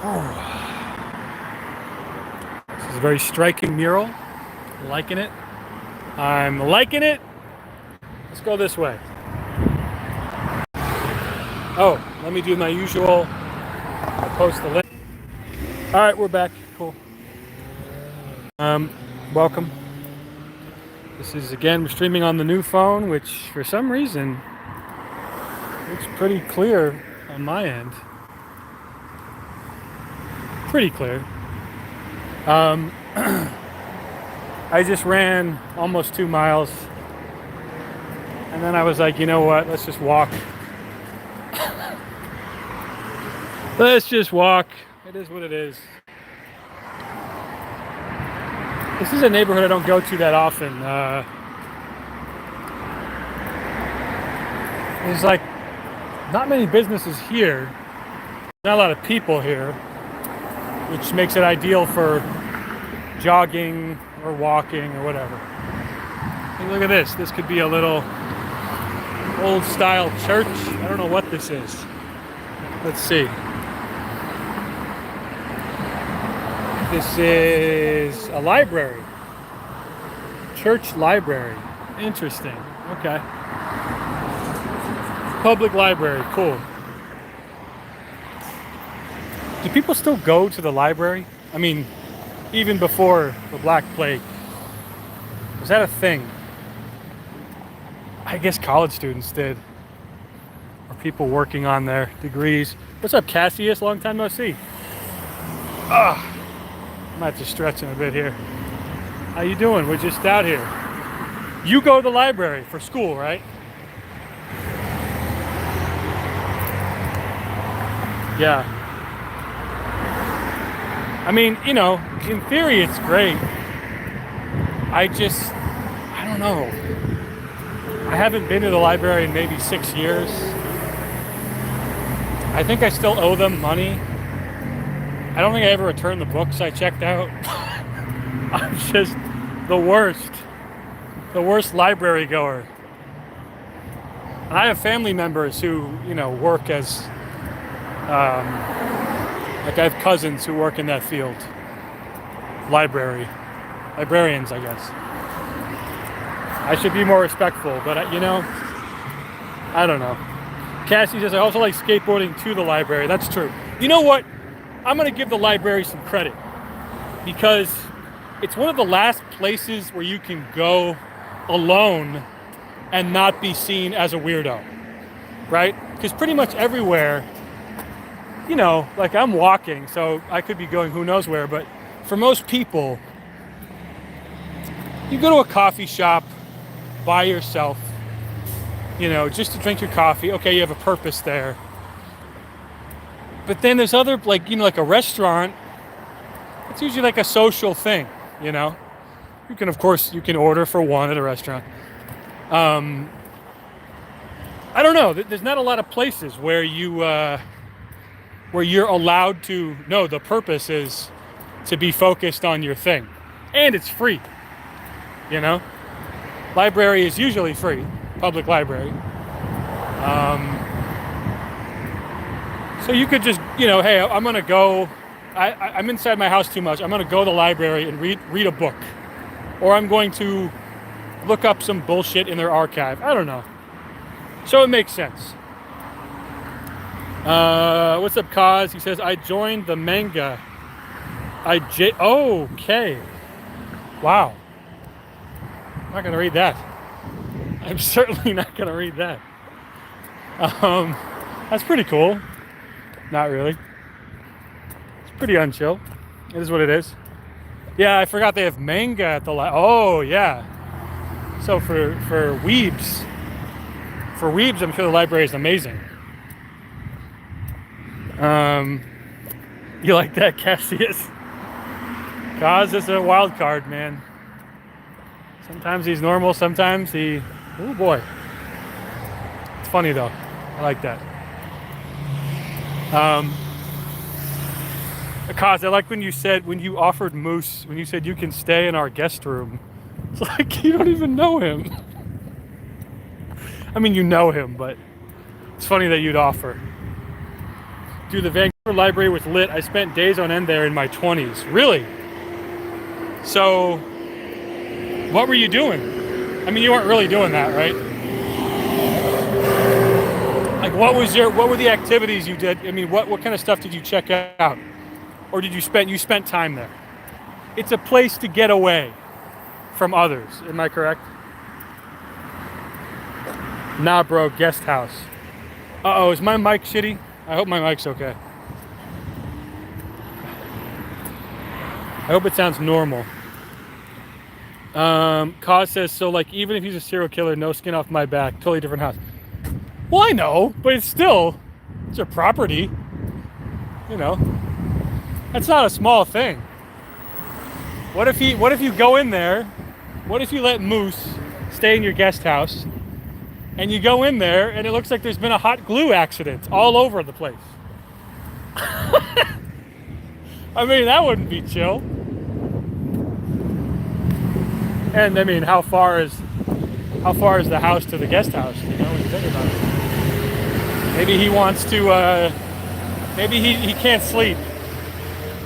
This is a very striking mural. Liking it. I'm liking it. Let's go this way. Oh, let me do my usual. I'll post the link. All right, we're back. Cool. Welcome. This is again, we're streaming on the new phone, which for some reason looks pretty clear on my end. Pretty clear. I just ran almost 2 miles, and then I was like, you know what? Let's just walk. Let's just walk. It is what it is. This is a neighborhood I don't go to that often. There's like not many businesses here. Not a lot of people here, which makes it ideal for jogging or walking or whatever. Hey, look at this. This could be a little old style church. I don't know what this is. Let's see. This is a library. Church library. Interesting. Okay. Public library. Cool. Do people still go to the library? I mean, even before the Black Plague. Was that a thing? I guess college students did. Or people working on their degrees. What's up, Cassius? Long time no see. I'm not just stretching a bit here. How you doing? We're just out here. You go to the library for school, right? Yeah. I mean, you know, in theory it's great. I don't know. I haven't been to the library in maybe 6 years. I think I still owe them money. I don't think I ever returned the books I checked out. I'm just the worst library goer. And I have family members who, you know, work as, like I have cousins who work in that field. Librarians, I guess. I should be more respectful, but you know, I don't know. Cassie says, I also like skateboarding to the library. That's true. You know what? I'm going to give the library some credit because it's one of the last places where you can go alone and not be seen as a weirdo, right? Because pretty much everywhere, you know, like I'm walking, so I could be going who knows where, but for most people, you go to a coffee shop by yourself, you know, just to drink your coffee. Okay, you have a purpose there. But then there's other, like, you know, like a restaurant, it's usually like a social thing, you know? You can, of course, you can order for one at a restaurant. I don't know, there's not a lot of places where you're allowed to, no, the purpose is to be focused on your thing. And it's free, you know? Library is usually free, public library. So you could just, you know, hey, I'm gonna go, I'm inside my house too much. I'm gonna go to the library and read a book. Or I'm going to look up some bullshit in their archive. I don't know. So it makes sense. What's up, Kaz? He says, I joined the manga. Okay. Wow. I'm not gonna read that. I'm certainly not gonna read that. That's pretty cool. Not really. It's pretty unchill. It is what it is. Yeah, I forgot they have manga at the oh yeah. So for weebs, I'm sure the library is amazing. You like that, Cassius? Kaz is a wild card, man. Sometimes he's normal, sometimes he, oh boy. It's funny though. I like that. Kaz, I like when you offered Moose, when you said you can stay in our guest room. It's like, you don't even know him. I mean, you know him, but it's funny that you'd offer. Do the Van library was lit. I spent days on end there in my 20s. Really? So, what were you doing? I mean, you weren't really doing that, right? Like, what were the activities you did? I mean, what kind of stuff did you check out? Or did you spent time there? It's a place to get away from others. Am I correct? Nah, bro, guest house. Uh-oh, is my mic shitty? I hope my mic's okay. I hope it sounds normal. Cause says, so like, even if he's a serial killer, no skin off my back, totally different house. Well, I know, but it's your property. You know, that's not a small thing. What if you go in there, what if you let Moose stay in your guest house, and you go in there and it looks like there's been a hot glue accident all over the place? I mean, that wouldn't be chill. And I mean, how far is the house to the guest house? You know, when you think about it. Maybe he wants to. Maybe he can't sleep.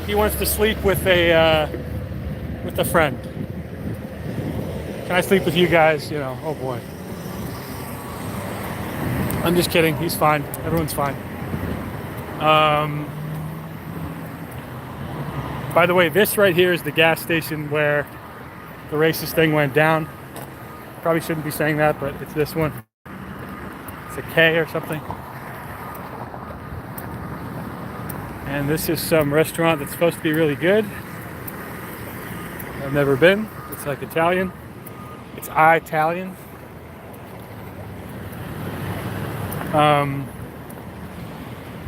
He wants to sleep with a friend. Can I sleep with you guys? You know, oh boy. I'm just kidding. He's fine. Everyone's fine. By the way, this right here is the gas station where the racist thing went down. Probably shouldn't be saying that, but it's this one. It's a K or something. And this is some restaurant that's supposed to be really good. I've never been. It's like Italian. It's Italian.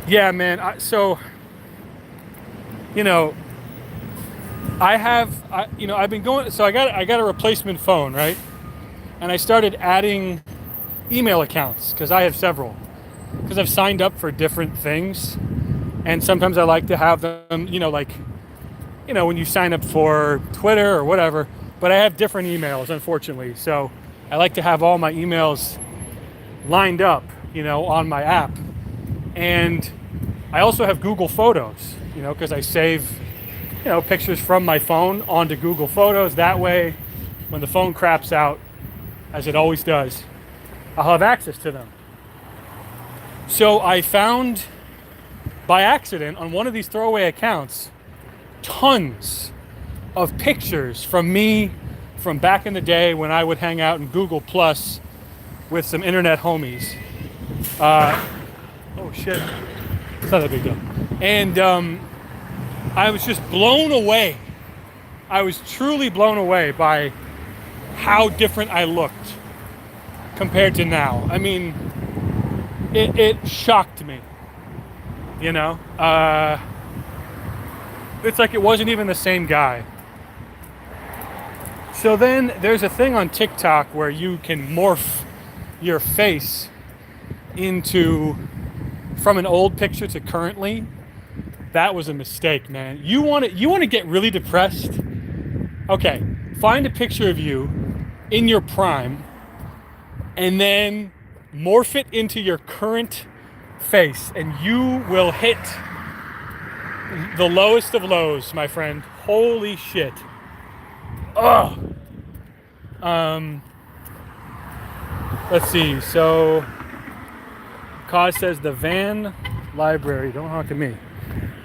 Yeah, man. So, you know, I've been going. So I got a replacement phone, right? And I started adding email accounts because I have several. Because I've signed up for different things, and sometimes I like to have them. When you sign up for Twitter or whatever. But I have different emails, unfortunately. So I like to have all my emails lined up, on my app. And I also have Google Photos, because I save, pictures from my phone onto Google Photos. That way, when the phone craps out, as it always does, I'll have access to them. So I found, by accident, on one of these throwaway accounts, tons of pictures from me from back in the day when I would hang out in Google Plus with some internet homies. Oh shit, it's not that big deal. And I was just blown away. I was truly blown away by how different I looked compared to now. I mean, it shocked me, It's like it wasn't even the same guy. So then there's a thing on TikTok where you can morph your face from an old picture to currently. That was a mistake, man. You want to get really depressed? Okay, find a picture of you in your prime and then morph it into your current face, and you will hit the lowest of lows, my friend. Holy shit. Ugh. Let's see. So, Cause says the Van Library. Don't honk at me.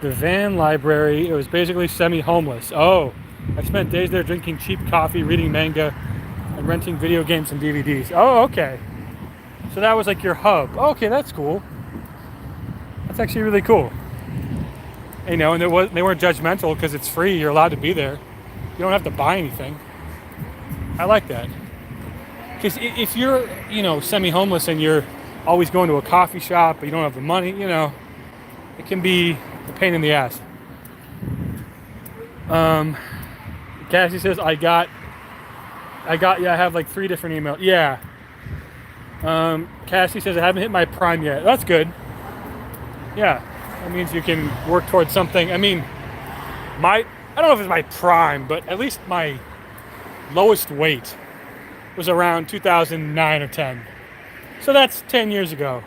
The Van Library. It was basically semi-homeless. Oh, I spent days there drinking cheap coffee, reading manga, and renting video games and DVDs. Oh, okay. So that was like your hub. Okay, that's cool. That's actually really cool. And they weren't judgmental because it's free. You're allowed to be there. You don't have to buy anything. I like that. Because if you're, semi-homeless and you're always going to a coffee shop, but you don't have the money, it can be a pain in the ass. Cassie says, I have like 3 different emails. Yeah. Cassie says, I haven't hit my prime yet. That's good. Yeah. That means you can work towards something. I mean, I don't know if it's my prime, but at least my lowest weight was around 2009 or 10. So that's 10 years ago.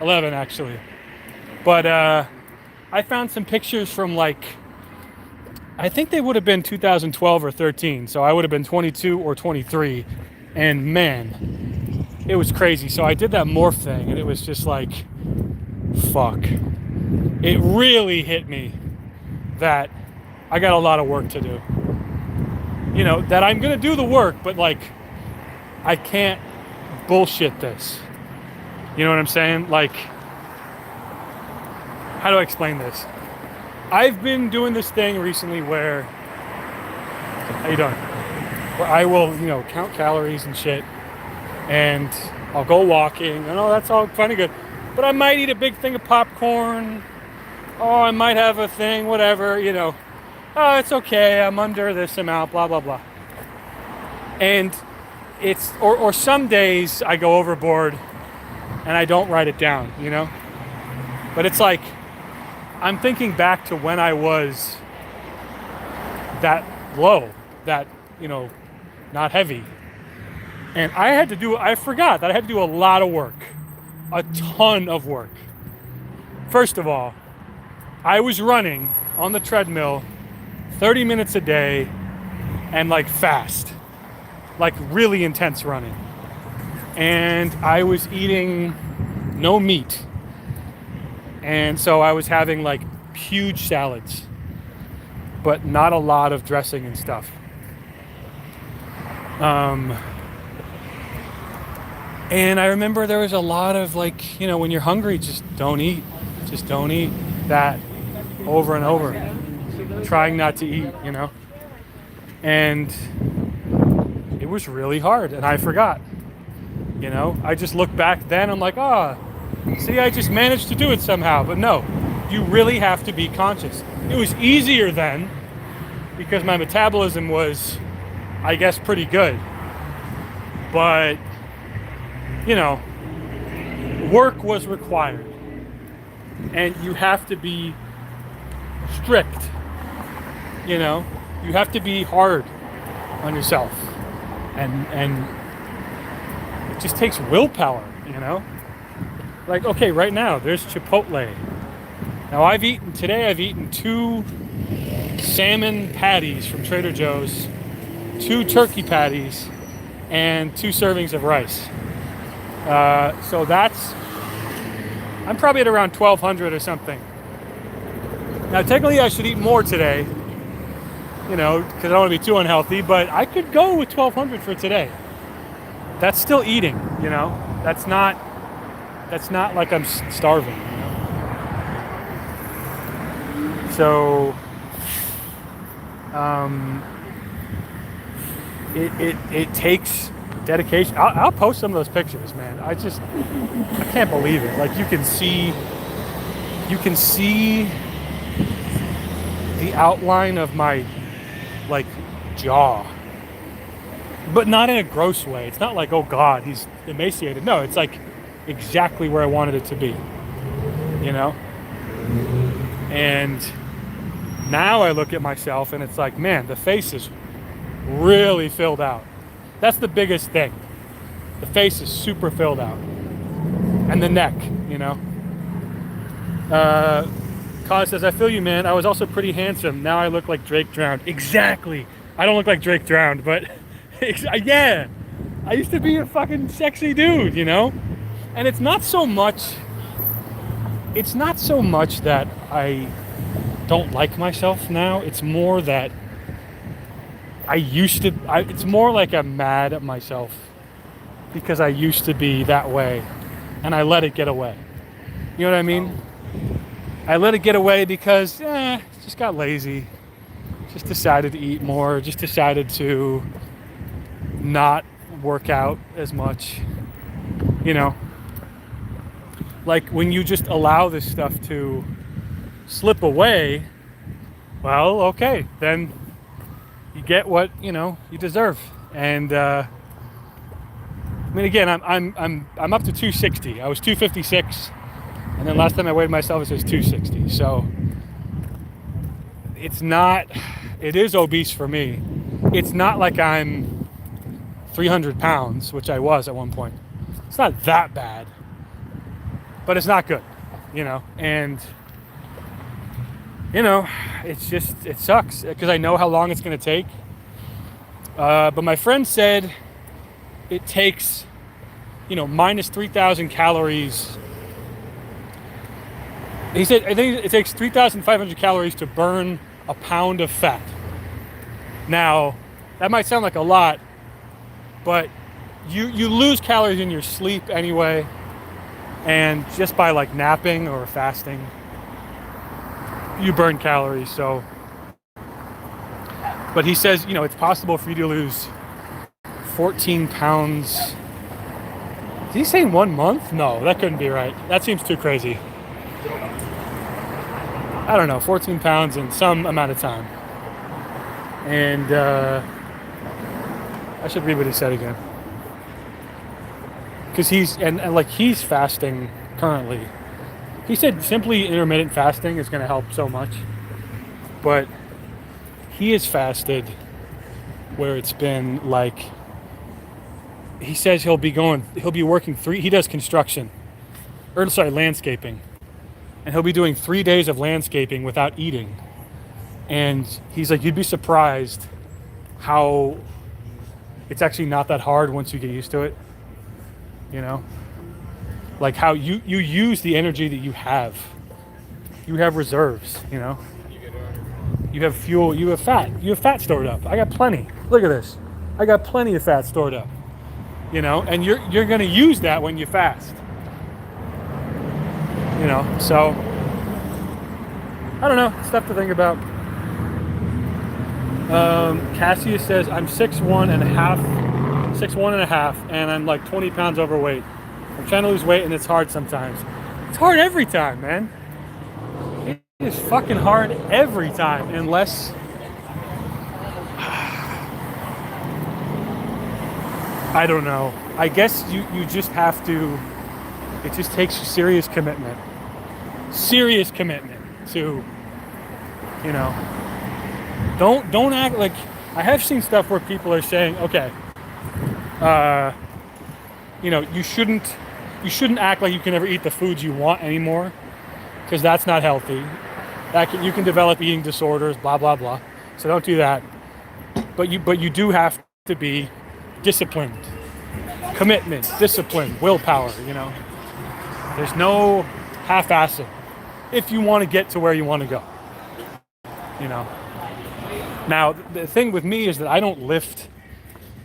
11, actually. But, I found some pictures from like, I think they would have been 2012 or 13. So I would have been 22 or 23. And man, it was crazy. So I did that morph thing and it was just like, fuck. It really hit me that I got a lot of work to do. You know, that I'm going to do the work, but like, I can't bullshit this. You know what I'm saying? Like, how do I explain this? I've been doing this thing recently where, how you doing? Where I will, you know, count calories and shit, and I'll go walking, and that's all funny good. But I might eat a big thing of popcorn. Oh, I might have a thing, whatever, you know. Oh, it's okay, I'm under this amount, blah, blah, blah. And it's, or some days I go overboard and I don't write it down, you know? But it's like, I'm thinking back to when I was that low, that, you know, not heavy. And I forgot that I had to do a lot of work, a ton of work. First of all, I was running on the treadmill 30 minutes a day and like fast, like really intense running. And I was eating no meat. And so I was having like huge salads, but not a lot of dressing and stuff. And I remember there was a lot of like, you know, when you're hungry, just don't eat that over and over, trying not to eat, you know. And it was really hard and I forgot, you know. I just look back then, I'm like, see, I just managed to do it somehow. But no, you really have to be conscious. It was easier then because my metabolism was, I guess, pretty good. But, you know, work was required. And you have to be strict, you know. You have to be hard on yourself. And it just takes willpower, you know. Like, okay, right now, there's Chipotle. Now, I've eaten 2 salmon patties from Trader Joe's, 2 turkey patties, and 2 servings of rice. So I'm probably at around 1,200 or something. Now, technically, I should eat more today, you know, because I don't want to be too unhealthy, but I could go with 1,200 for today. That's still eating, you know. That's not like I'm starving, you know? So, it takes dedication. I'll post some of those pictures, man. I can't believe it. Like, you can see the outline of my, like, jaw. But not in a gross way. It's not like, oh God, he's emaciated. No, it's like exactly where I wanted it to be, you know? And now I look at myself and it's like, man, the face is really filled out. That's the biggest thing. The face is super filled out. And the neck, you know? Cause says, I feel you, man. I was also pretty handsome. Now I look like Drake drowned. Exactly. I don't look like Drake drowned, but yeah. I used to be a fucking sexy dude, you know? And it's not so much that I don't like myself now. It's more that it's more like I'm mad at myself because I used to be that way and I let it get away. You know what I mean? I let it get away because, just got lazy. Just decided to eat more. Just decided to not work out as much. You know? Like, when you just allow this stuff to slip away, well, okay, then you get what, you know, you deserve. And I mean, again, I'm up to 260. I was 256, and then last time I weighed myself, it says 260. So it is obese for me. It's not like I'm 300 pounds, which I was at one point. It's not that bad, but it's not good, you know. And you know, it sucks because I know how long it's going to take. But my friend said it takes, minus 3,000 calories. He said, I think it takes 3,500 calories to burn a pound of fat. Now, that might sound like a lot, but you lose calories in your sleep anyway, and just by like napping or fasting, you burn calories. So, but he says, it's possible for you to lose 14 pounds. Did he say in 1 month? No, that couldn't be right. That seems too crazy. I don't know, 14 pounds in some amount of time. And I should read what he said again. Because he's fasting currently. He said simply intermittent fasting is going to help so much. But he has fasted where it's been like, he says he'll be working he does landscaping. And he'll be doing 3 days of landscaping without eating. And he's like, you'd be surprised how it's actually not that hard once you get used to it. Like how you use the energy that you have. You have reserves, You have fuel, you have fat. You have fat stored up. I got plenty. Look at this. I got plenty of fat stored up. And you're going to use that when you fast. So I don't know, stuff to think about. Cassius says I'm 6'1" and a half, and I'm like 20 pounds overweight. I'm trying to lose weight and it's hard sometimes. It's hard every time, man. It is fucking hard every time, unless I don't know. I guess you just have to. It just takes serious commitment to, don't act like, I have seen stuff where people are saying, okay, you shouldn't act like you can never eat the foods you want anymore, because that's not healthy. You can develop eating disorders, blah, blah, blah. So don't do that. But you do have to be disciplined. Commitment, discipline, willpower, There's no half-assing if you want to get to where you want to go. Now, the thing with me is that I don't lift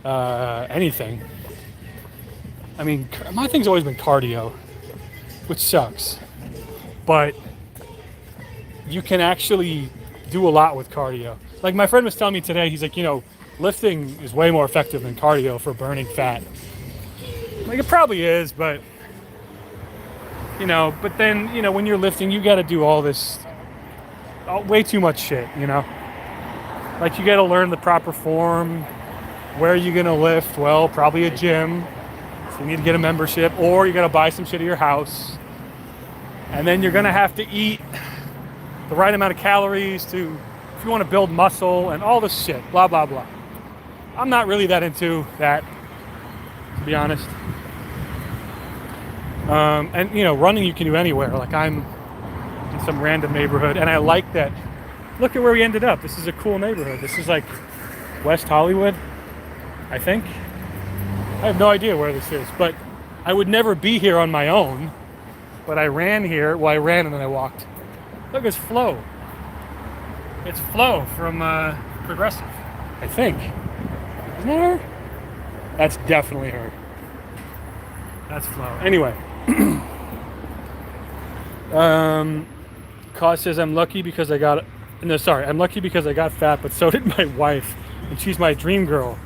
anything. I mean, my thing's always been cardio, which sucks. But you can actually do a lot with cardio. Like my friend was telling me today, he's like, lifting is way more effective than cardio for burning fat. Like it probably is, but but then, when you're lifting, you got to do all this, way too much shit, Like you got to learn the proper form. Where are you going to lift? Well, probably a gym. So you need to get a membership, or you got to buy some shit at your house. And then you're going to have to eat the right amount of calories if you want to build muscle and all this shit, blah, blah, blah. I'm not really that into that, to be honest. And running you can do anywhere. Like I'm in some random neighborhood, and I like that. Look at where we ended up. This is a cool neighborhood. This is like West Hollywood, I think. I have no idea where this is, but I would never be here on my own. But I ran here. Well, I ran and then I walked. Look, it's Flo. It's Flo from Progressive, I think. Isn't that her? That's definitely her. That's Flo. Anyway. Cause says I'm lucky because I got fat, but so did my wife, and she's my dream girl.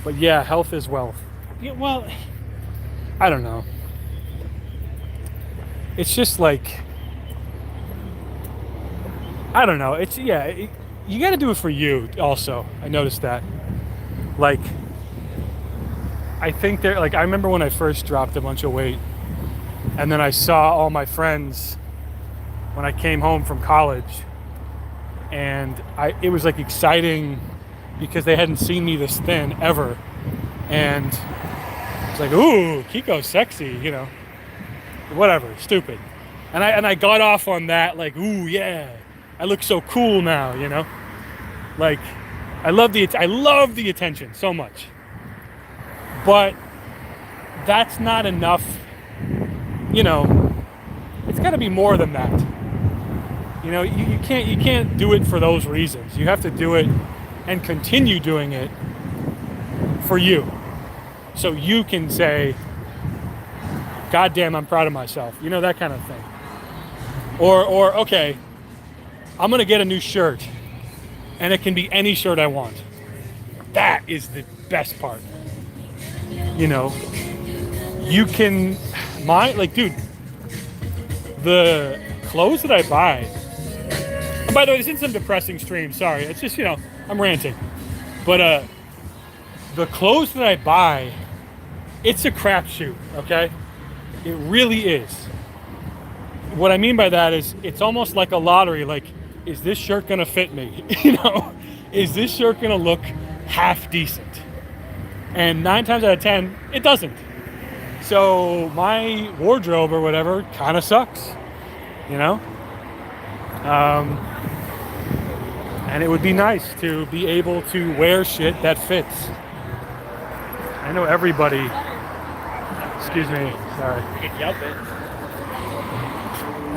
But yeah, health is wealth. Yeah, well, I don't know. It's just like, I don't know. You got to do it for you also. I noticed that. Like, I think I remember when I first dropped a bunch of weight, and then I saw all my friends when I came home from college, and it was like exciting because they hadn't seen me this thin ever, and it's like, ooh, Kiko's sexy, whatever, stupid, and I got off on that, like, ooh, yeah, I look so cool now, you know? Like, I love the attention so much. But that's not enough, you know, it's gotta be more than that. You know, you can't do it for those reasons. You have to do it and continue doing it for you. So you can say, God damn, I'm proud of myself. You know, that kind of thing. Or okay, I'm gonna get a new shirt, and it can be any shirt I want. That is the best part. You know, you can, dude, the clothes that I buy. And by the way, this isn't some depressing stream. Sorry, it's just, you know, I'm ranting. But the clothes that I buy, it's a crapshoot. Okay, it really is. What I mean by that is, it's almost like a lottery. Like, is this shirt gonna fit me? You know, is this shirt gonna look half decent? And 9 times out of 10, it doesn't. So my wardrobe or whatever kind of sucks, you know? And it would be nice to be able to wear shit that fits. I know everybody, excuse me, sorry.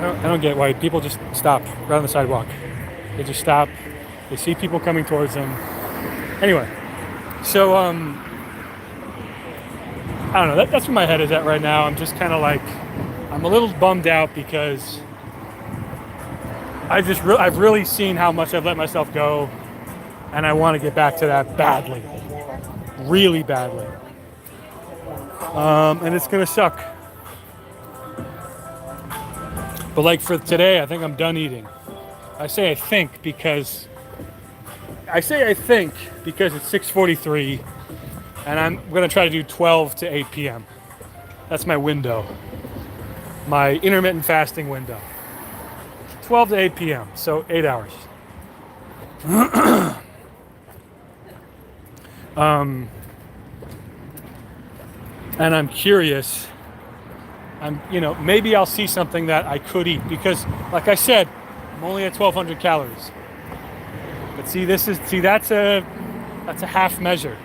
I don't get why people just stop right on the sidewalk. They just stop. They see people coming towards them. Anyway, so I don't know. That's where my head is at right now. I'm just kind of like, I'm a little bummed out because I've really seen how much I've let myself go, and I want to get back to that badly, really badly. And it's gonna suck. But like for today, I think I'm done eating. I say I think because it's 6:43, and I'm gonna try to do 12 to 8 p.m. That's my window, my intermittent fasting window. 12 to 8 p.m. So 8 hours. And I'm curious. Maybe I'll see something that I could eat because, like I said, I'm only at 1,200 calories. But that's a half measure.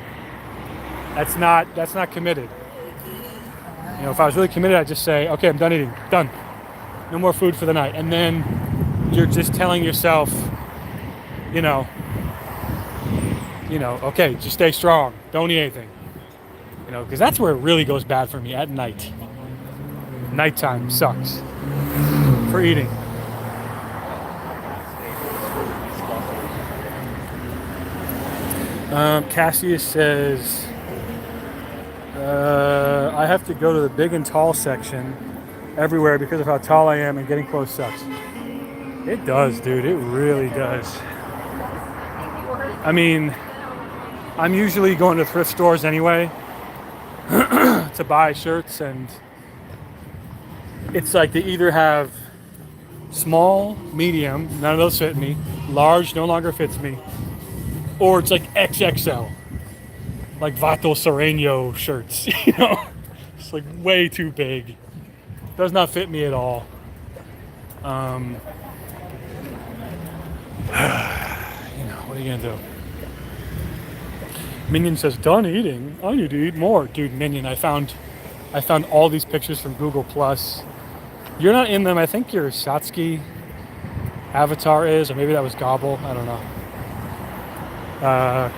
That's not committed. You know, if I was really committed, I'd just say, okay, I'm done eating, done. No more food for the night. And then you're just telling yourself, okay, just stay strong, don't eat anything. You know, because that's where it really goes bad for me, at night. Nighttime sucks for eating. Cassius says, I have to go to the big and tall section everywhere because of how tall I am, and getting close sucks. It does, dude. It really does. I mean, I'm usually going to thrift stores anyway to buy shirts, and it's like they either have small, medium, none of those fit me, large no longer fits me, or it's like XXL, like Vato Sereno shirts, it's like way too big, does not fit me at all. What are you gonna do? Minion says, done eating, I need to eat more. Dude, Minion, I found all these pictures from Google Plus. You're not in them. I think your Satsuki avatar is, or maybe that was Gobble. I don't know.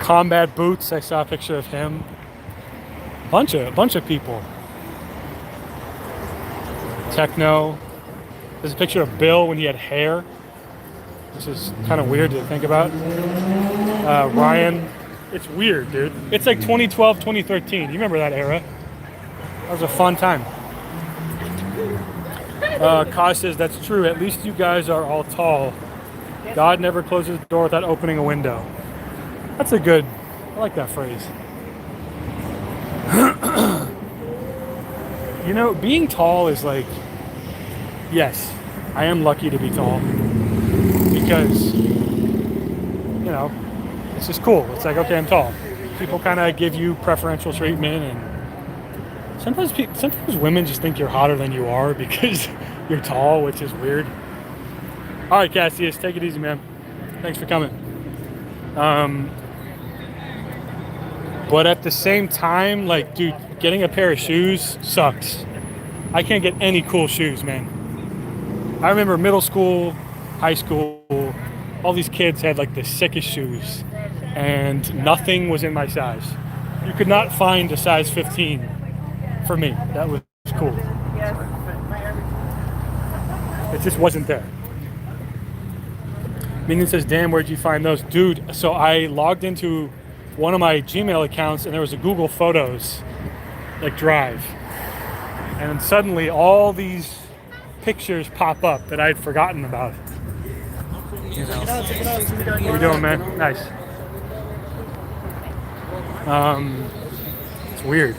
Combat Boots. I saw a picture of him. Bunch of people. Techno. There's a picture of Bill when he had hair, which is kind of weird to think about. Ryan. It's weird, dude. It's like 2012, 2013. You remember that era? That was a fun time. Kaz says, that's true. At least you guys are all tall. God never closes the door without opening a window. That's I like that phrase. Being tall is like, yes, I am lucky to be tall. Because, it's just cool. It's like, okay, I'm tall. People kind of give you preferential treatment, and sometimes women just think you're hotter than you are because you're tall, which is weird. All right, Cassius, take it easy, man. Thanks for coming. But at the same time, like, dude, getting a pair of shoes sucks. I can't get any cool shoes, man. I remember middle school, high school, all these kids had like the sickest shoes, and nothing was in my size. You could not find a size 15 for me. That was cool. It just wasn't there. Minion says, damn, where'd you find those? Dude, so I logged into one of my Gmail accounts and there was a Google Photos like drive. And then suddenly all these pictures pop up that I had forgotten about. You know. What you doing, man? Nice. It's weird.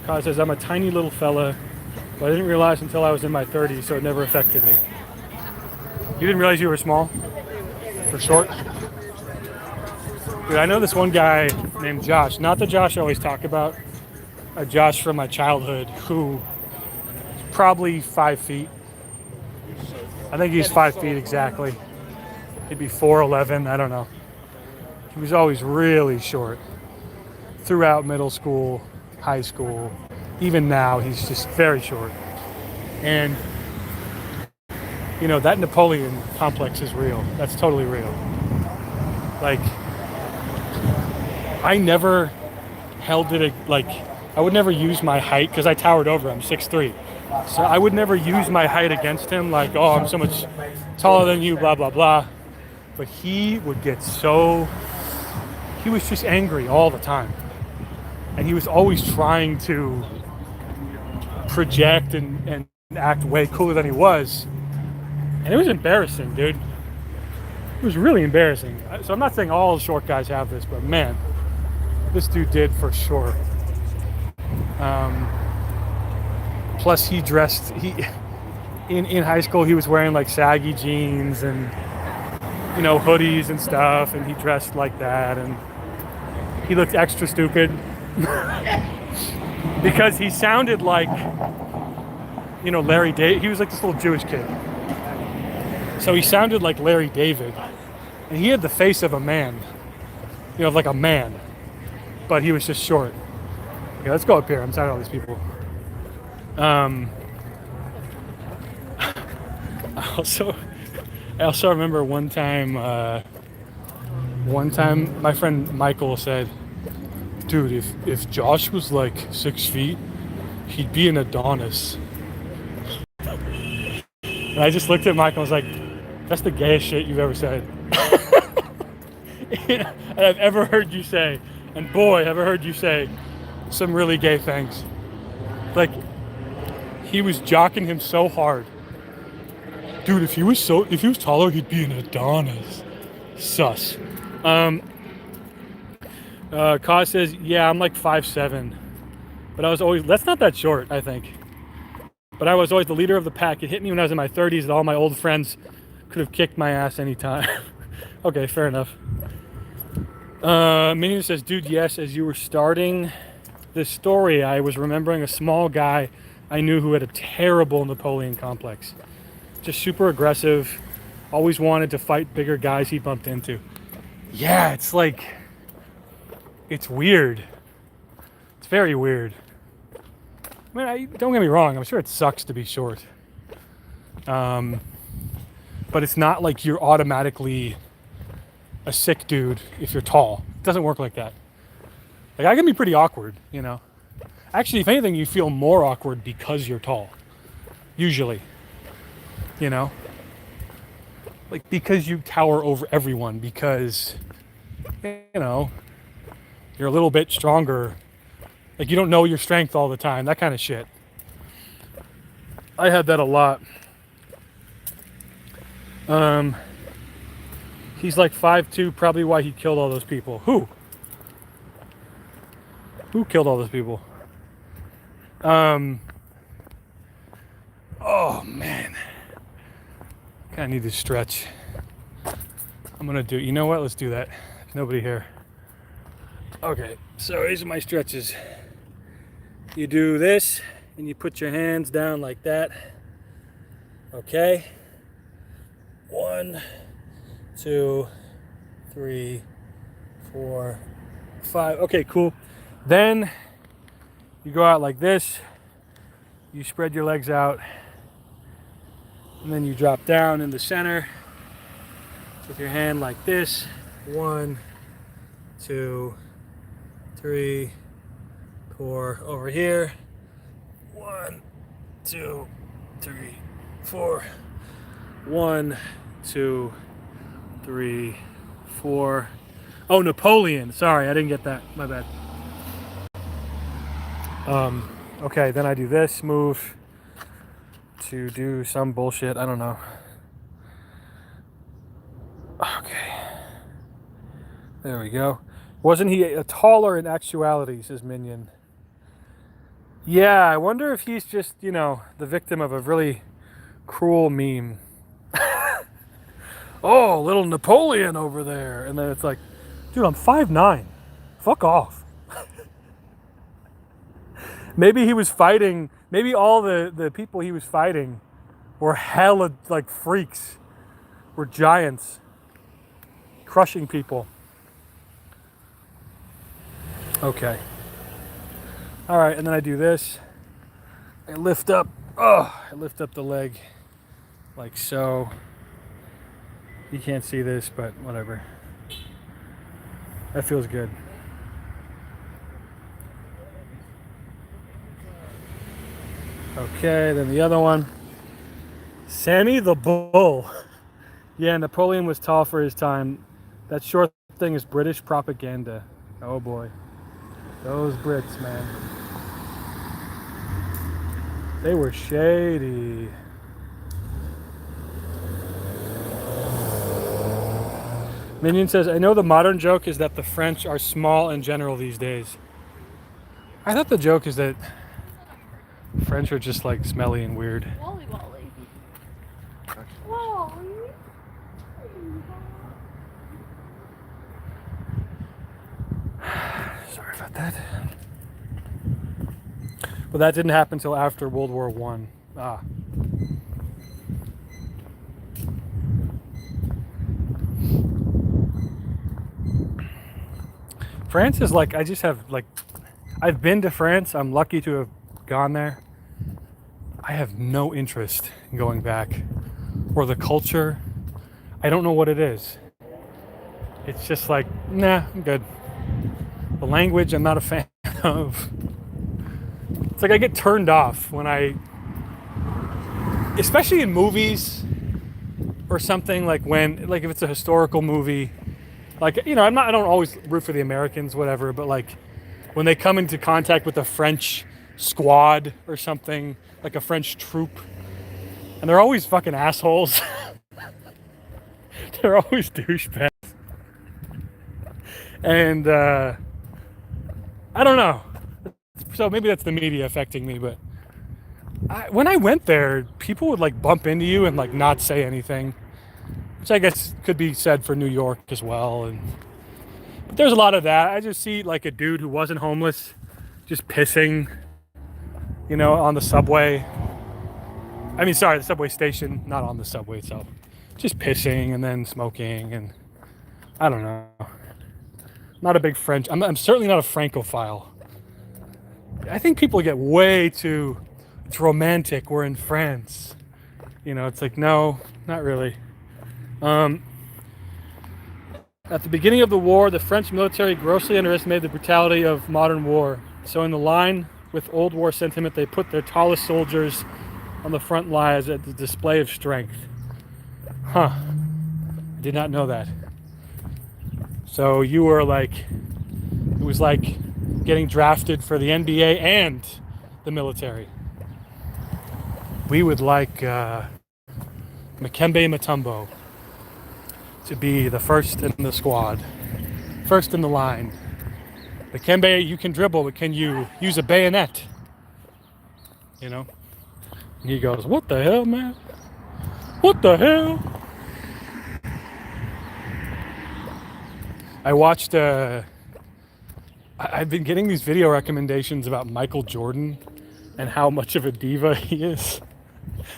Kaz says, I'm a tiny little fella, but I didn't realize until I was in my 30s, so it never affected me. You didn't realize you were small? For short? Dude, I know this one guy named Josh, not the Josh I always talk about, a Josh from my childhood who is probably 5 feet. I think he's 5 feet exactly. He'd be 4'11", I don't know. He was always really short. Throughout middle school, high school, even now, he's just very short. And, you know, that Napoleon complex is real. That's totally real. Like, I never held it, like, I would never use my height, because I towered over him, 6'3". So I would never use my height against him, like, oh, I'm so much taller than you, blah, blah, blah. But he would get so, he was just angry all the time. And he was always trying to project and act way cooler than he was. And it was embarrassing, dude. It was really embarrassing. So I'm not saying all short guys have this, but man, this dude did for sure. Plus he dressed, in high school he was wearing like saggy jeans and, you know, hoodies and stuff, and he dressed like that, and he looked extra stupid. Because he sounded like, you know, Larry David. He was like this little Jewish kid. So he sounded like Larry David. And he had the face of a man. You know, like a man. But he was just short. Okay, let's go up here. I'm tired of all these people. I also remember one time my friend Michael said, dude, if Josh was like 6 feet, he'd be an Adonis. And I just looked at Michael and was like, that's the gayest shit you've ever said. And I've ever heard you say. And boy, have I heard you say some really gay things. Like, he was jocking him so hard. Dude, if he was taller, he'd be an Adonis. Sus. Kaz says, yeah, I'm like 5'7", but I was always, that's not that short, I think. But I was always the leader of the pack. It hit me when I was in my 30s that all my old friends could have kicked my ass anytime. Okay, fair enough. Minion says, dude, yes, as you were starting this story, I was remembering a small guy I knew who had a terrible Napoleon complex. Just super aggressive, always wanted to fight bigger guys he bumped into. Yeah, it's like, it's weird. It's very weird. I mean, don't get me wrong, I'm sure it sucks to be short. But it's not like you're automatically a sick dude if you're tall. It doesn't work like that. Like, I can be pretty awkward, you know. Actually, if anything, you feel more awkward because you're tall. Usually. You know? Like, because you tower over everyone, because, you know, you're a little bit stronger. Like, you don't know your strength all the time. That kind of shit. I had that a lot. He's like 5'2", probably why he killed all those people. Who? Who killed all those people? Oh, man. I need to stretch. I'm going to do, you know what? Let's do that. There's nobody here. Okay, so these are my stretches. You do this, and you put your hands down like that. Okay. 1, 2, 3, 4, 5. Okay, cool. Then you go out like this. You spread your legs out. And then you drop down in the center with your hand like this. 1, 2, 3, 4. Over here. 1, 2, 3, 4. 1, 2, 3, 4. Oh, Napoleon. Sorry, I didn't get that. My bad. Okay, then I do this move to do some bullshit. I don't know. Okay. There we go. Wasn't he taller in actuality, says Minion. Yeah, I wonder if he's just, the victim of a really cruel meme. Oh, little Napoleon over there. And then it's like, dude, I'm 5'9". Fuck off. Maybe he was fighting, maybe all the people he was fighting were hella like freaks, were giants, crushing people. Okay. All right, and then I do this. I lift up, I lift up the leg like so. You can't see this, but whatever. That feels good. Okay, then the other one. Sammy the Bull. Yeah, Napoleon was tall for his time. That short thing is British propaganda. Oh boy. Those Brits, man. They were shady. Minion says, I know the modern joke is that the French are small in general these days. I thought the joke is that French are just like smelly and weird. Wally Wally. Wally. Sorry about that. Well, that didn't happen until after World War One. France is like, I just have like, I've been to France. I'm lucky to have gone there. I have no interest in going back. Or the culture. I don't know what it is. It's just like, nah, I'm good. The language, I'm not a fan of. It's like I get turned off when especially in movies or something, like if it's a historical movie. Like, I don't always root for the Americans, whatever, but like when they come into contact with a French squad or something, like a French troop, and they're always fucking assholes. They're always douchebags. And I don't know. So maybe that's the media affecting me, but when I went there, people would like bump into you and like not say anything. Which I guess could be said for New York as well. But there's a lot of that. I just see like a dude who wasn't homeless just pissing, on the subway. I mean, sorry, the subway station, not on the subway itself. Just pissing and then smoking, and I don't know. Not a big French. I'm certainly not a Francophile. I think people get way too, it's romantic. We're in France. It's like, no, not really. At the beginning of the war, the French military grossly underestimated the brutality of modern war. So in the line with old war sentiment, they put their tallest soldiers on the front lines as a display of strength. Huh. I did not know that. So you were like, it was like getting drafted for the NBA and the military. We would like Dikembe Mutombo to be the first in the squad, first in the line. Dikembe, you can dribble, but can you use a bayonet? And he goes, what the hell, man? What the hell? I watched, I've been getting these video recommendations about Michael Jordan and how much of a diva he is.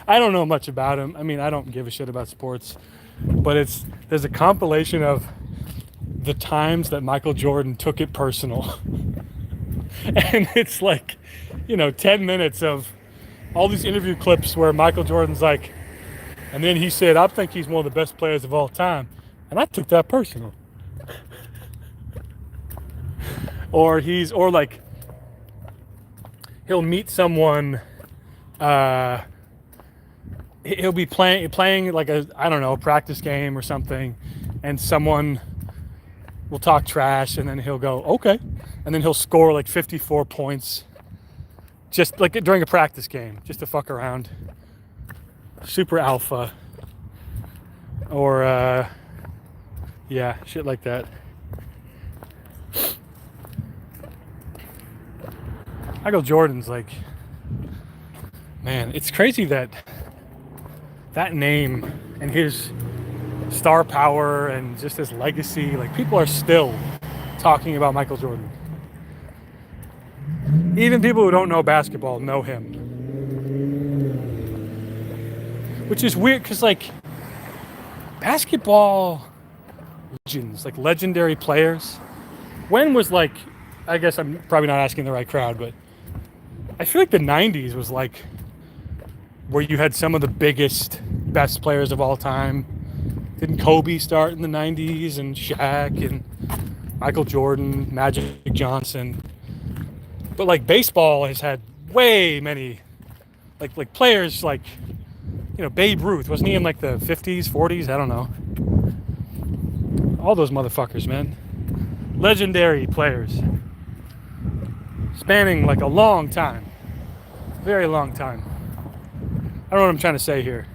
I don't know much about him. I mean, I don't give a shit about sports, but there's a compilation of the times that Michael Jordan took it personal. And it's like, 10 minutes of all these interview clips where Michael Jordan's like, and then he said, I think he's one of the best players of all time. And I took that personal. Or like, he'll meet someone, he'll be playing like a practice game or something, and someone will talk trash, and then he'll go, okay. And then he'll score like 54 points just like during a practice game, just to fuck around. Super alpha. Or, shit like that. Michael Jordan's like, man, it's crazy that name and his star power and just his legacy, like people are still talking about Michael Jordan. Even people who don't know basketball know him. Which is weird because like basketball legends, like legendary players, when was like, I guess I'm probably not asking the right crowd, but I feel like the 90s was like where you had some of the biggest, best players of all time. Didn't Kobe start in the 90s, and Shaq and Michael Jordan, Magic Johnson? But like baseball has had way many like players like, Babe Ruth, wasn't he in like the 50s, 40s? I don't know. All those motherfuckers, man. Legendary players. Spanning like a long time. Very long time. I don't know what I'm trying to say here.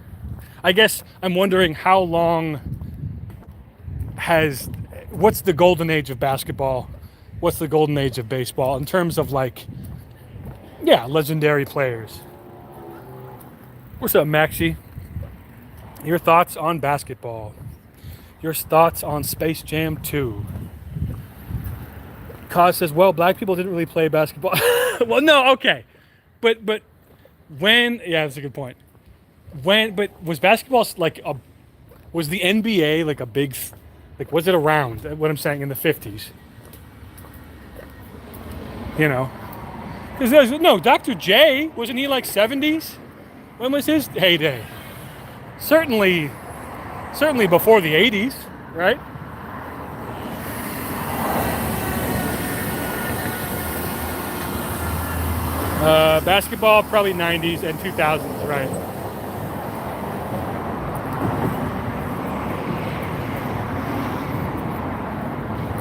I guess I'm wondering how long what's the golden age of basketball? What's the golden age of baseball in terms of like, legendary players? What's up, Maxie? Your thoughts on basketball? Your thoughts on Space Jam 2? Kaz says, well, black people didn't really play basketball. Well, no, okay. But when, that's a good point. But was basketball like was the NBA like a big, like was it around, what I'm saying, in the 50s? No, Dr. J, wasn't he like 70s? When was his heyday? Certainly before the 80s, right? Basketball, probably 90s and 2000s, right?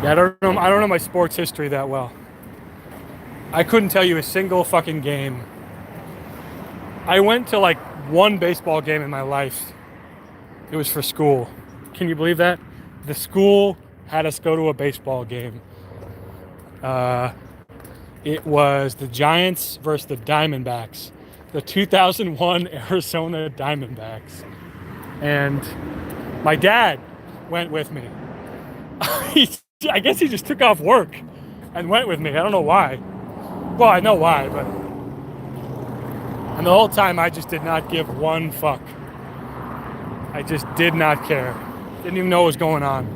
Yeah, I don't know my sports history that well. I couldn't tell you a single fucking game. I went to like one baseball game in my life. It was for school. Can you believe that? The school had us go to a baseball game. It was the Giants versus the Diamondbacks. The 2001 Arizona Diamondbacks. And my dad went with me. I guess he just took off work and went with me. I don't know why. Well, I know why, but... And the whole time I just did not give one fuck. I just did not care. Didn't even know what was going on.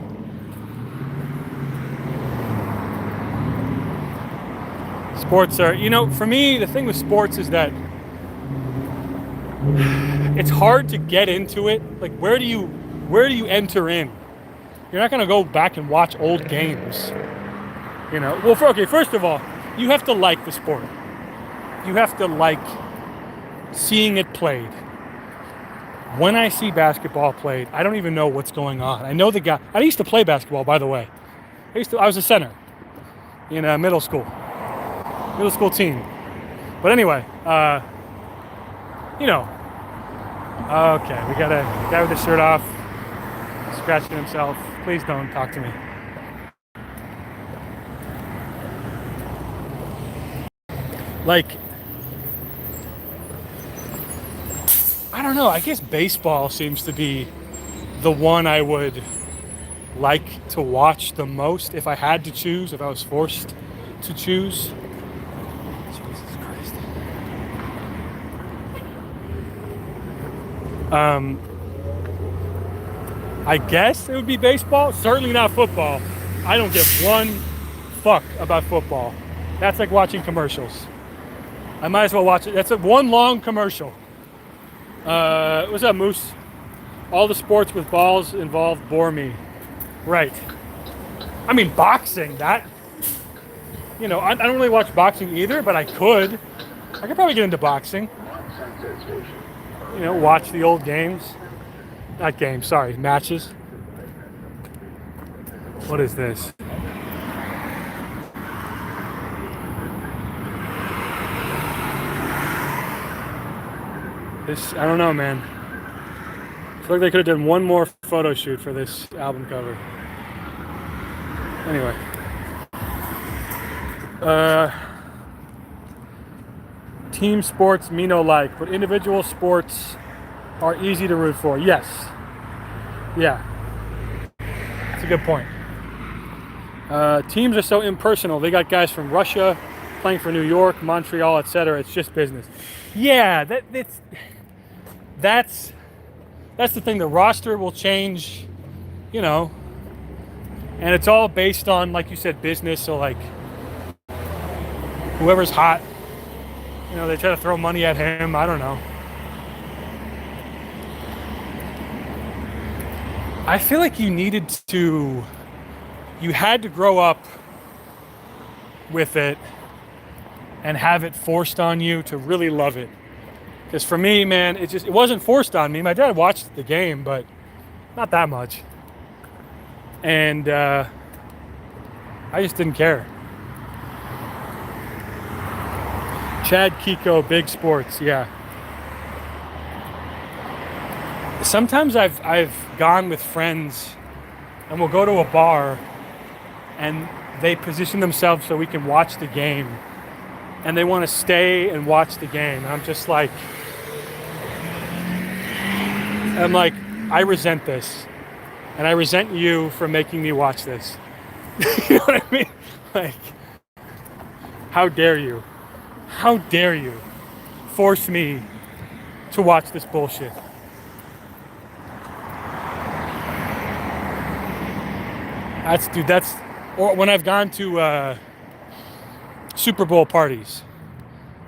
Sports are, for me, the thing with sports is that it's hard to get into it. Like, where do you enter in? You're not going to go back and watch old games. Well, first of all, you have to like the sport. You have to like seeing it played. When I see basketball played, I don't even know what's going on. I know the guy. I used to play basketball, by the way. I was a center in middle school team. But anyway, okay, we got a guy with his shirt off, scratching himself. Please don't talk to me. Like, I don't know, I guess baseball seems to be the one I would like to watch the most if I had to choose, if I was forced to choose. Jesus Christ. Um, I guess it would be baseball. Certainly not football. I don't give one fuck about football. That's like watching commercials. I might as well watch it. That's one long commercial. What's up, Moose? All the sports with balls involved bore me. Right. I mean, boxing, that... You know, I don't really watch boxing either, but I could. I could probably get into boxing. You know, watch the old games. Not games, sorry, matches. What is this? This, I don't know, man. I feel like they could have done one more photo shoot for this album cover. Anyway. Team sports me no like, but individual sports are easy to root for. Yes. Yeah. That's a good point. Teams are so impersonal. They got guys from Russia playing for New York, Montreal, etc. It's just business. Yeah, that's the thing. The roster will change, you know, and it's all based on, like you said, business. So like, whoever's hot, you know, they try to throw money at him. I don't know. I feel like you had to grow up with it and have it forced on you to really love it. Because for me, man, it wasn't forced on me. My dad watched the game, but not that much. And I just didn't care. Chad Kiko, big sports, yeah. Sometimes I've gone with friends and we'll go to a bar and they position themselves so we can watch the game and they want to stay and watch the game. And I'm just like, I resent this. And I resent you for making me watch this. You know what I mean? Like, how dare you? How dare you force me to watch this bullshit? Or when I've gone to Super Bowl parties.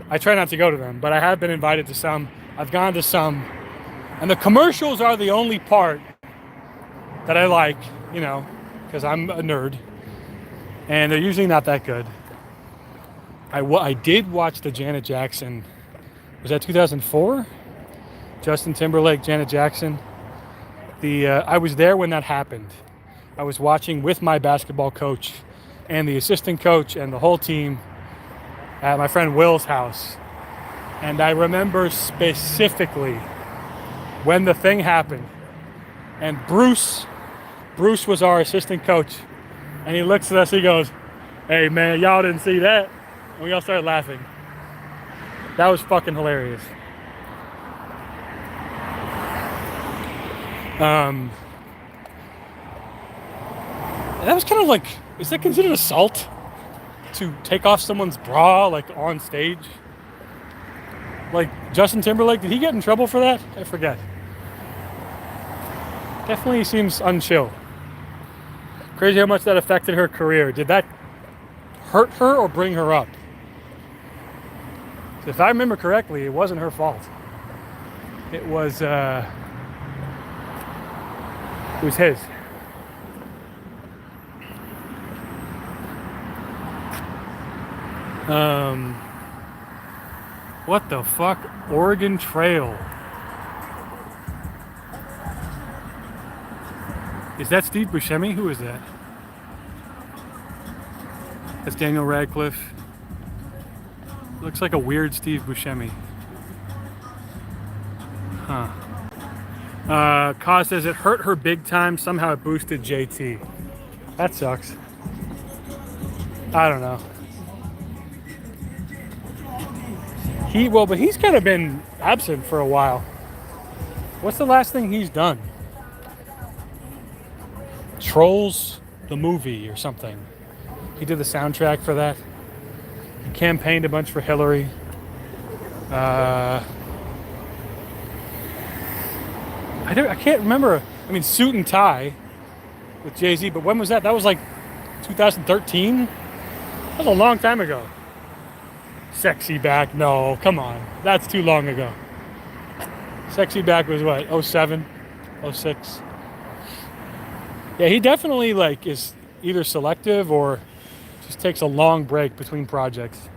I try not to go to them, but I have been invited to some. I've gone to some. And the commercials are the only part that I like, you know, because I'm a nerd. And they're usually not that good. I did watch the Janet Jackson. Was that 2004? Justin Timberlake, Janet Jackson. I was there when that happened. I was watching with my basketball coach and the assistant coach and the whole team at my friend Will's house. And I remember specifically when the thing happened. And Bruce was our assistant coach. And he looks at us, he goes, "Hey man, y'all didn't see that?" And we all started laughing. That was fucking hilarious. That was kind of like, is that considered assault? To take off someone's bra, like, on stage? Like, Justin Timberlake, did he get in trouble for that? I forget. Definitely seems unchill. Crazy how much that affected her career. Did that hurt her or bring her up? If I remember correctly, it wasn't her fault. It was his. What the fuck? Oregon Trail. Is that Steve Buscemi? Who is that? That's Daniel Radcliffe. Looks like a weird Steve Buscemi. Huh. Kaz says it hurt her big time. Somehow it boosted JT. That sucks. I don't know. But he's kind of been absent for a while. What's the last thing he's done? Trolls the movie or something. He did the soundtrack for that. He campaigned a bunch for Hillary. I can't remember. I mean, Suit and Tie with Jay-Z, but when was that? That was like 2013? That was a long time ago. Sexy Back? No, come on. That's too long ago. Sexy Back was what, '07, '06? Yeah, he definitely like is either selective or just takes a long break between projects.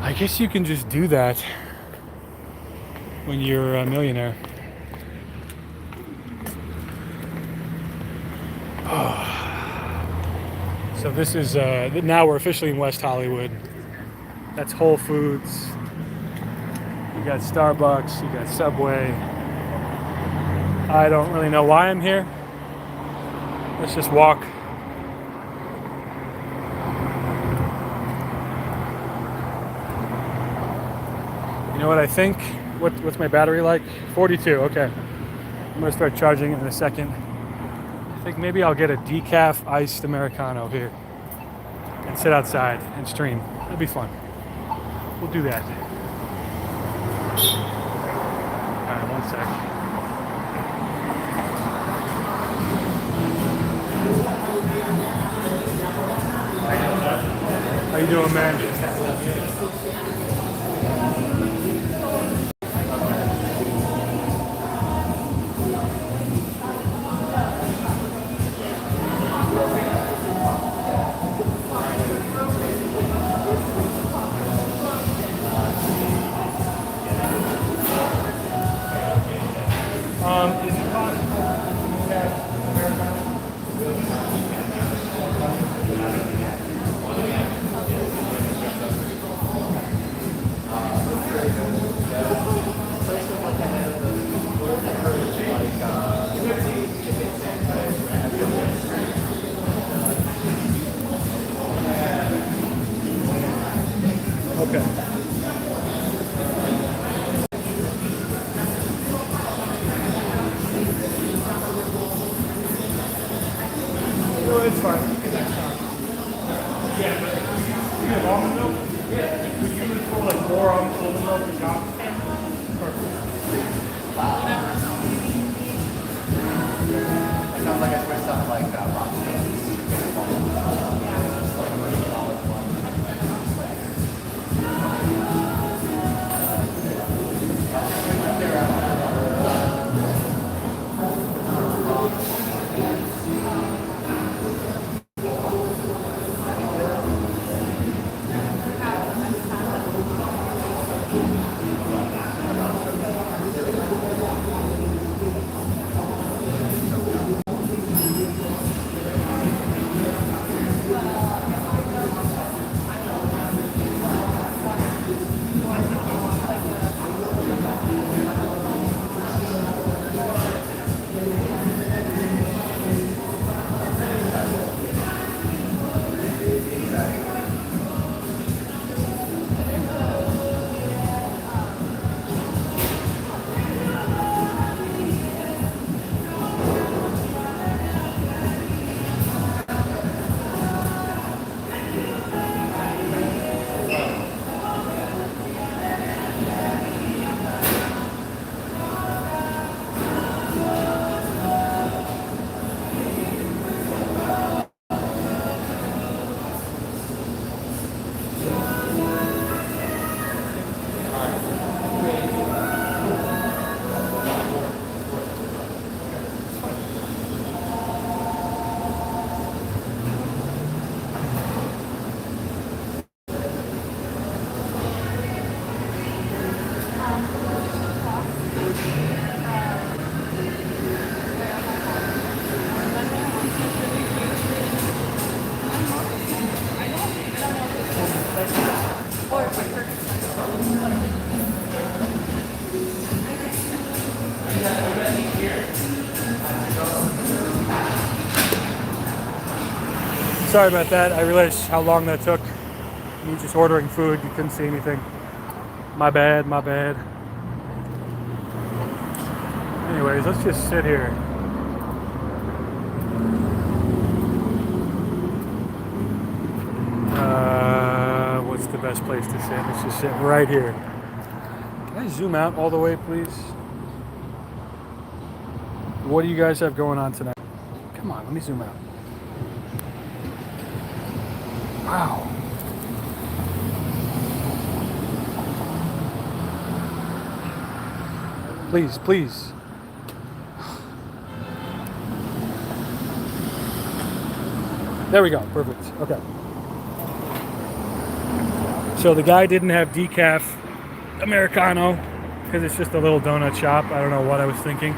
I guess you can just do that when you're a millionaire. So this is, now we're officially in West Hollywood. That's Whole Foods. You got Starbucks, you got Subway. I don't really know why I'm here. Let's just walk. You know what I think? What's my battery like? 42, okay. I'm gonna start charging it in a second. I think maybe I'll get a decaf iced Americano here and sit outside and stream. That'd be fun. We'll do that. All right, one sec. How you doing, man? Is it possible to have Americano? Okay. No, it's fine. Yeah, but you have almond milk? Yeah. Could you just pour like more almond milk and top? Perfect. It sounds like I switched up like rock. Sorry about that. I realized how long that took. Me just ordering food, you couldn't see anything. My bad, my bad. Anyways, let's just sit here. What's the best place to sit? Let's just sit right here. Can I zoom out all the way, please? What do you guys have going on tonight? Come on, let me zoom out. Wow. Please, please. There we go. Perfect. Okay. So the guy didn't have decaf Americano because it's just a little donut shop. I don't know what I was thinking.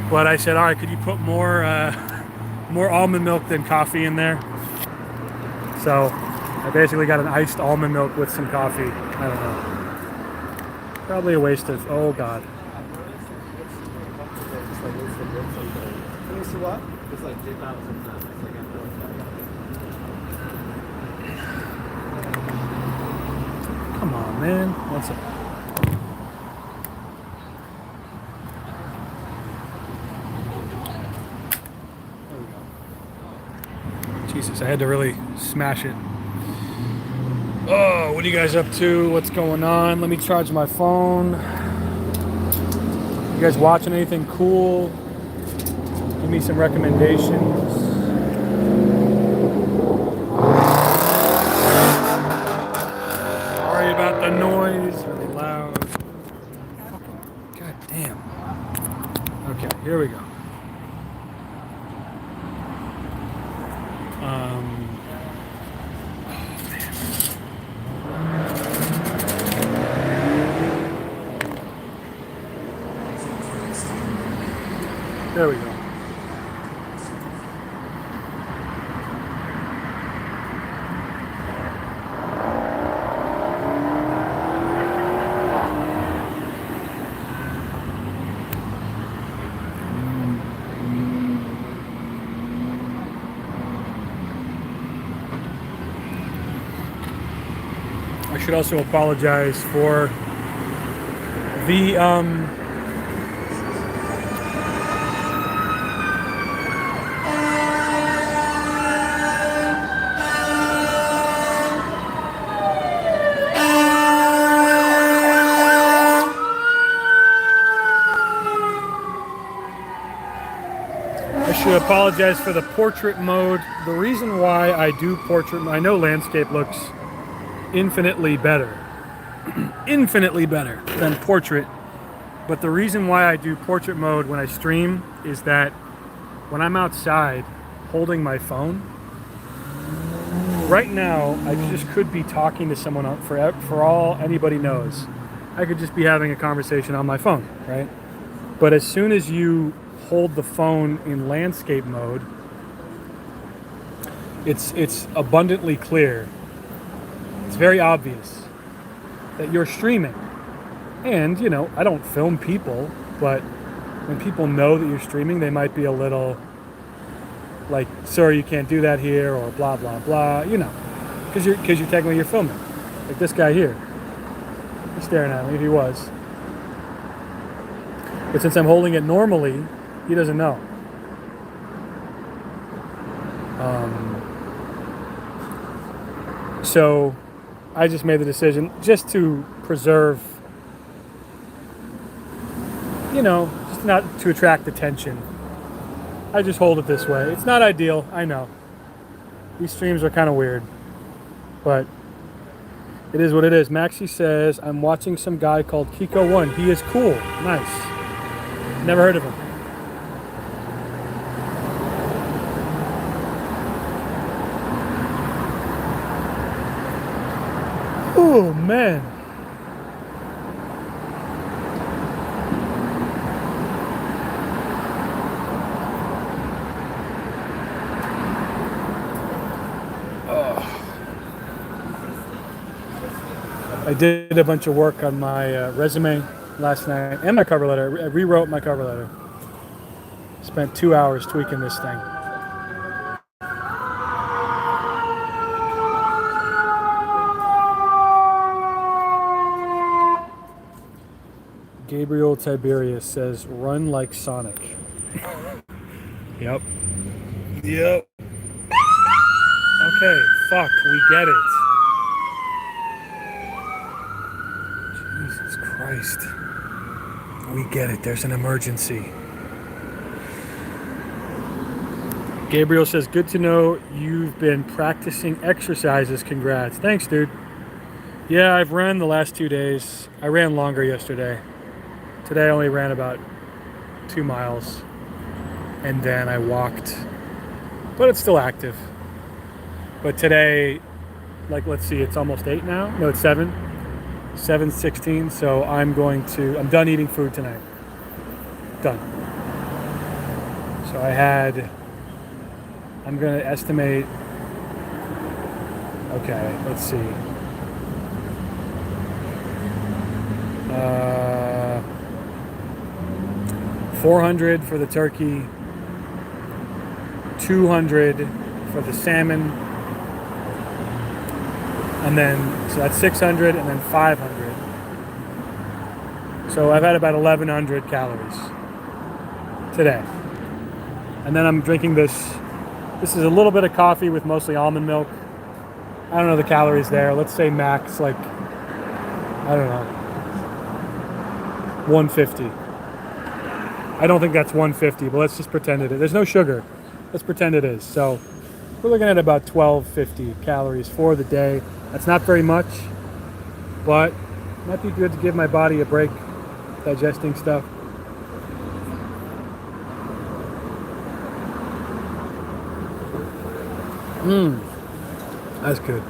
But I said, all right, could you put more almond milk than coffee in there? So I basically got an iced almond milk with some coffee. I don't know. Probably a waste of, oh God. What? It's like 2,000. Come on, man. What's up? There we go. Jesus, I had to really smash it. Oh, what are you guys up to? What's going on? Let me charge my phone. You guys watching anything cool? Give me some recommendations. Sorry about the noise, really loud. God damn. Okay, here we go. There we go. I should also apologize for the apologize for the portrait mode. The reason why I do portrait, I know landscape looks infinitely better than portrait, but the reason why I do portrait mode when I stream is that when I'm outside holding my phone, right now I just could be talking to someone for all anybody knows. I could just be having a conversation on my phone, right? But as soon as you hold the phone in landscape mode, it's abundantly clear. It's very obvious that you're streaming. And, you know, I don't film people, but when people know that you're streaming, they might be a little like, sir, you can't do that here, or blah, blah, blah, you know, because you're technically you're filming. Like this guy here. He's staring at me if he was. But since I'm holding it normally, he doesn't know. So I just made the decision just to preserve, you know, just not to attract attention. I just hold it this way. It's not ideal, I know. These streams are kind of weird, but it is what it is. Maxie says, I'm watching some guy called Kiko One. He is cool. Nice. Never heard of him. Oh, man. I did a bunch of work on my resume last night and my cover letter. I rewrote my cover letter. Spent 2 hours tweaking this thing. Gabriel Tiberius says, run like Sonic. Yep. Yep. Okay, fuck, we get it. Jesus Christ. Christ. We get it. There's an emergency. Gabriel says, good to know you've been practicing exercises. Congrats. Thanks, dude. Yeah, I've ran the last 2 days. I ran longer yesterday. Today I only ran about 2 miles. And then I walked. But it's still active. But today, like, let's see, it's almost 8 now. No, it's 7. 7:16. So I'm done eating food tonight. Done. So I'm going to estimate, okay, let's see. 400 for the turkey, 200 for the salmon, and then, so that's 600 and then 500. So I've had about 1,100 calories today. And then I'm drinking this. This is a little bit of coffee with mostly almond milk. I don't know the calories there. Let's say max, like, I don't know, 150. I don't think that's 150, but let's just pretend it is. There's no sugar. Let's pretend it is. So we're looking at about 1,250 calories for the day. That's not very much, but it might be good to give my body a break digesting stuff. That's good.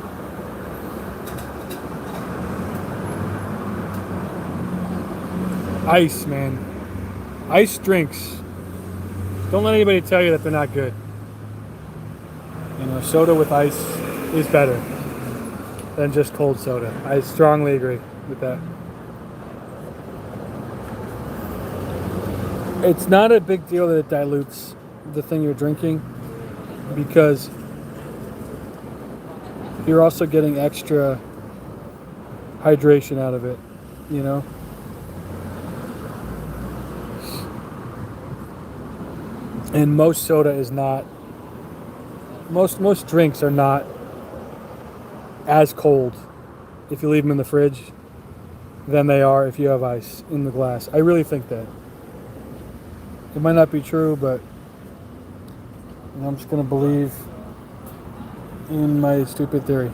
Ice, man. Ice drinks. Don't let anybody tell you that they're not good. You know, soda with ice is better than just cold soda. I strongly agree with that. It's not a big deal that it dilutes the thing you're drinking, because you're also getting extra hydration out of it, you know? And most soda is not, most drinks are not as cold if you leave them in the fridge than they are if you have ice in the glass. I really think that. It might not be true, but I'm just going to believe in my stupid theory.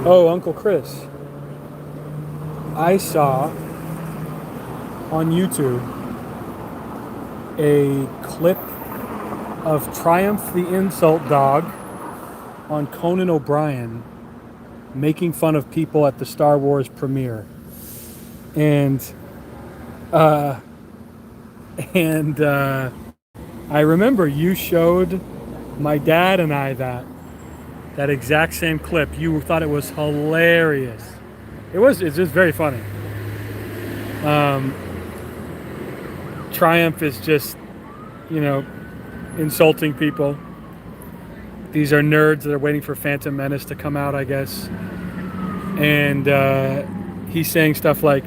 Oh, Uncle Chris. I saw on YouTube a clip of Triumph the Insult Dog on Conan O'Brien making fun of people at the Star Wars premiere. And I remember you showed my dad and I that exact same clip. You thought it was hilarious. It's just very funny. Triumph is just, you know, insulting people. These are nerds that are waiting for Phantom Menace to come out, I guess. And he's saying stuff like,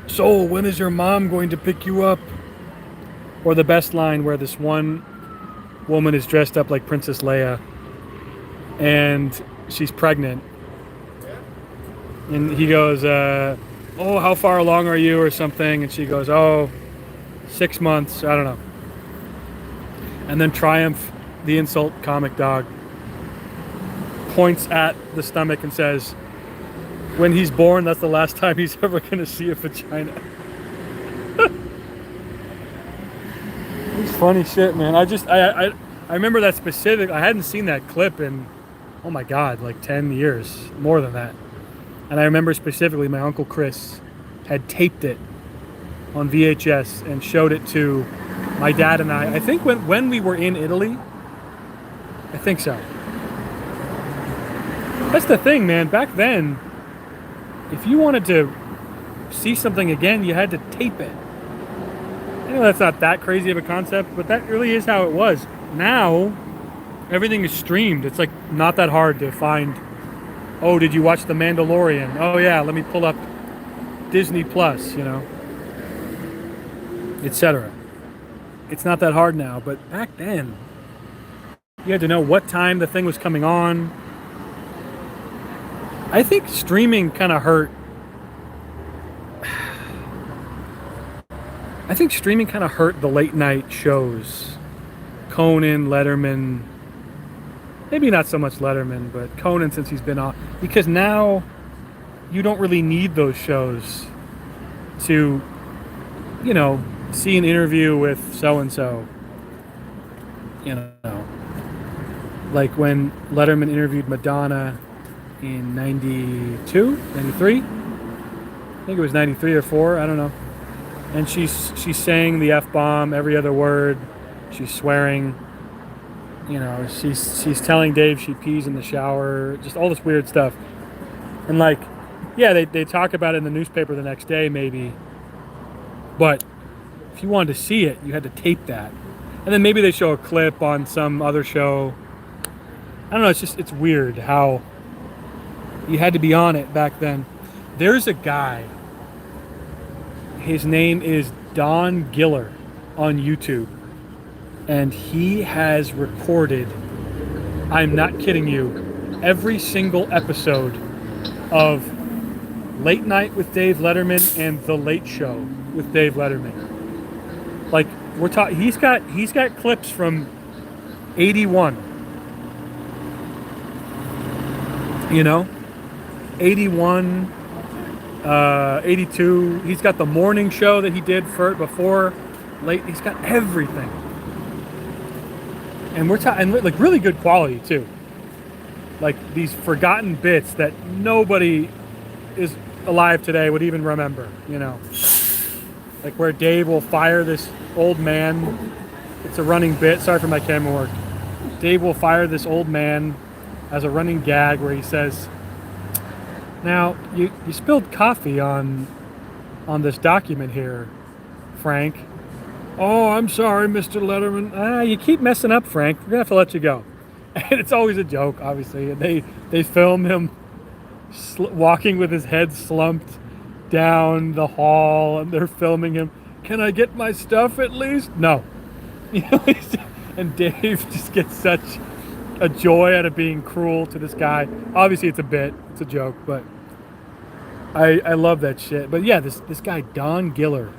so when is your mom going to pick you up? Or the best line where this one woman is dressed up like Princess Leia and she's pregnant. And he goes, oh, how far along are you, or something? And she goes, oh, 6 months, I don't know. And then Triumph, the insult comic dog, points at the stomach and says, when he's born, that's the last time he's ever going to see a vagina. It's funny shit, man. I remember that specific. I hadn't seen that clip in, oh my God, like 10 years, more than that. And I remember specifically my Uncle Chris had taped it on VHS and showed it to my dad and I think when we were in Italy. I think so. That's the thing, man. Back then, if you wanted to see something again, you had to tape it. I know that's not that crazy of a concept, but that really is how it was. Now, everything is streamed. It's like not that hard to find. Oh, did you watch The Mandalorian? Oh yeah, let me pull up Disney Plus, you know. etc. It's not that hard now, but back then, you had to know what time the thing was coming on. I think streaming kind of hurt. I think streaming kind of hurt the late night shows. Conan, Letterman. Maybe not so much Letterman, but Conan since he's been on. Because now you don't really need those shows to, see an interview with so-and-so. Like when Letterman interviewed Madonna in 92, 93? I think it was 93 or 4, I don't know. And she's saying the F-bomb every other word. She's swearing. She's telling Dave she pees in the shower. Just all this weird stuff. And they talk about it in the newspaper the next day maybe. But if you wanted to see it, you had to tape that. And then maybe they show a clip on some other show. I don't know, it's weird how you had to be on it back then. There's a guy, his name is Don Giller on YouTube, and he has recorded, I'm not kidding you, every single episode of Late Night with Dave Letterman and The Late Show with Dave Letterman. He's got clips from 81. 81, 82. He's got the morning show that he did before late. He's got everything. And we're talking really good quality too. Like these forgotten bits that nobody is alive today would even remember, Like where Dave will fire this old man. It's a running bit. Sorry for my camera work. Dave will fire this old man as a running gag where he says, "Now, you spilled coffee on this document here, Frank." "Oh, I'm sorry, Mr. Letterman." You keep messing up, Frank. We're going to have to let you go." And it's always a joke, obviously. And they film him walking with his head slumped down the hall, and they're filming him. "Can I get my stuff at least?" No. And Dave just gets such a joy out of being cruel to this guy. Obviously, it's a bit. It's a joke, but I love that shit. But yeah, this guy, Don Giller,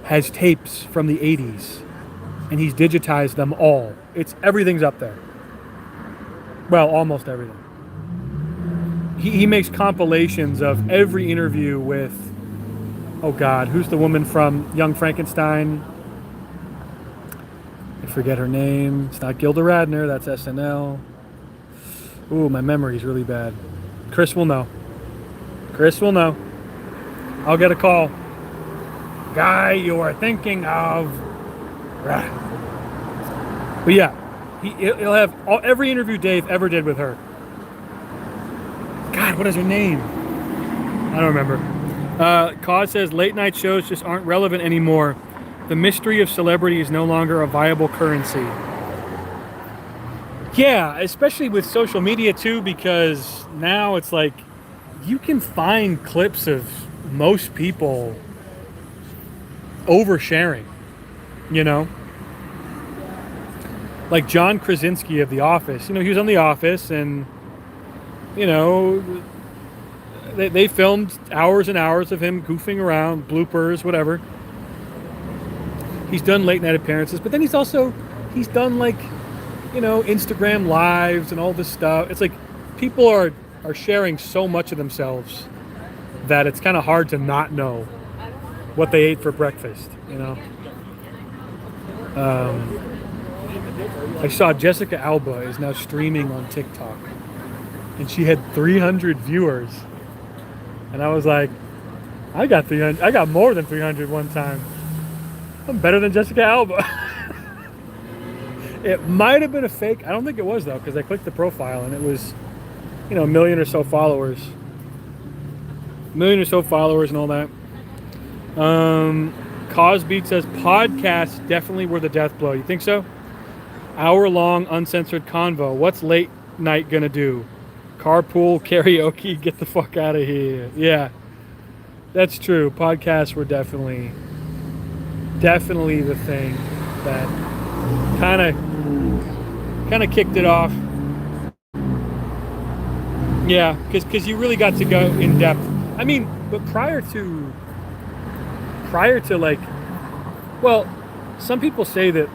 has tapes from the 80s, and he's digitized them all. Everything's up there. Well, almost everything. He makes compilations of every interview with, oh God, who's the woman from Young Frankenstein? I forget her name. It's not Gilda Radner, that's SNL. Ooh, my memory's really bad. Chris will know. I'll get a call. "Guy you are thinking of." But yeah, he'll have every interview Dave ever did with her. God, what is her name? I don't remember. Cause says late night shows just aren't relevant anymore. The mystery of celebrity is no longer a viable currency. Yeah, especially with social media too, because now it's like you can find clips of most people oversharing, Like John Krasinski of The Office. He was on The Office, and they filmed hours and hours of him goofing around, bloopers, whatever. He's done late night appearances, but then he's done Instagram lives and all this stuff. It's like people are sharing so much of themselves that it's kind of hard to not know what they ate for breakfast, I saw Jessica Alba is now streaming on TikTok, and she had 300 viewers, and I was like, I got 300. I got more than 300 one time. I'm better than Jessica Alba. It might have been a fake. I don't think it was though, because I clicked the profile and it was, a million or so followers. And all that. Cosbeat says podcasts definitely were the death blow. You think so? Hour-long uncensored convo. What's late night gonna do? Carpool, karaoke, get the fuck out of here. Yeah, that's true. Podcasts were definitely definitely the thing that kind of kicked it off. Yeah, because you really got to go in depth. I mean, but prior to like, well, some people say that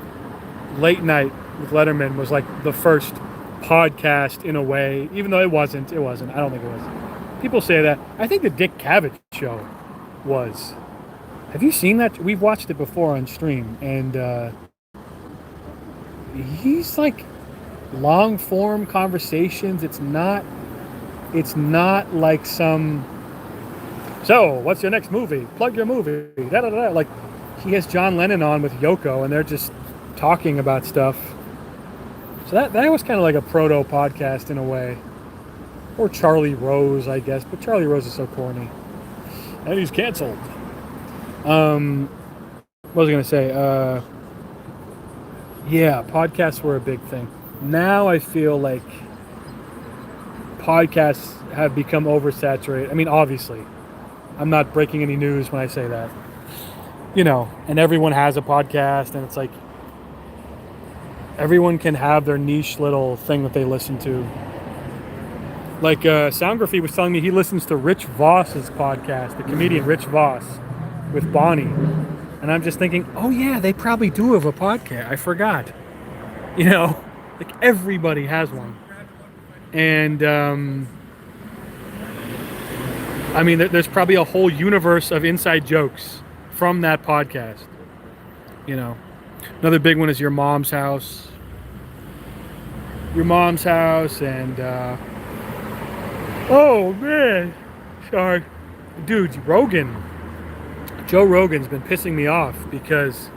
Late Night with Letterman was like the first podcast in a way, even though it wasn't. I don't think it was. People say that. I think the Dick Cavett show was. Have you seen that? We've watched it before on stream, and he's like long form conversations. It's not like some. So, what's your next movie? Plug your movie. Da da da. Like, he has John Lennon on with Yoko, and they're just talking about stuff. So that was kind of like a proto podcast in a way, or Charlie Rose, I guess. But Charlie Rose is so corny, and he's canceled. What was I gonna say? Yeah, podcasts were a big thing. Now I feel like podcasts have become oversaturated. I mean, obviously, I'm not breaking any news when I say that. You know, and everyone has a podcast, and it's like everyone can have their niche little thing that they listen to. Like Soundgraphy was telling me he listens to Rich Voss's podcast, the comedian Rich Voss, with Bonnie. And I'm just thinking, oh yeah, they probably do have a podcast. I forgot. You know, like everybody has one. And I mean, there's probably a whole universe of inside jokes from that podcast. You know, another big one is Your Mom's House. Your Mom's House, and oh man, sorry, dude, Joe Rogan's been pissing me off because,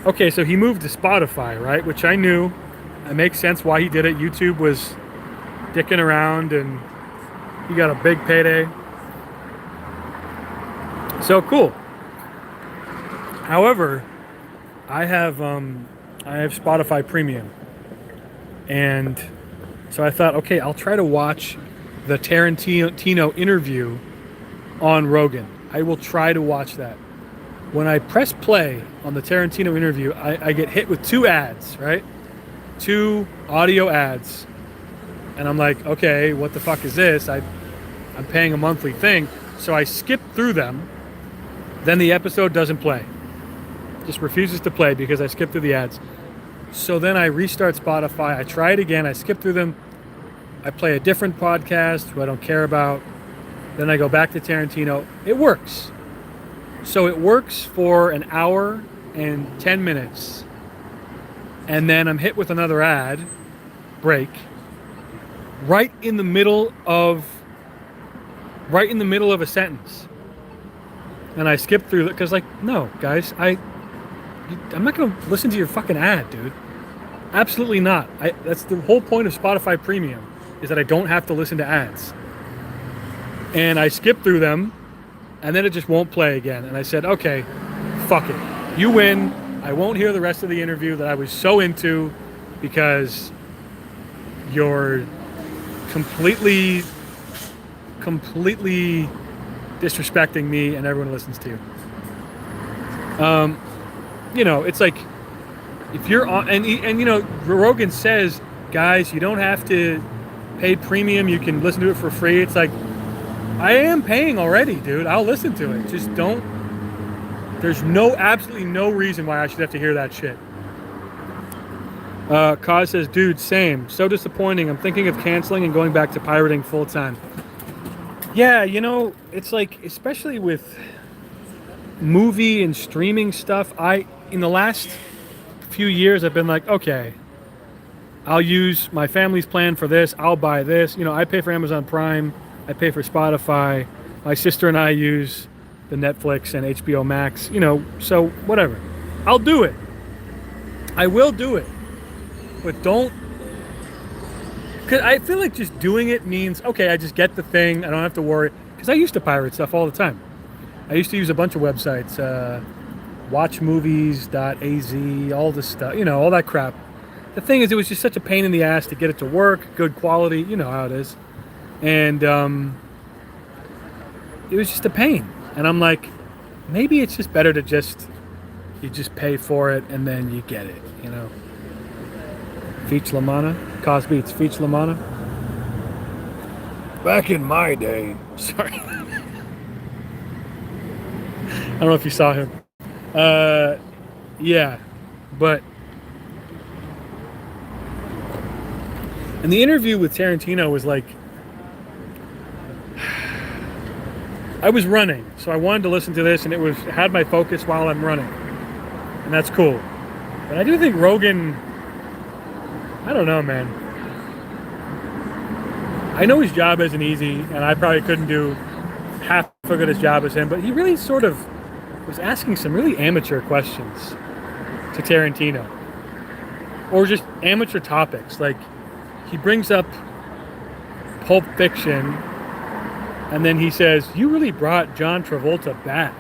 okay, so he moved to Spotify, right? Which I knew. It makes sense why he did it. YouTube was dicking around, and he got a big payday. So cool. However, I have Spotify Premium, and so I thought, okay, I'll try to watch the Tarantino interview on Rogan. I will try to watch that. When I press play on the Tarantino interview, I get hit with 2 ads, right? 2 audio ads, and I'm like, okay, what the fuck is this? I'm paying a monthly thing, so I skip through them. Then the episode doesn't play. Just refuses to play because I skipped through the ads. So then I restart Spotify. I try it again. I skip through them. I play a different podcast who I don't care about. Then I go back to Tarantino. It works. So it works for an hour and 10 minutes. And then I'm hit with another ad break right in the middle of a sentence. And I skip through it because, like, no, guys, I'm not going to listen to your fucking ad, dude. Absolutely not. That's the whole point of Spotify Premium, is that I don't have to listen to ads. And I skip through them, and then it just won't play again. And I said, okay, fuck it. You win. I won't hear the rest of the interview that I was so into because you're completely disrespecting me and everyone listens to you. You know, it's like if you're on, and you know, Rogan says, guys, you don't have to pay premium. You can listen to it for free. It's like, I am paying already, dude. I'll listen to it. Just don't. There's absolutely no reason why I should have to hear that shit. Kaz says, dude, same. So disappointing. I'm thinking of canceling and going back to pirating full time. Yeah, you know, it's like, especially with movie and streaming stuff, in the last few years, I've been like, okay, I'll use my family's plan for this. I'll buy this. You know, I pay for Amazon Prime. I pay for Spotify. My sister and I use the Netflix and HBO Max. You know, so whatever. I'll do it. I will do it. But don't. Because I feel like just doing it means, okay, I just get the thing. I don't have to worry. Because I used to pirate stuff all the time. I used to use a bunch of websites. Watchmovies.az, all this stuff. You know, all that crap. The thing is, it was just such a pain in the ass to get it to work. Good quality. You know how it is. And it was just a pain. And I'm like, maybe it's just better to just You just pay for it and then you get it, you know. Feach Lamana? Cosby, it's Feach Lamana? Back in my day. Sorry. I don't know if you saw him. Yeah, but and the interview with Tarantino was like, I was running, so I wanted to listen to this, and it had my focus while I'm running, and that's cool. But I do think Rogan, I don't know, man. I know his job isn't easy, and I probably couldn't do half as good a job as him, but he really sort of was asking some really amateur questions to Tarantino, or just amateur topics. Like, he brings up Pulp Fiction, and then he says, "You really brought John Travolta back."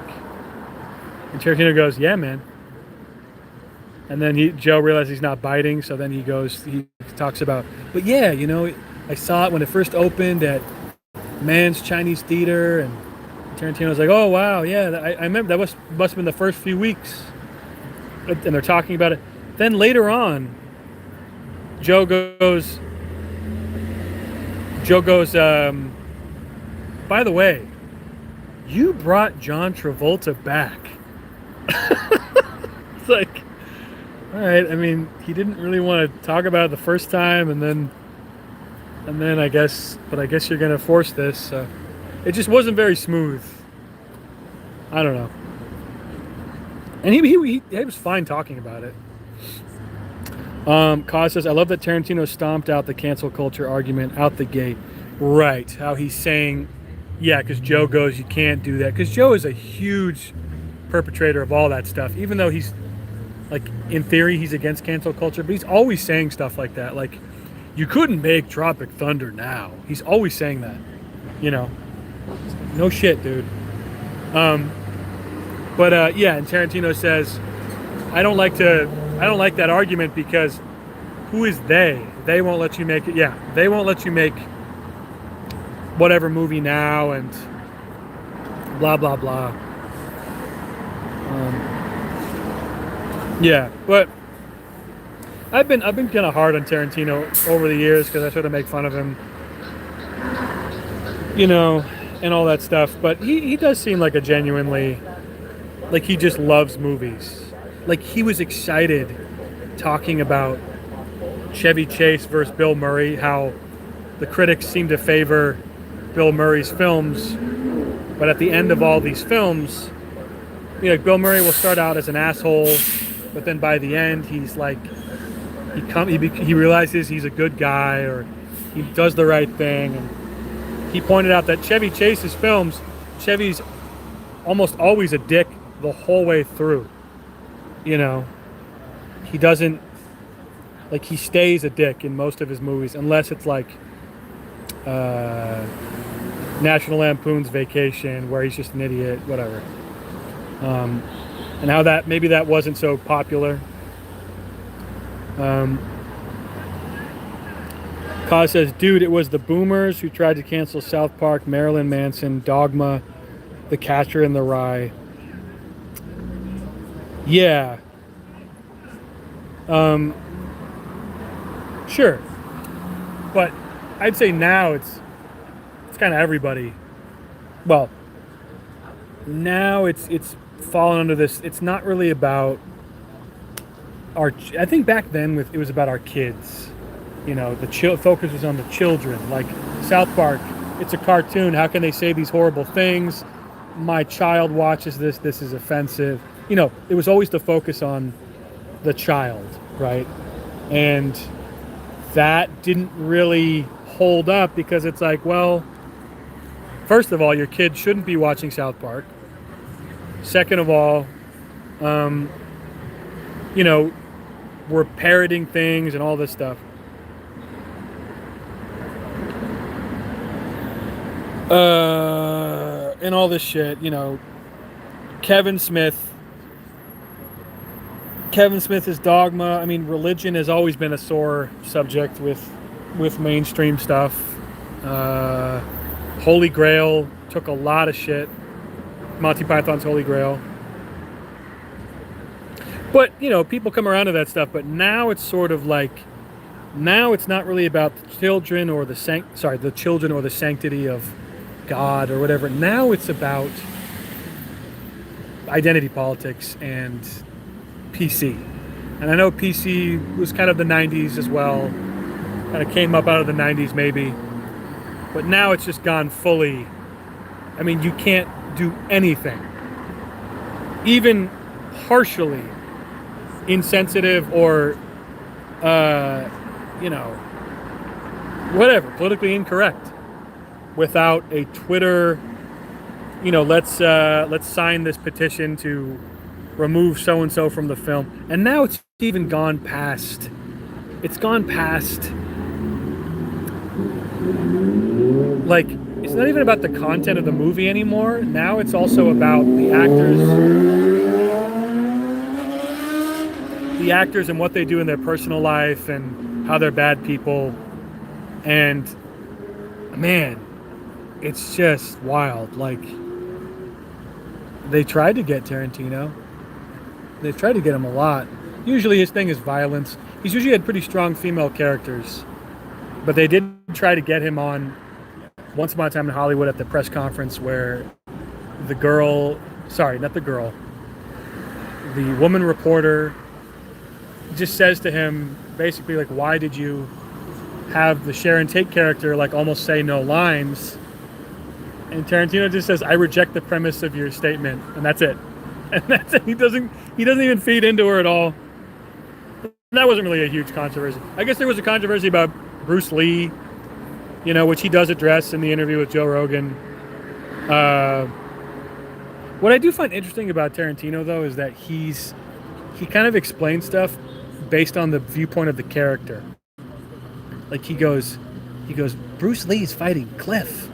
And Tarantino goes, "Yeah, man." And then Joe realizes he's not biting, so then he talks about, "But yeah, you know, I saw it when it first opened at Mann's Chinese Theater," and Tarantino's like, "Oh wow, yeah, I remember that must have been the first few weeks," and they're talking about it. Then later on, Joe goes, "By the way, you brought John Travolta back." It's like, all right. I mean, he didn't really want to talk about it the first time, and then I guess you're gonna force this. It just wasn't very smooth. I don't know. And he was fine talking about it. Cause says, "I love that Tarantino stomped out the cancel culture argument out the gate." Right. How he's saying, yeah, because Joe goes, "You can't do that." Because Joe is a huge perpetrator of all that stuff. Even though he's, like, in theory, he's against cancel culture, but he's always saying stuff like that. Like, "You couldn't make Tropic Thunder now." He's always saying that. You know. No shit, dude. But yeah, and Tarantino says, I don't like that argument because who is they? They won't let you make it. Yeah, they won't let you make whatever movie now and blah blah blah. Yeah, but I've been kind of hard on Tarantino over the years because I sort of make fun of him, you know, and all that stuff. But he does seem like a genuinely, like, he just loves movies. Like, he was excited talking about Chevy Chase versus Bill Murray, how the critics seem to favor Bill Murray's films, but at the end of all these films, you know, Bill Murray will start out as an asshole, but then by the end he's like, he realizes he's a good guy, or he does the right thing. And he pointed out that Chevy Chase's films, Chevy's almost always a dick the whole way through. You know, he doesn't, like, he stays a dick in most of his movies, unless it's like National Lampoon's Vacation, where he's just an idiot, whatever. And how that, maybe that wasn't so popular. Kaz says, "Dude, it was the boomers who tried to cancel South Park, Marilyn Manson, Dogma, The Catcher in the Rye." Yeah. Sure. But I'd say now it's kind of everybody. Well, now it's fallen under this. It's not really about I think back then it was about our kids. You know, the focus was on the children. Like South Park, it's a cartoon. How can they say these horrible things? My child watches this. This is offensive. You know, it was always the focus on the child, right? And that didn't really hold up because it's like, well, first of all, your kid shouldn't be watching South Park. Second of all, you know, we're parroting things and all this stuff. And all this shit, you know. Kevin Smith is Dogma. I mean, religion has always been a sore subject with mainstream stuff. Holy Grail took a lot of shit. Monty Python's Holy Grail. But people come around to that stuff. But now it's sort of like, now it's not really about the children or the children or the sanctity of God or whatever. Now it's about identity politics and PC. And I know PC was kind of the 90s as well. Kind of came up out of the 90s maybe. But now it's just gone fully. I mean, you can't do anything, even partially insensitive or, whatever, politically incorrect, without a Twitter, let's sign this petition to remove so and so from the film. And now it's even gone past. It's gone past. Like, it's not even about the content of the movie anymore. Now it's also about the actors and what they do in their personal life and how they're bad people. And man, it's just wild. Like, they tried to get Tarantino. They've tried to get him a lot. Usually his thing is violence. He's usually had pretty strong female characters. But they did try to get him on Once Upon a Time in Hollywood at the press conference where the woman reporter just says to him basically, like, why did you have the Sharon Tate character like almost say no lines? And Tarantino just says, I reject the premise of your statement, and that's it. And that's it. He doesn't even feed into her at all. That wasn't really a huge controversy. I guess there was a controversy about Bruce Lee, which he does address in the interview with Joe Rogan. What I do find interesting about Tarantino, though, is that he kind of explains stuff based on the viewpoint of the character. Like he goes, Bruce Lee's fighting Cliff.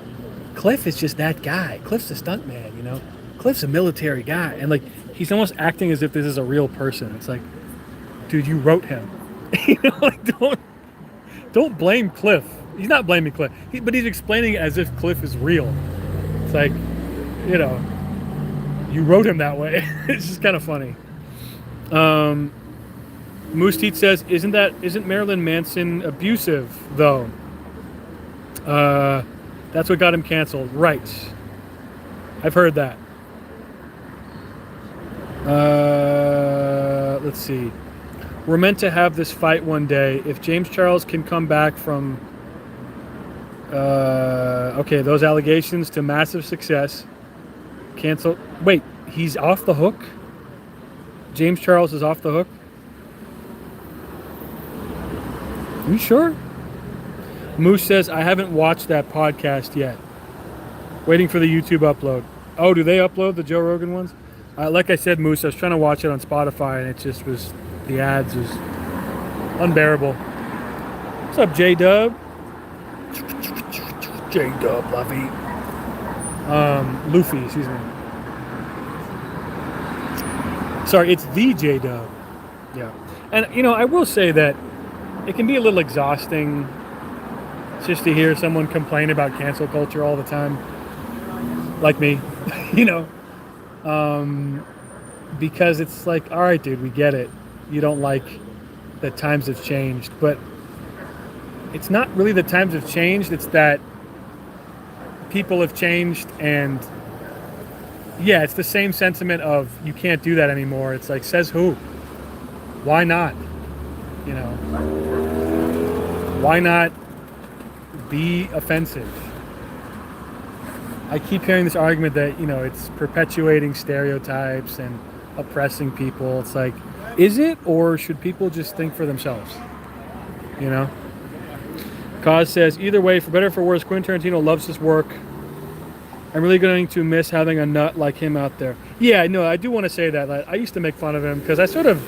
Cliff is just that guy. Cliff's a stuntman, Cliff's a military guy. And like, he's almost acting as if this is a real person. It's like, dude, you wrote him. Like, don't blame Cliff. He's not blaming Cliff, but he's explaining it as if Cliff is real. It's like, you wrote him that way. It's just kind of funny. Moose Teeth says, isn't Marilyn Manson abusive though? That's what got him canceled. Right. I've heard that. Let's see. We're meant to have this fight one day. If James Charles can come back from those allegations to massive success, cancel. Wait, he's off the hook? James Charles is off the hook? Are you sure? Moose says, I haven't watched that podcast yet. Waiting for the YouTube upload. Oh, do they upload the Joe Rogan ones? Like I said, Moose, I was trying to watch it on Spotify, and it just was, the ads was unbearable. What's up, J-Dub? J-Dub, Luffy. Luffy, excuse me. Sorry, it's the J-Dub. Yeah. And, I will say that it can be a little exhausting just to hear someone complain about cancel culture all the time. Like me, because it's like, all right, dude, we get it. You don't like that times have changed, but it's not really that times have changed. It's that people have changed, and yeah, it's the same sentiment of you can't do that anymore. It's like, says who? Why not? Why not be offensive? I keep hearing this argument that, it's perpetuating stereotypes and oppressing people. It's like, is it, or should people just think for themselves? Cause says, either way, for better or for worse, Quentin Tarantino loves his work. I'm really going to miss having a nut like him out there. Yeah, no, I do want to say that. I used to make fun of him because I sort of,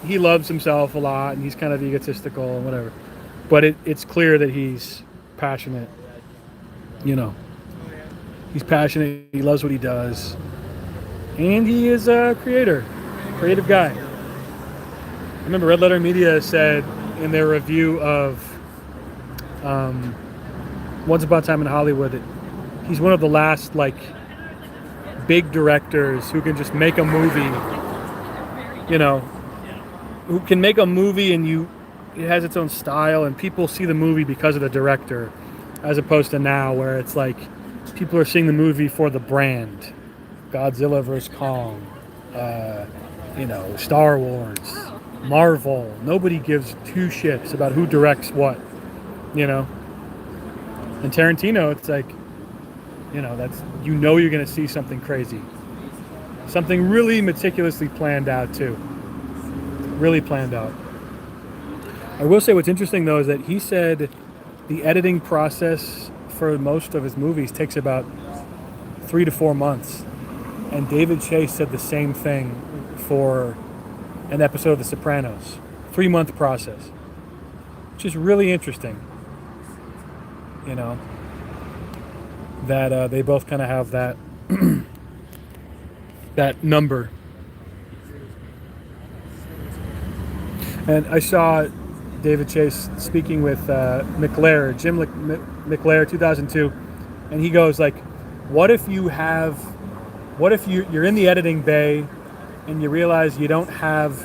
he loves himself a lot and he's kind of egotistical and whatever. But it's clear that he's passionate. He's passionate. He loves what he does. And he is a creative guy. I remember Red Letter Media said in their review of Once Upon a Time in Hollywood that he's one of the last, big directors who can just make a movie, you know, who can make a movie and it has its own style and people see the movie because of the director, as opposed to now where it's like people are seeing the movie for the brand. Godzilla vs. Kong, Star Wars, Marvel. Nobody gives two shits about who directs what, And Tarantino, it's like, that's, you're going to see something crazy. Something really meticulously planned out, too. Really planned out. I will say what's interesting, though, is that he said the editing process for most of his movies takes about 3 to 4 months. And David Chase said the same thing for an episode of The Sopranos. 3-month process. Which is really interesting. That they both kind of have that that number. And I saw David Chase speaking with McLair, Jim McLair, 2002, and he goes like, what if you're in the editing bay and you realize you don't have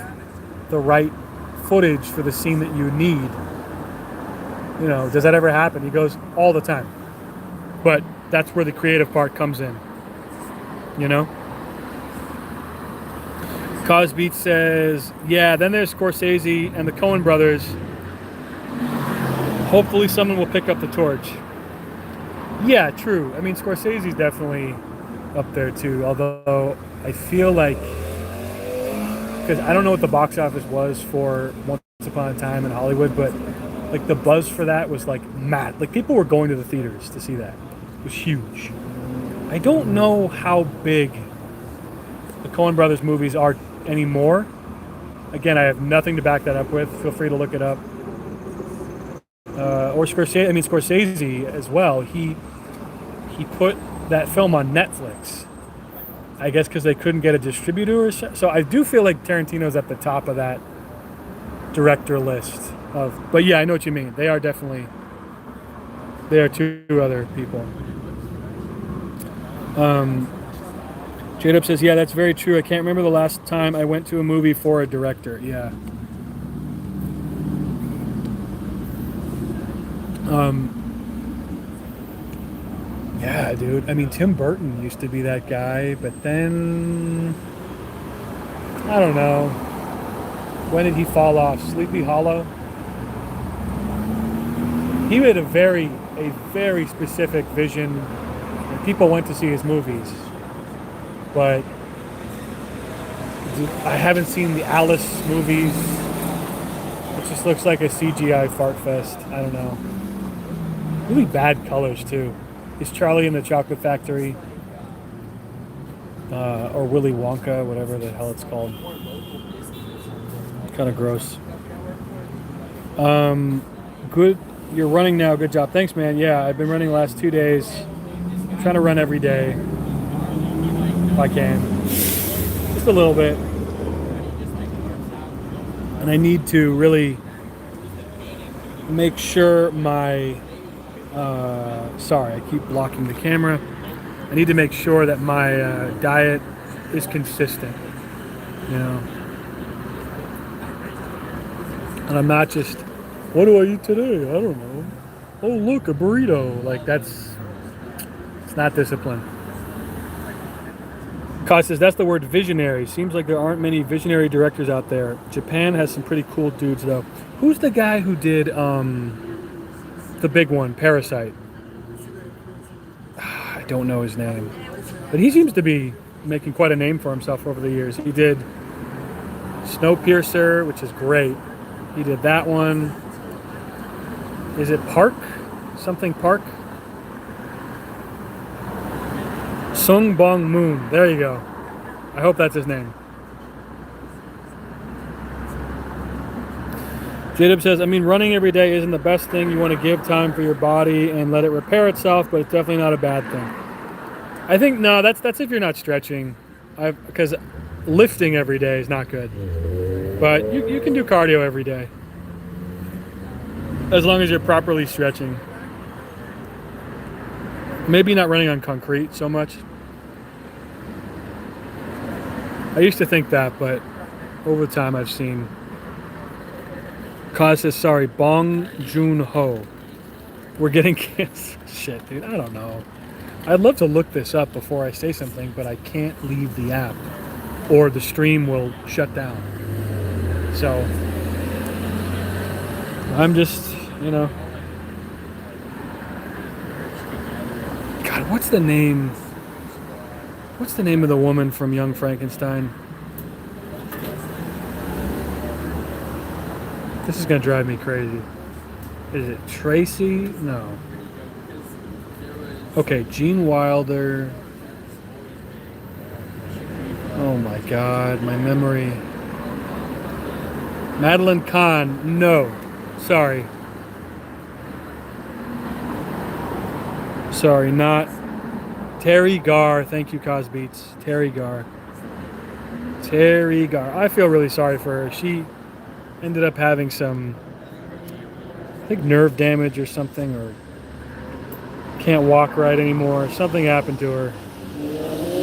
the right footage for the scene that you need? Does that ever happen? He goes, all the time. But that's where the creative part comes in. Cosbeat says, yeah, then there's Scorsese and the Coen brothers. Hopefully someone will pick up the torch. Yeah, true. I mean, Scorsese's definitely up there too, although I feel like, because I don't know what the box office was for Once Upon a Time in Hollywood, but like the buzz for that was like mad. Like people were going to the theaters to see that. It was huge. I don't know how big the Coen brothers movies are anymore. Again, I have nothing to back that up with. Feel free to look it up. Or Scorsese as well. He put that film on Netflix. I guess because they couldn't get a distributor or so. So I do feel like Tarantino's at the top of that director list. But yeah, I know what you mean. They are two other people. J-Dub says, yeah, that's very true. I can't remember the last time I went to a movie for a director. Yeah. Yeah, dude. I mean, Tim Burton used to be that guy, but then I don't know. When did he fall off? Sleepy Hollow? He had a very specific vision. And people went to see his movies. But I haven't seen the Alice movies. It just looks like a CGI fart fest. I don't know. Really bad colors, too. Is Charlie in the Chocolate Factory? Or Willy Wonka, whatever the hell it's called. Kind of gross. Good. You're running now. Good job. Thanks, man. Yeah, I've been running the last 2 days. I'm trying to run every day. If I can. Just a little bit. And I need to really make sure my... sorry, I keep blocking the camera. I need to make sure that my diet is consistent. And I'm not just, what do I eat today? I don't know. Oh, look, a burrito. Like, it's not discipline. Kaz says, that's the word visionary. Seems like there aren't many visionary directors out there. Japan has some pretty cool dudes, though. Who's the guy who did the big one, Parasite? I don't know his name. But he seems to be making quite a name for himself over the years. He did Snowpiercer, which is great. He did that one. Is it Park? Something Park? Sung Bong Moon. There you go. I hope that's his name. J-Dub says, I mean, running every day isn't the best thing. You want to give time for your body and let it repair itself, but it's definitely not a bad thing. I think, no, that's if you're not stretching. Because lifting every day is not good. But you can do cardio every day. As long as you're properly stretching. Maybe not running on concrete so much. I used to think that, but over time I've seen. Kaz says, sorry, Bong Joon-ho. We're getting kids. Shit, dude, I don't know. I'd love to look this up before I say something, but I can't leave the app or the stream will shut down. So, I'm just, God, what's the name? What's the name of the woman from Young Frankenstein? This is gonna drive me crazy. Is it Tracy? No. Okay, Gene Wilder. Oh my God, my memory. Madeline Kahn. No, sorry. Sorry, not Terry Garr. Thank you, Cosbeats. Terry Garr. Terry Garr. I feel really sorry for her. She ended up having some, I think, nerve damage or something, or can't walk right anymore. Something happened to her.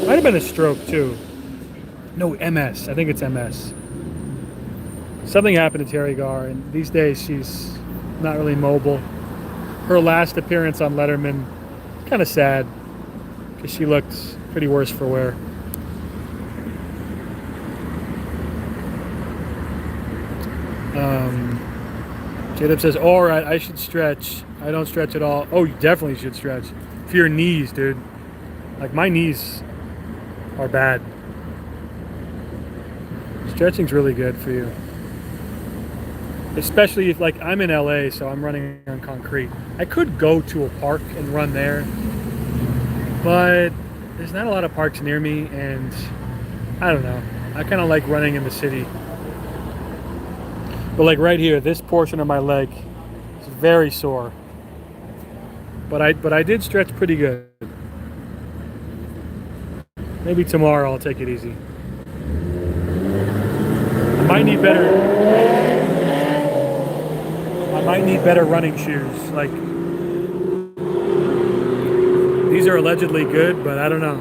Might have been a stroke too. No, MS. I think it's MS. Something happened to Terry Garr, and these days she's not really mobile. Her last appearance on Letterman, kind of sad, because she looked pretty worse for wear. J-Dub says, all right, I should stretch. I don't stretch at all. Oh, you definitely should stretch. For your knees, dude. Like, my knees are bad. Stretching's really good for you. Especially if, like, I'm in LA, so I'm running on concrete. I could go to a park and run there, but there's not a lot of parks near me, and I don't know. I kind of like running in the city. But like right here, this portion of my leg is very sore. But I did stretch pretty good. Maybe tomorrow I'll take it easy. I might need better running shoes. Like, these are allegedly good, but I don't know.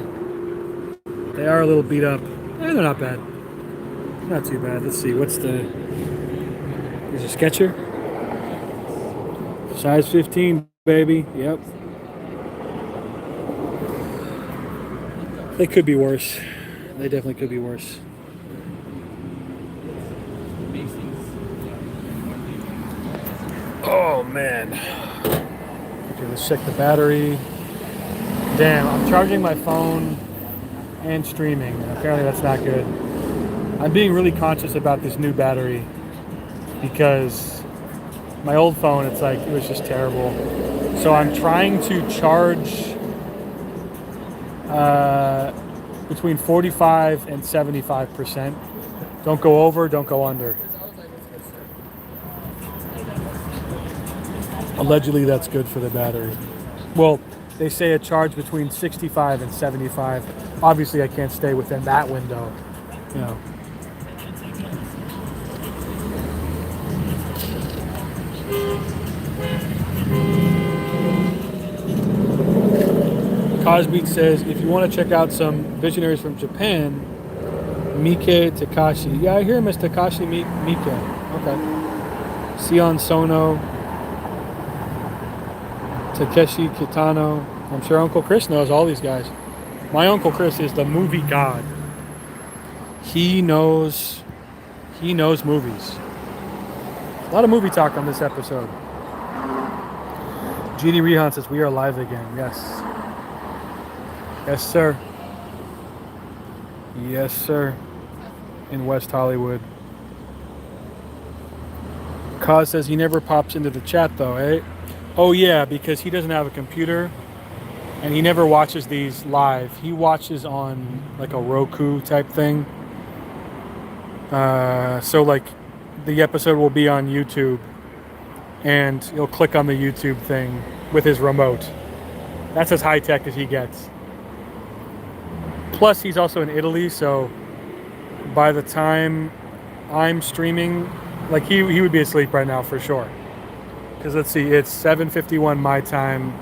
They are a little beat up. They're not bad. Not too bad. Let's see. What's the... There's a Sketcher. Size 15, baby. Yep. They could be worse. They definitely could be worse. Oh, man. Okay, let's check the battery. Damn, I'm charging my phone and streaming. Apparently that's not good. I'm being really conscious about this new battery because my old phone, it's like, it was just terrible. So I'm trying to charge between 45 and 75%. Don't go over, don't go under. Allegedly, that's good for the battery. Well, they say a charge between 65 and 75. Obviously, I can't stay within that window, you know. Cosbeat says, if you want to check out some visionaries from Japan, Mike Takashi. Yeah, I hear Miss Takashi Mike. Okay. Sion Sono. Takeshi Kitano. I'm sure Uncle Chris knows all these guys. My Uncle Chris is the movie god. He knows movies. A lot of movie talk on this episode. GD Rehan says, we are live again. Yes. Yes, sir. Yes, sir. In West Hollywood. Kaz says he never pops into the chat though, eh? Oh yeah, because he doesn't have a computer and he never watches these live. He watches on like a Roku type thing. So like the episode will be on YouTube and he'll click on the YouTube thing with his remote. That's as high tech as he gets. Plus he's also in Italy, so by the time I'm streaming, like he would be asleep right now for sure. Because let's see, it's 7:51 my time.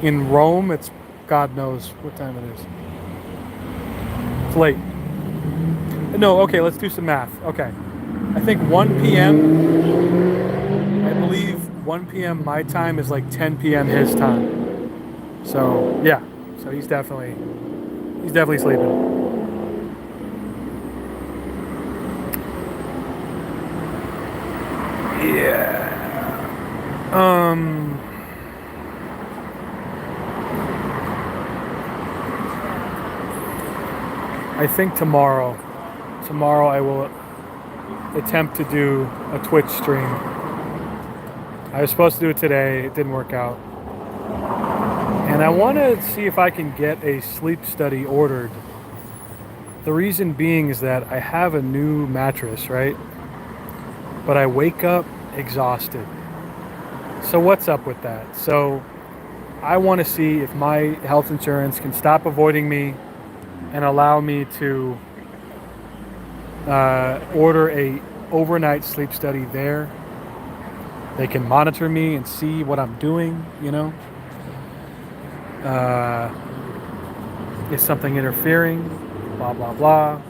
In Rome, it's God knows what time it is. It's late. No, okay, let's do some math. Okay. I think 1 p.m. I believe 1 p.m. my time is like 10 p.m. his time. So, yeah. So he's definitely sleeping. Yeah. I think tomorrow I will attempt to do a Twitch stream. I was supposed to do it today. It didn't work out. And I want to see if I can get a sleep study ordered. The reason being is that I have a new mattress, right? But I wake up exhausted. So what's up with that? So I want to see if my health insurance can stop avoiding me and allow me to order a overnight sleep study there. They can monitor me and see what I'm doing, you know. Is something interfering? Blah, blah, blah.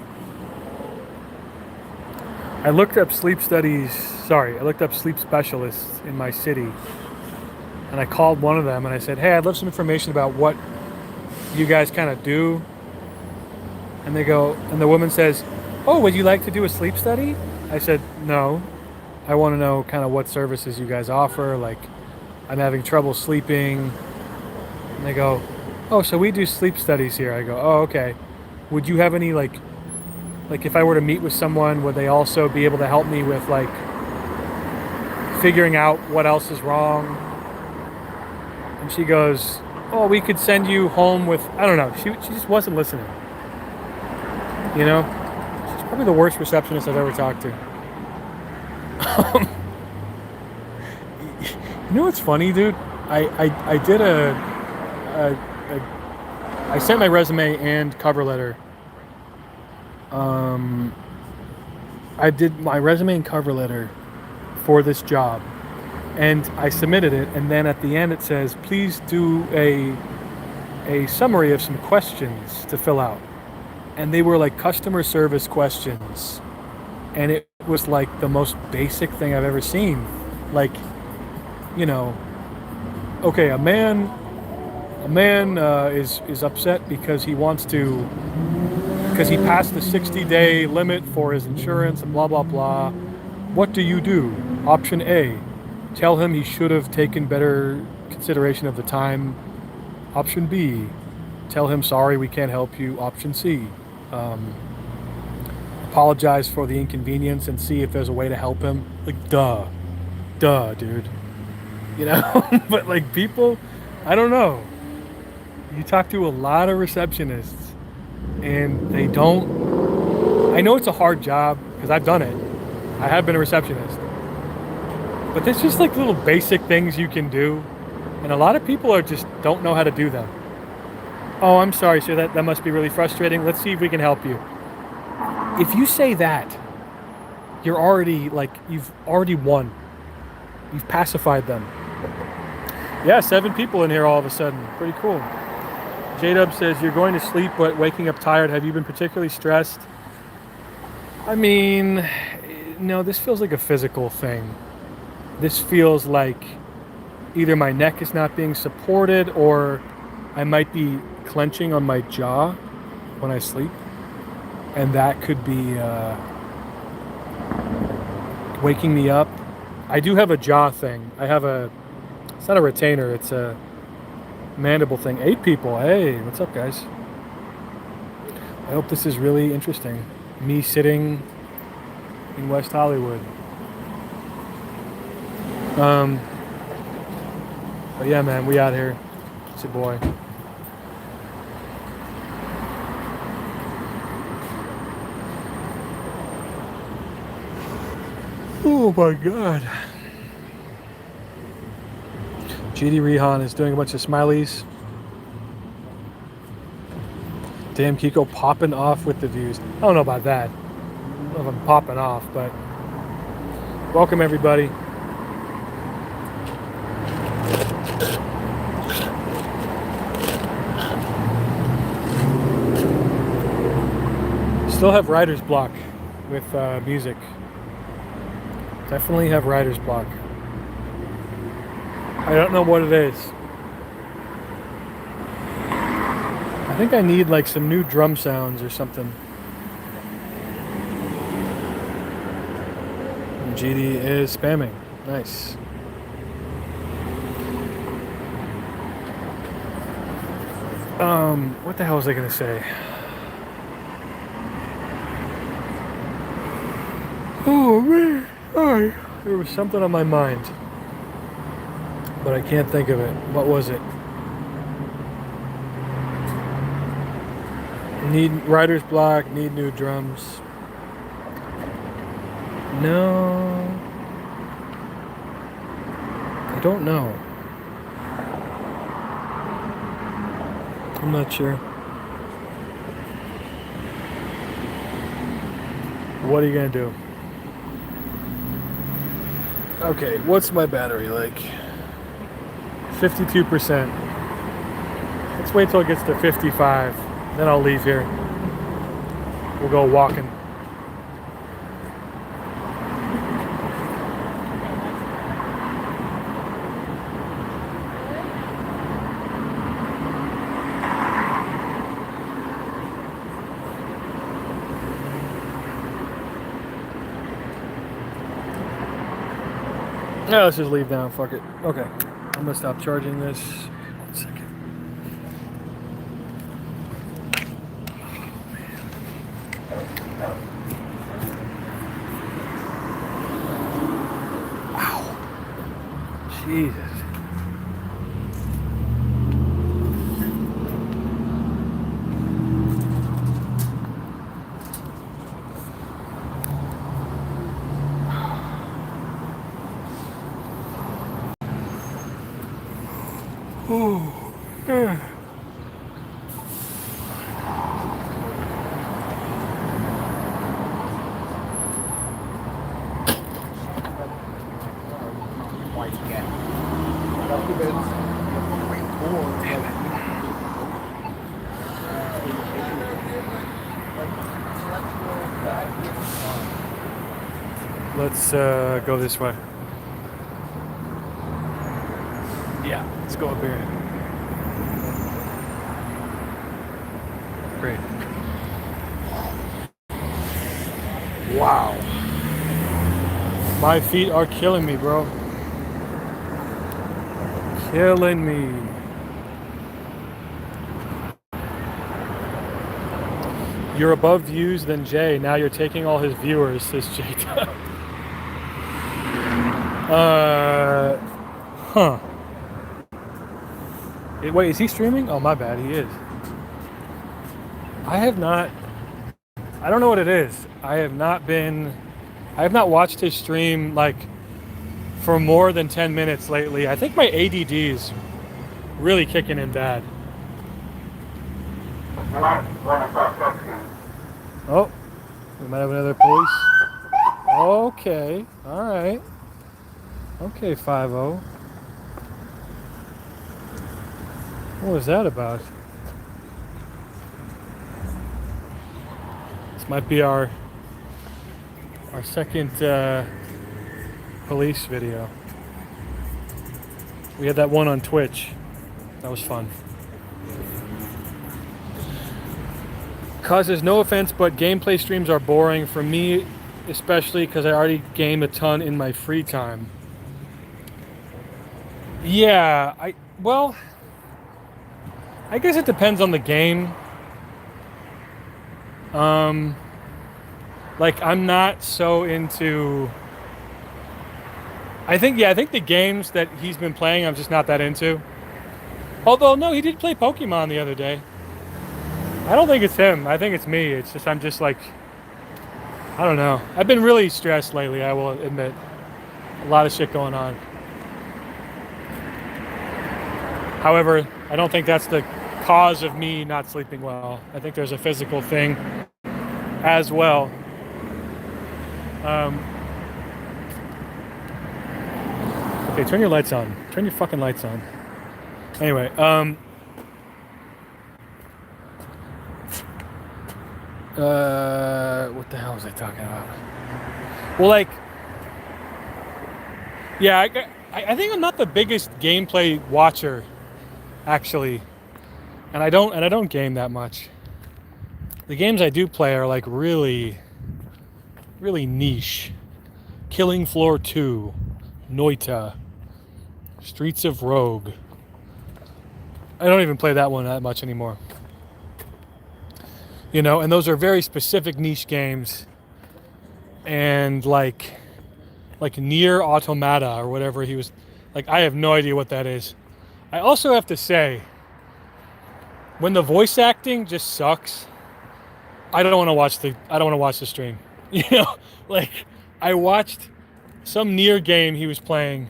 I looked up sleep specialists in my city. And I called one of them and I said, hey, I'd love some information about what you guys kind of do. And the woman says, oh, would you like to do a sleep study? I said, no. I want to know kind of what services you guys offer. Like, I'm having trouble sleeping. And they go, oh, so we do sleep studies here. I go, oh, okay. Would you have any, like if I were to meet with someone, would they also be able to help me with, like, figuring out what else is wrong? And she goes, oh, we could send you home with, I don't know. She just wasn't listening. You know? She's probably the worst receptionist I've ever talked to. You know what's funny, dude? I did I sent my resume and cover letter. I did my resume and cover letter for this job, and I submitted it. And then at the end, it says, "Please do a summary of some questions to fill out." And they were like customer service questions, and it was like the most basic thing I've ever seen. Like, you know, okay, a man is upset because he passed the 60-day limit for his insurance and blah blah blah. What do you do? Option A, tell him he should have taken better consideration of the time. Option B, tell him sorry, we can't help you. Option C, apologize for the inconvenience and see if there's a way to help him. Like, duh, dude. You know, but like people, I don't know. You talk to a lot of receptionists and they don't, I know it's a hard job because I've done it. I have been a receptionist. But there's just like little basic things you can do. And a lot of people just don't know how to do them. Oh, I'm sorry, sir, that must be really frustrating. Let's see if we can help you. If you say that, you're already you've already won. You've pacified them. Yeah, 7 people in here all of a sudden. Pretty cool. J-Dub says, you're going to sleep but waking up tired. Have you been particularly stressed? I mean, no, this feels like a physical thing. This feels like either my neck is not being supported or I might be clenching on my jaw when I sleep. And that could be waking me up. I do have a jaw thing. It's not a retainer, it's a mandible thing. 8 people, hey, what's up, guys? I hope this is really interesting. Me sitting in West Hollywood. But yeah, man, we out here. It's your boy. Oh my God. GD Rehan is doing a bunch of smileys. Damn, Kiko popping off with the views. I don't know about that. I don't know if I'm popping off, but welcome everybody. Still have writer's block with music. Definitely have writer's block. I don't know what it is. I think I need like some new drum sounds or something. And GD is spamming. Nice. What the hell was I gonna say? Oh man, sorry. There was something on my mind, but I can't think of it. What was it? Need writer's block, need new drums. No. I don't know. I'm not sure. What are you gonna do? Okay, what's my battery like? 52%. Let's wait till it gets to 55. Then I'll leave here. We'll go walking. Yeah, let's just leave now. Fuck it. Okay. I'm gonna stop charging this. 1 second. Jesus. Oh. Yeah. Let's go this way. Yeah, let's go up here. Great. Wow. My feet are killing me, bro. Killing me. You're above views than Jay. Now you're taking all his viewers, says Jay. Huh. Wait, is he streaming? Oh, my bad, he is. I have not, I don't know what it is. I have not watched his stream like for more than 10 minutes lately. I think my ADD is really kicking in bad. Oh, we might have another police. Okay, all right. Okay, 5-0. What was that about? This might be our second police video. We had that one on Twitch. That was fun. Causes no offense, but gameplay streams are boring for me, especially because I already game a ton in my free time. Yeah, I guess it depends on the game. Like I'm not so into. I think the games that he's been playing, I'm just not that into. Although no, he did play Pokemon the other day. I don't think it's him. I think it's me. It's just I'm just like, I don't know. I've been really stressed lately. I will admit, a lot of shit going on. However, I don't think that's the cause of me not sleeping well. I think there's a physical thing as well. Okay, turn your lights on. Turn your fucking lights on. Anyway, What the hell was I talking about? Well, like, yeah, I think I'm not the biggest gameplay watcher, actually, and I don't game that much. The games I do play are like really, really niche. Killing Floor 2, Noita, Streets of Rogue. I don't even play that one that much anymore. You know, and those are very specific niche games. And like Nier Automata or whatever he was, like, I have no idea what that is. I also have to say, when the voice acting just sucks, I don't want to watch the stream. You know, like, I watched some Nier game he was playing,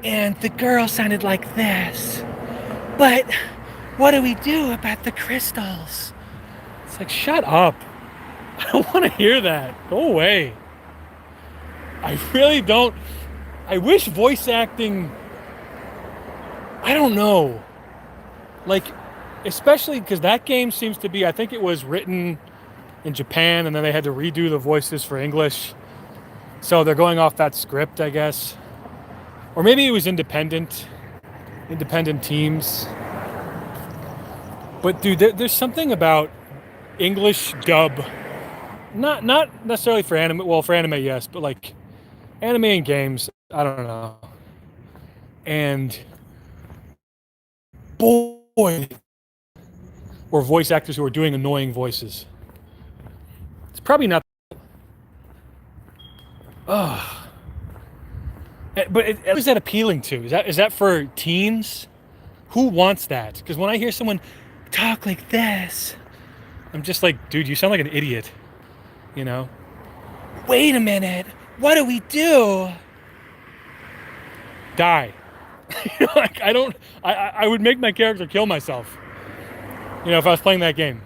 and the girl sounded like this. But what do we do about the crystals? It's like, shut up. I don't want to hear that. Go away. I really don't. I wish voice acting, I don't know. Like, especially because that game seems to be, I think it was written in Japan and then they had to redo the voices for English. So they're going off that script, I guess. Or maybe it was independent teams. But dude, there's something about English dub, not necessarily for anime. Well, for anime, yes, but like anime and games, I don't know. And boy, or voice actors who are doing annoying voices. It's probably not. Ugh. But what is that appealing to? Is that for teens? Who wants that? Because when I hear someone talk like this, I'm just like, dude, you sound like an idiot. You know? Wait a minute. What do we do? Die. Like, I would make my character kill myself. You know, if I was playing that game.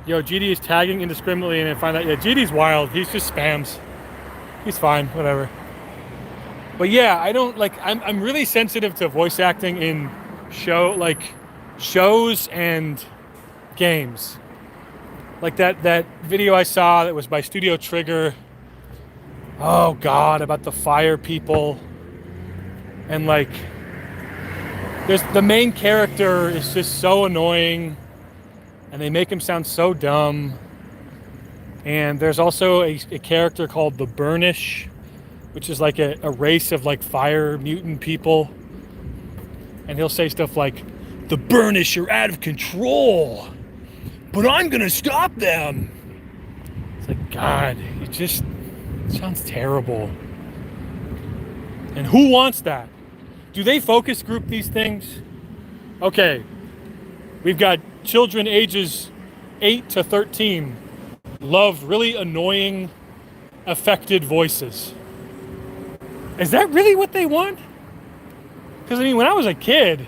Yo, GD is tagging indiscriminately and I find out, yeah, GD's wild. He's just spams. He's fine, whatever. But yeah, I don't like, I'm really sensitive to voice acting in shows and games. Like that video I saw that was by Studio Trigger. Oh God, about the fire people. And like, there's the main character is just so annoying and they make him sound so dumb. And there's also a character called the Burnish, which is like a race of like fire mutant people. And he'll say stuff like, the Burnish are out of control, but I'm gonna stop them. It's like, God, it just sounds terrible. And who wants that? Do they focus group these things? Okay, we've got children ages 8 to 13 love really annoying, affected voices. Is that really what they want? Because I mean, when I was a kid,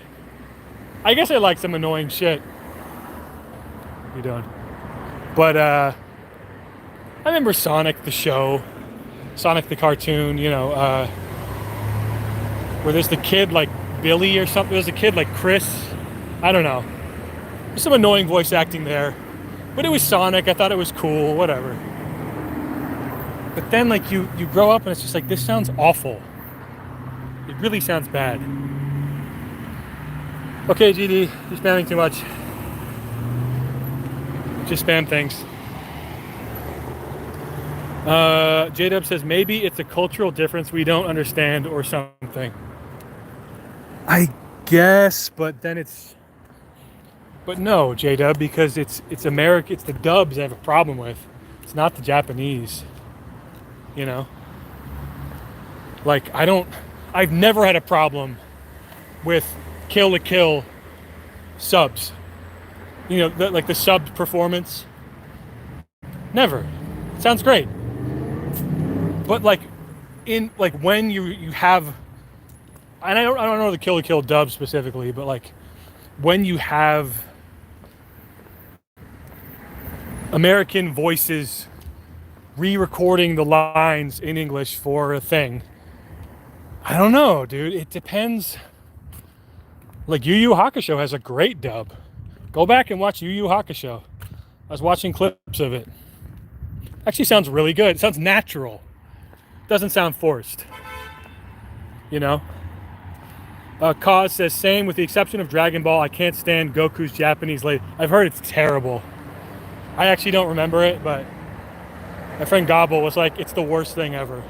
I guess I liked some annoying shit. What are you doing? But I remember Sonic the show, Sonic the cartoon, you know, where there's the kid like Billy or something. There's a kid like Chris. I don't know. There's some annoying voice acting there. But it was Sonic. I thought it was cool, whatever. But then like you grow up and it's just like, this sounds awful. It really sounds bad. Okay, GD, you're spamming too much. Just spam things. J-Dub says maybe it's a cultural difference we don't understand or something. I guess, but then but no, J-Dub, because it's America, it's the dubs I have a problem with. It's not the Japanese. You know? Like, I've never had a problem with Kill la Kill subs. You know, like the sub performance. Never. It sounds great. But like when you have, and I don't know the Kill la Kill dub specifically, but like when you have American voices re-recording the lines in English for a thing, I don't know, dude. It depends. Like Yu Yu Hakusho has a great dub. Go back and watch Yu Yu Hakusho. I was watching clips of it. Actually sounds really good. It sounds natural. Doesn't sound forced. You know? Cause says, same with the exception of Dragon Ball. I can't stand Goku's Japanese lady. I've heard it's terrible. I actually don't remember it, but my friend Gobble was like, it's the worst thing ever.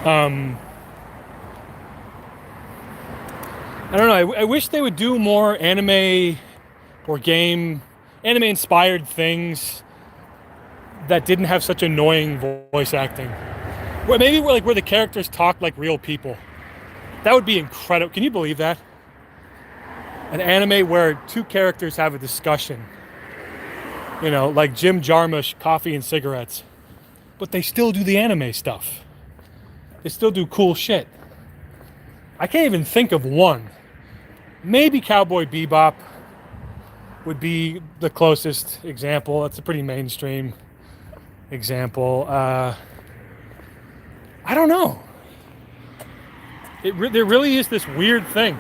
I don't know. I wish they would do more anime or anime inspired things that didn't have such annoying voice acting. Where maybe where the characters talk like real people. That would be incredible. Can you believe that? An anime where two characters have a discussion. You know, like Jim Jarmusch, Coffee and Cigarettes. But they still do the anime stuff. They still do cool shit. I can't even think of one. Maybe Cowboy Bebop would be the closest example. That's a pretty mainstream example. I don't know. There really is this weird thing.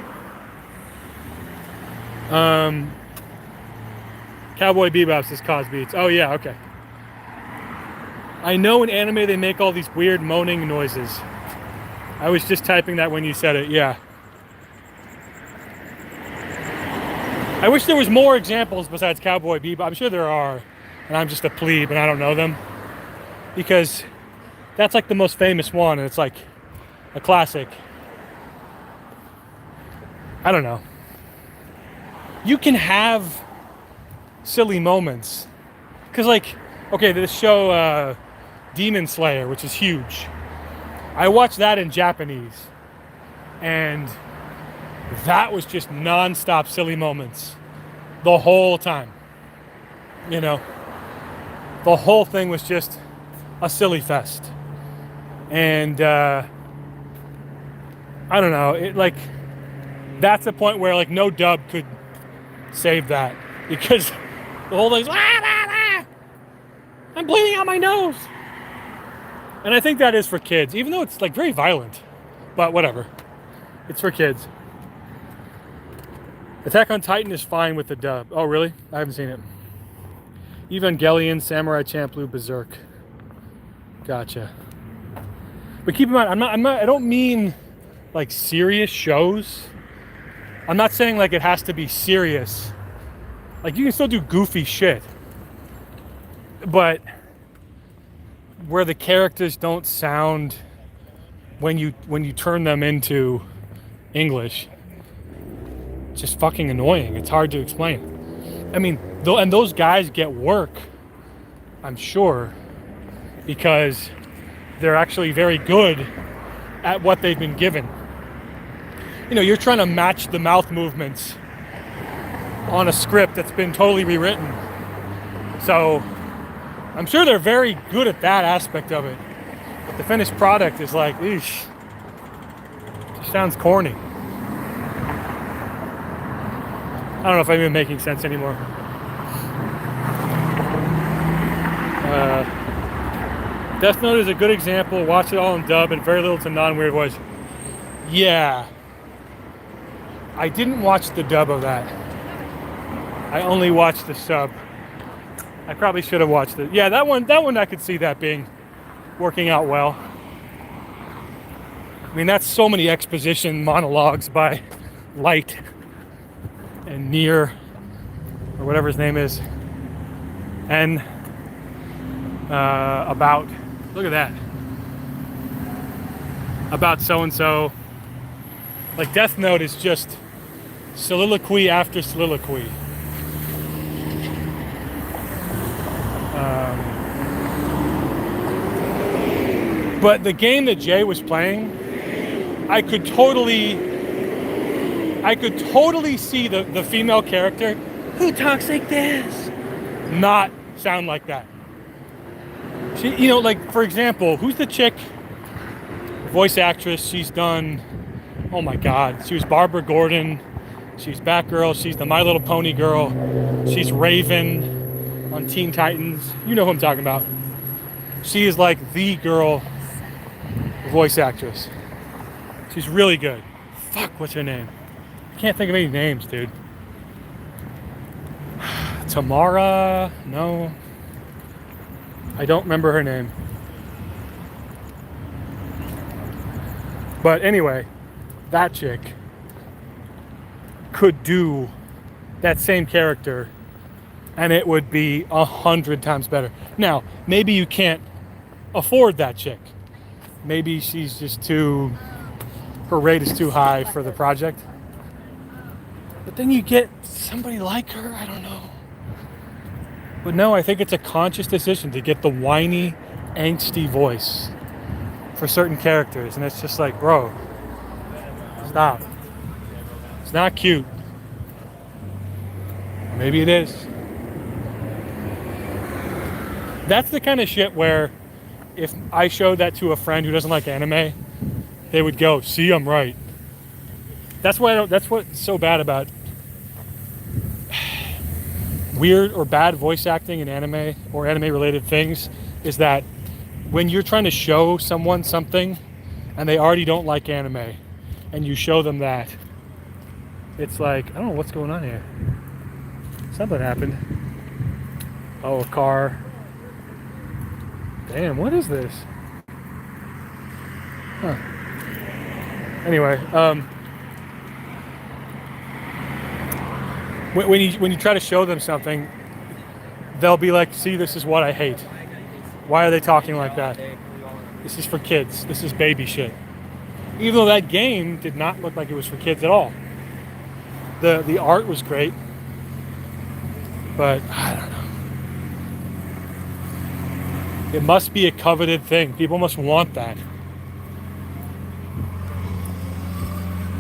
Cowboy Bebop says Cause Beats. Oh yeah, okay. I know in anime they make all these weird moaning noises. I was just typing that when you said it, yeah. I wish there was more examples besides Cowboy Bebop. I'm sure there are, and I'm just a plebe and I don't know them. Because that's like the most famous one, and it's like a classic. I don't know. You can have silly moments. Because like, okay, this show, Demon Slayer, which is huge. I watched that in Japanese. And that was just non-stop silly moments. The whole time. You know? The whole thing was just a silly fest. And, I don't know, it like, that's the point where like no dub could save that. Because the whole thing's, I'm bleeding out my nose. And I think that is for kids, even though it's like very violent. But whatever. It's for kids. Attack on Titan is fine with the dub. Oh, really? I haven't seen it. Evangelion, Samurai Champloo, Berserk. Gotcha. But keep in mind, I don't mean like serious shows. I'm not saying like it has to be serious. Like you can still do goofy shit. But where the characters don't sound when you turn them into English, just fucking annoying. It's hard to explain. I mean, and those guys get work, I'm sure, because they're actually very good at what they've been given. You know, you're trying to match the mouth movements on a script that's been totally rewritten. So I'm sure they're very good at that aspect of it. But the finished product is like, eesh. It sounds corny. I don't know if I'm even making sense anymore. Death Note is a good example. Watch it all in dub and very little to non-weird voice. Yeah. I didn't watch the dub of that. I only watched the sub. I probably should have watched it. Yeah, that one I could see that working out well. I mean, that's so many exposition monologues by Light and Nier, or whatever his name is, and about, look at that, about so-and-so. Like Death Note is just soliloquy after soliloquy. But the game that Jay was playing, I could totally see the female character who talks like this not sound like that. She, you know, like for example, who's the chick voice actress? She's done, oh my God, she was Barbara Gordon, she's Batgirl, she's the My Little Pony girl, she's Raven on Teen Titans. You know who I'm talking about. She is like the girl voice actress. She's really good. Fuck, what's her name? I can't think of any names, dude. Tamara? No. I don't remember her name. But anyway, that chick could do that same character and it would be 100 times better. Now, maybe you can't afford that chick. Maybe she's just her rate is too high for the project. But then you get somebody like her, I don't know. But no, I think it's a conscious decision to get the whiny, angsty voice for certain characters. And it's just like, bro, stop. It's not cute. Maybe it is. That's the kind of shit where if I showed that to a friend who doesn't like anime, they would go, see, I'm right. That's what's so bad about weird or bad voice acting in anime or anime related things is that when you're trying to show someone something and they already don't like anime and you show them that, it's like, I don't know what's going on here. Something happened. Oh, a car. Damn, what is this? Huh. Anyway, when you try to show them something, they'll be like, see, this is what I hate. Why are they talking like that? This is for kids. This is baby shit. Even though that game did not look like it was for kids at all. The art was great. But, I don't know. It must be a coveted thing. People must want that.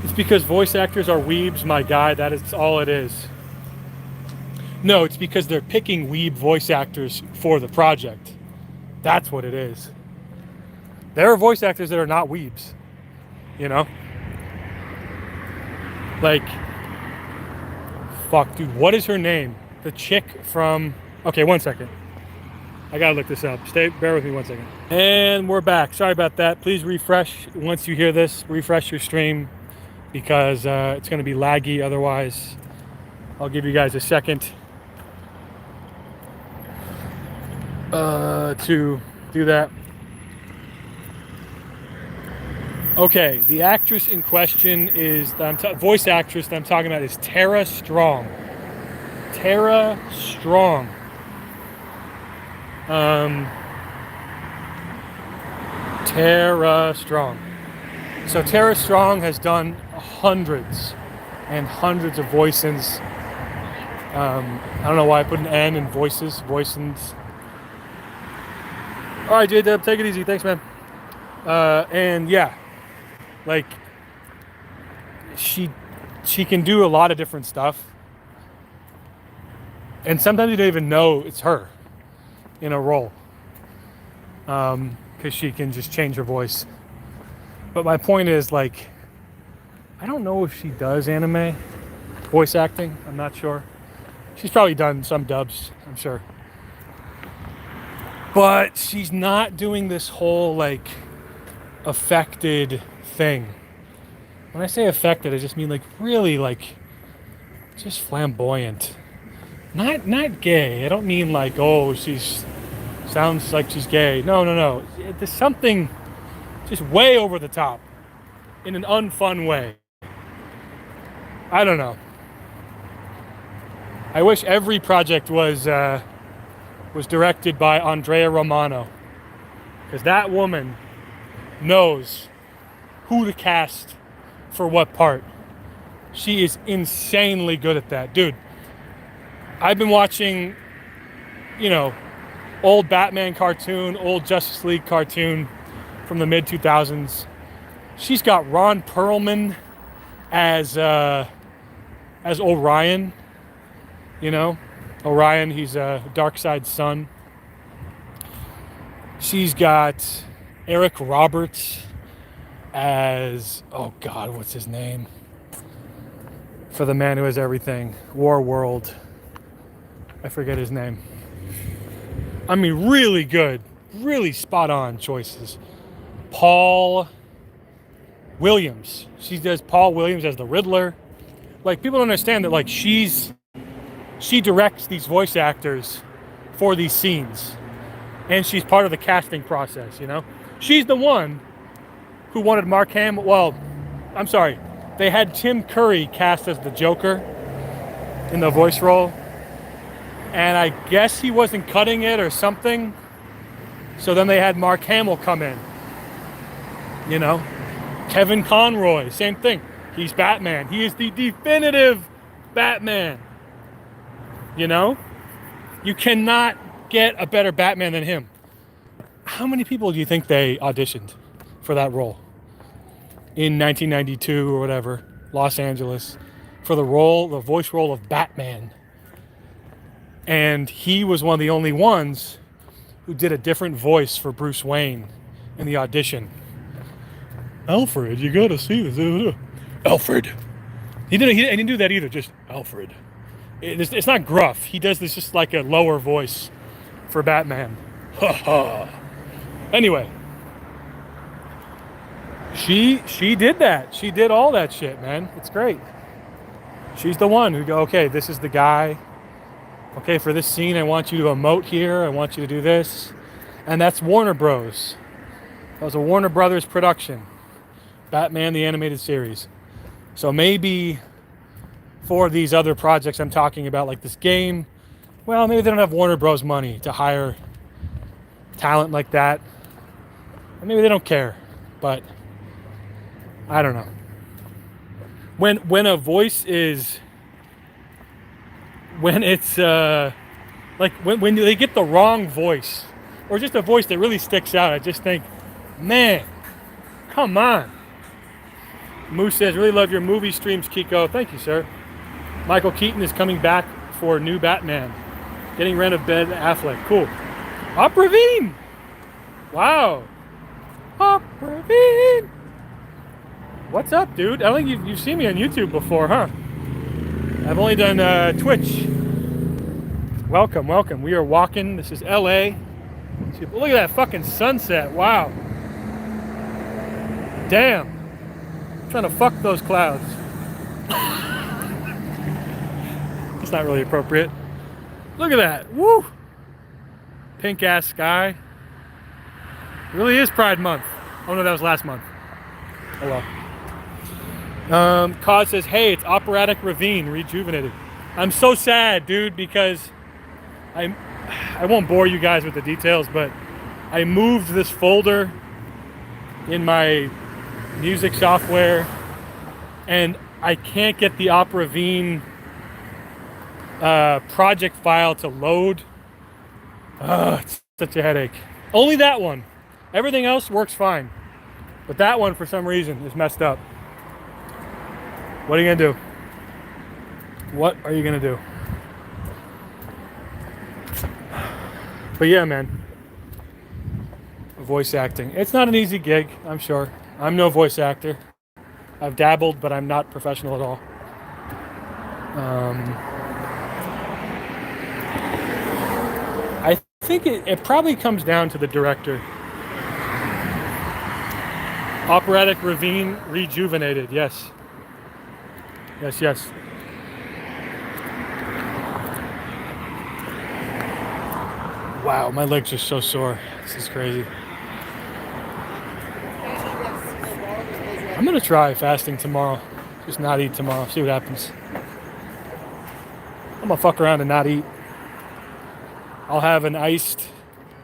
It's because voice actors are weebs, my guy. That is all it is. No, it's because they're picking weeb voice actors for the project. That's what it is. There are voice actors that are not weebs. You know? Like, fuck, dude, what is her name? The chick from... Okay, one second. I gotta look this up. Bear with me 1 second. And we're back. Sorry about that. Please refresh once you hear this. Refresh your stream because it's gonna be laggy otherwise. I'll give you guys a second to do that. Okay, the actress in question is voice actress that I'm talking about is Tara Strong. Tara Strong. Tara Strong. So Tara Strong has done hundreds and hundreds of voicings. I don't know why I put an N in voices, voicings. All right, J-Dub, take it easy. Thanks, man. And yeah, like she can do a lot of different stuff. And sometimes you don't even know it's her in a role. Because she can just change her voice. But my point is, like, I don't know if she does anime voice acting. I'm not sure. She's probably done some dubs, I'm sure. But she's not doing this whole, like, affected thing. When I say affected, I just mean, like, really, like, just flamboyant. Not gay. I don't mean, like, oh, sounds like she's gay. No. There's something just way over the top in an unfun way. I don't know. I wish every project was directed by Andrea Romano, because that woman knows who to cast for what part. She is insanely good at that. Dude, I've been watching, old Batman cartoon, old Justice League cartoon from the mid-2000s. She's got Ron Perlman as Orion. Orion, he's Darkseid's son. She's got Eric Roberts as, oh God, what's his name? For the man who has everything. Warworld. I forget his name. I mean, really good. Really spot on choices. Paul Williams. She does Paul Williams as the Riddler. Like, people don't understand that, like, she directs these voice actors for these scenes. And she's part of the casting process, you know? She's the one who wanted Mark Hamill. Well, I'm sorry. They had Tim Curry cast as the Joker in the voice role. And I guess he wasn't cutting it or something. So then they had Mark Hamill come in. You know? Kevin Conroy, same thing. He's Batman. He is the definitive Batman. You know? You cannot get a better Batman than him. How many people do you think they auditioned for that role? In 1992 or whatever, Los Angeles, for the voice role of Batman. And he was one of the only ones who did a different voice for Bruce Wayne in the audition. Alfred, you gotta see this. Alfred. He didn't do that either, just Alfred. It's not gruff. He does this just like a lower voice for Batman. Ha ha. Anyway. She did that. She did all that shit, man. It's great. She's the one who go, okay, this is the guy. Okay, for this scene, I want you to emote here. I want you to do this. And that's Warner Bros. That was a Warner Brothers production. Batman, the animated series. So maybe for these other projects I'm talking about, like this game, well, maybe they don't have Warner Bros. Money to hire talent like that. Or maybe they don't care. But I don't know. When a voice is... When it's like when they get the wrong voice, or just a voice that really sticks out, I just think, man, come on. Moose says, really love your movie streams, Kiko. Thank you, sir. Michael Keaton is coming back for new Batman. Getting rid of Ben Affleck. Cool. Op Ravine. Wow. Op Ravine. What's up, dude? I don't think you've seen me on YouTube before, huh? I've only done Twitch. Welcome, welcome. We are walking. This is LA. Look at that fucking sunset. Wow. Damn. I'm trying to fuck those clouds. It's not really appropriate. Look at that. Woo. Pink ass sky. It really is Pride Month. Oh no, that was last month. Oh well. Cause says, hey, it's Operatic Ravine rejuvenated. I'm so sad, dude, because I won't bore you guys with the details, but I moved this folder in my music software and I can't get the Op Ravine project file to load. It's such a headache. Only that one. Everything else works fine. But that one, for some reason, is messed up. What are you gonna do? What are you gonna do? But yeah, man. Voice acting. It's not an easy gig, I'm sure. I'm no voice actor. I've dabbled, but I'm not professional at all. I think it probably comes down to the director. Operatic Ravine rejuvenated, yes. Yes, yes. Wow, my legs are so sore. This is crazy. I'm gonna try fasting tomorrow. Just not eat tomorrow. See what happens. I'm gonna fuck around and not eat. I'll have an iced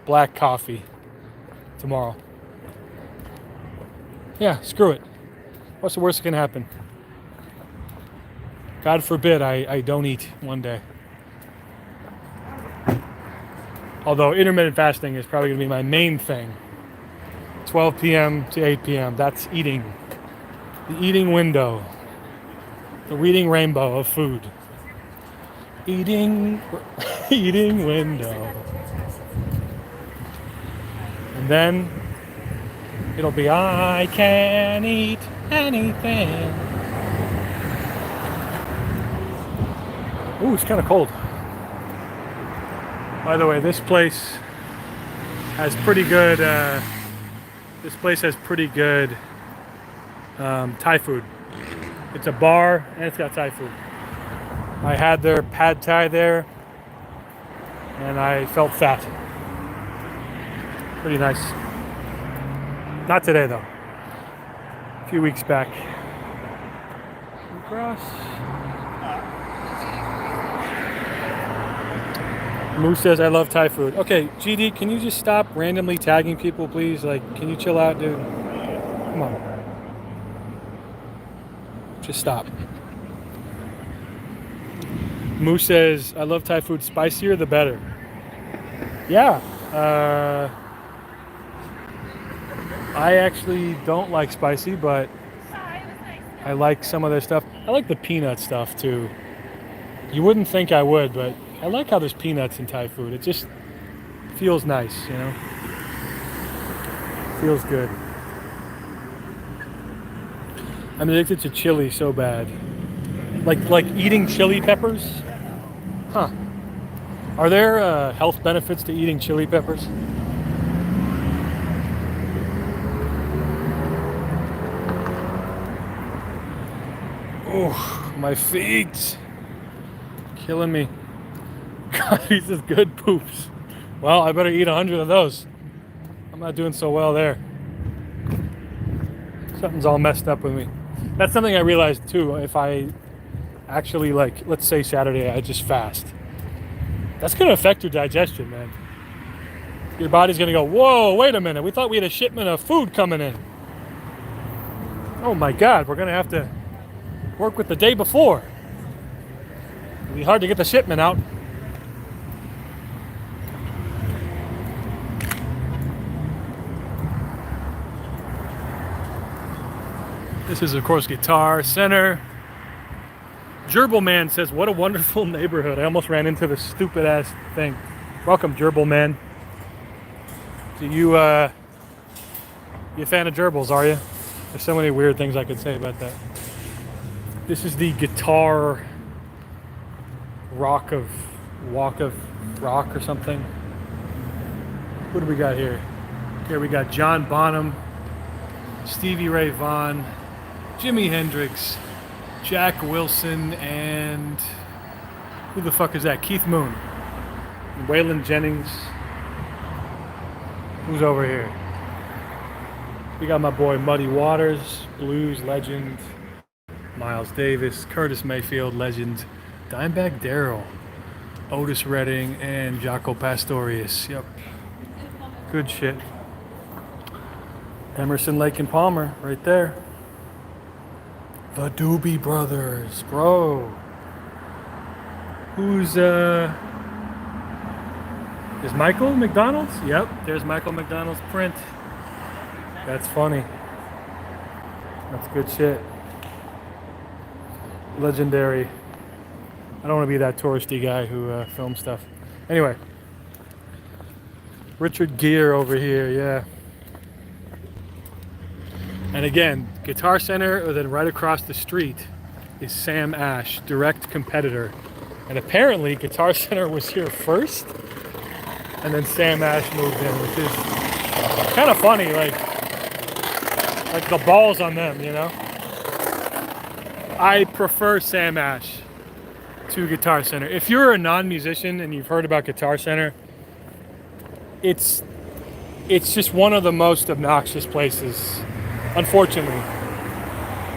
black coffee tomorrow. Yeah, screw it. What's the worst that can happen? God forbid I don't eat one day. Although intermittent fasting is probably going to be my main thing. 12 p.m. to 8 p.m. That's eating. The eating window. The reading rainbow of food. Eating window. And then it'll be I can eat anything. Ooh, it's kind of cold. By the way, this place has pretty good This place has pretty good Thai food. It's a bar and it's got Thai food. I had their pad Thai there and I felt fat. Pretty nice. Not today though. A few weeks back. Across. Moose says, I love Thai food. Okay, GD, can you just stop randomly tagging people, please? Like, can you chill out, dude? Come on. Just stop. Moose says, I love Thai food. Spicier, the better. Yeah. I actually don't like spicy, but I like some of their stuff. I like the peanut stuff, too. You wouldn't think I would, but I like how there's peanuts in Thai food. It just feels nice, you know? Feels good. I'm addicted to chili so bad. Like eating chili peppers? Huh. Are there health benefits to eating chili peppers? Oh, my feet. Killing me. God, these is good poops. Well, I better eat 100 of those. I'm not doing so well there. Something's all messed up with me. That's something I realized too. If I actually, like, let's say Saturday, I just fast. That's going to affect your digestion, man. Your body's going to go, whoa, wait a minute. We thought we had a shipment of food coming in. Oh my God, we're going to have to work with the day before. It'll be hard to get the shipment out. This is, of course, Guitar Center. Gerbil Man says, what a wonderful neighborhood. I almost ran into this stupid ass thing. Welcome, Gerbil Man. So you a fan of gerbils, are you? There's so many weird things I could say about that. This is the Guitar Walk of Rock or something. What do we got here? Here we got John Bonham, Stevie Ray Vaughan, Jimi Hendrix, Jack Wilson, and who the fuck is that? Keith Moon, Waylon Jennings. Who's over here? We got my boy Muddy Waters, blues legend, Miles Davis, Curtis Mayfield legend, Dimebag Darrell, Otis Redding, and Jaco Pastorius. Yep. Good shit. Emerson, Lake and Palmer, right there. The Doobie Brothers, bro. Who's, is Michael McDonald's? Yep, there's Michael McDonald's print. That's funny. That's good shit. Legendary. I don't want to be that touristy guy who films stuff. Anyway. Richard Gere over here, yeah. And again, Guitar Center, or then right across the street is Sam Ash, direct competitor. And apparently Guitar Center was here first, and then Sam Ash moved in, which is kind of funny, like the balls on them, you know? I prefer Sam Ash to Guitar Center. If you're a non-musician and you've heard about Guitar Center, it's just one of the most obnoxious places, unfortunately.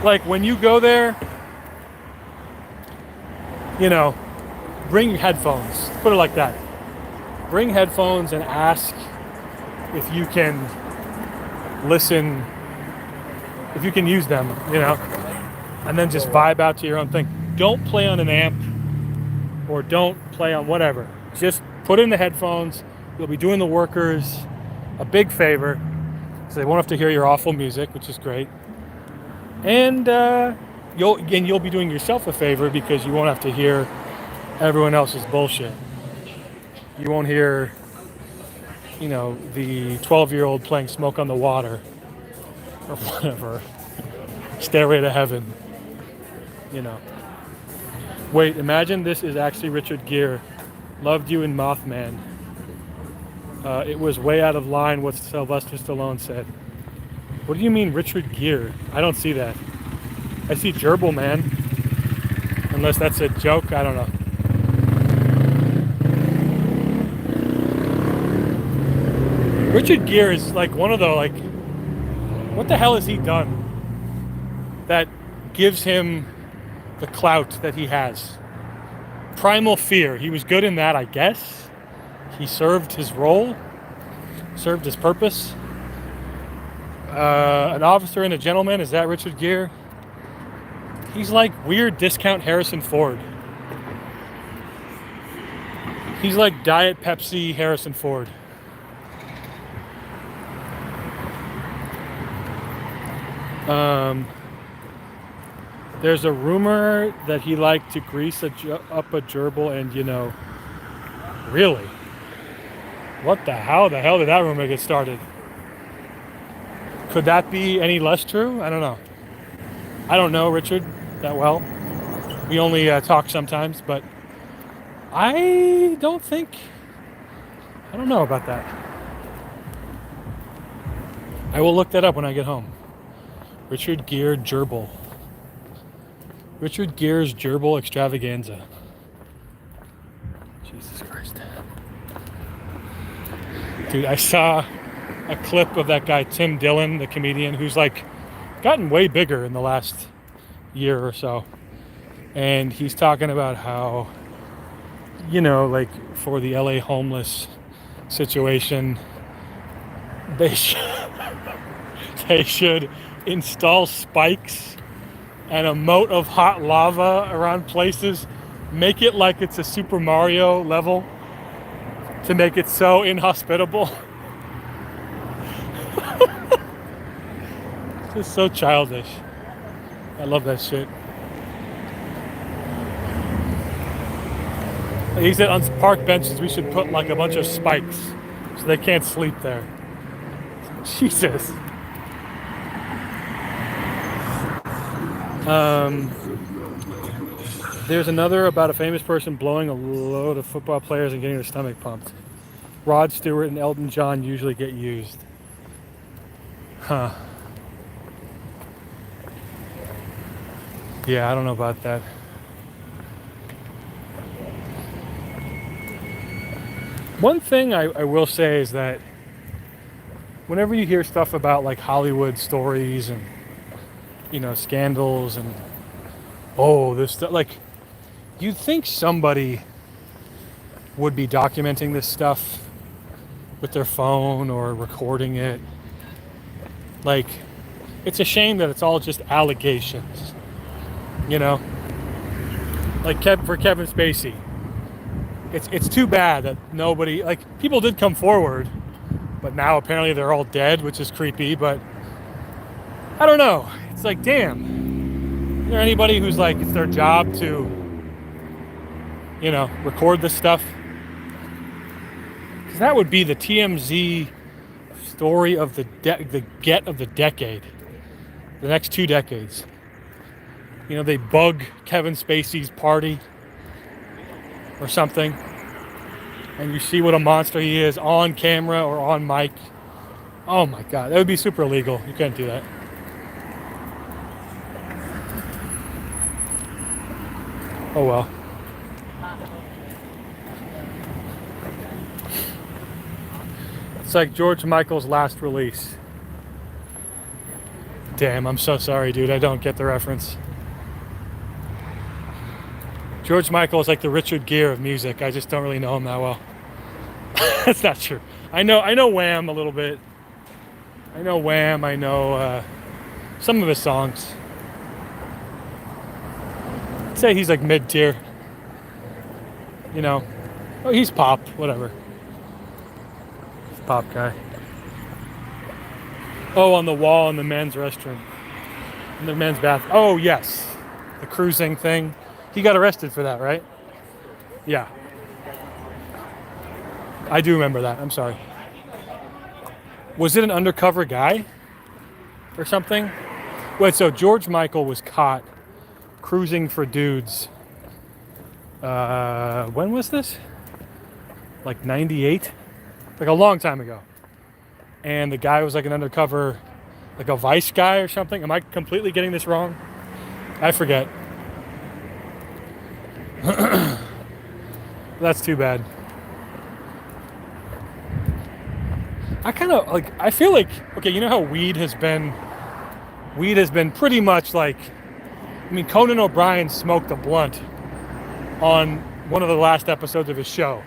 Like, when you go there, you know, bring headphones. Put it like that. Bring headphones and ask if you can listen, if you can use them, you know, and then just vibe out to your own thing. Don't play on an amp or don't play on whatever. Just put in the headphones. You'll be doing the workers a big favor, so they won't have to hear your awful music, which is great. And you'll be doing yourself a favor because you won't have to hear everyone else's bullshit. You won't hear, you know, the 12-year-old playing Smoke on the Water or whatever. Stairway to Heaven. You know. Wait, imagine this is actually Richard Gere. Loved you in Mothman. It was way out of line what Sylvester Stallone said. What do you mean Richard Gere? I don't see that. I see Gerbil Man. Unless that's a joke, I don't know. Richard Gere is like one of the like, what the hell has he done that gives him the clout that he has? Primal Fear. He was good in that, I guess. He served his role, served his purpose. An Officer and a Gentleman. Is that Richard Gere? He's like weird discount Harrison Ford. He's like Diet Pepsi Harrison Ford. There's a rumor that he liked to grease up a gerbil, and really? What the hell? The hell did that rumor get started? Could that be any less true? I don't know. I don't know Richard that well. We only talk sometimes, but I don't know about that. I will look that up when I get home. Richard Gere gerbil. Richard Gere's gerbil extravaganza. Jesus Christ. Dude, I saw a clip of that guy Tim Dillon, the comedian, who's like gotten way bigger in the last year or so. And he's talking about how, like for the LA homeless situation, they should install spikes and a moat of hot lava around places, make it like it's a Super Mario level to make it so inhospitable. It's so childish. I love that shit. He said on park benches we should put like a bunch of spikes so they can't sleep there. Jesus. There's another about a famous person blowing a load of football players and getting their stomach pumped. Rod Stewart and Elton John usually get used. Huh. Yeah, I don't know about that. One thing I will say is that whenever you hear stuff about like Hollywood stories and scandals and this stuff, like you'd think somebody would be documenting this stuff with their phone or recording it. Like, it's a shame that it's all just allegations. Like for Kevin Spacey. It's too bad that nobody, like, people did come forward, but now apparently they're all dead, which is creepy, but I don't know. It's like, damn. Is there anybody who's like, it's their job to, record this stuff? Because that would be the TMZ story of the decade. The next 2 decades. They bug Kevin Spacey's party or something, and you see what a monster he is on camera or on mic. Oh my God, that would be super illegal. You couldn't do that. Oh well. It's like George Michael's last release. Damn, I'm so sorry, dude. I don't get the reference. George Michael is like the Richard Gere of music. I just don't really know him that well. That's not true. I know Wham a little bit. I know Wham. I know some of his songs. I'd say he's like mid-tier. He's pop, whatever. He's a pop guy. Oh, on the wall in the men's restroom. In the men's bathroom. Oh, yes. The cruising thing. He got arrested for that, right? Yeah. I do remember that. I'm sorry. Was it an undercover guy or something? Wait, so George Michael was caught cruising for dudes. When was this? Like 98? Like a long time ago. And the guy was like an undercover like a Vice guy or something. Am I completely getting this wrong? I forget. That's too bad. I feel like, okay, you know how weed has been pretty much like, I mean, Conan O'Brien smoked a blunt on one of the last episodes of his show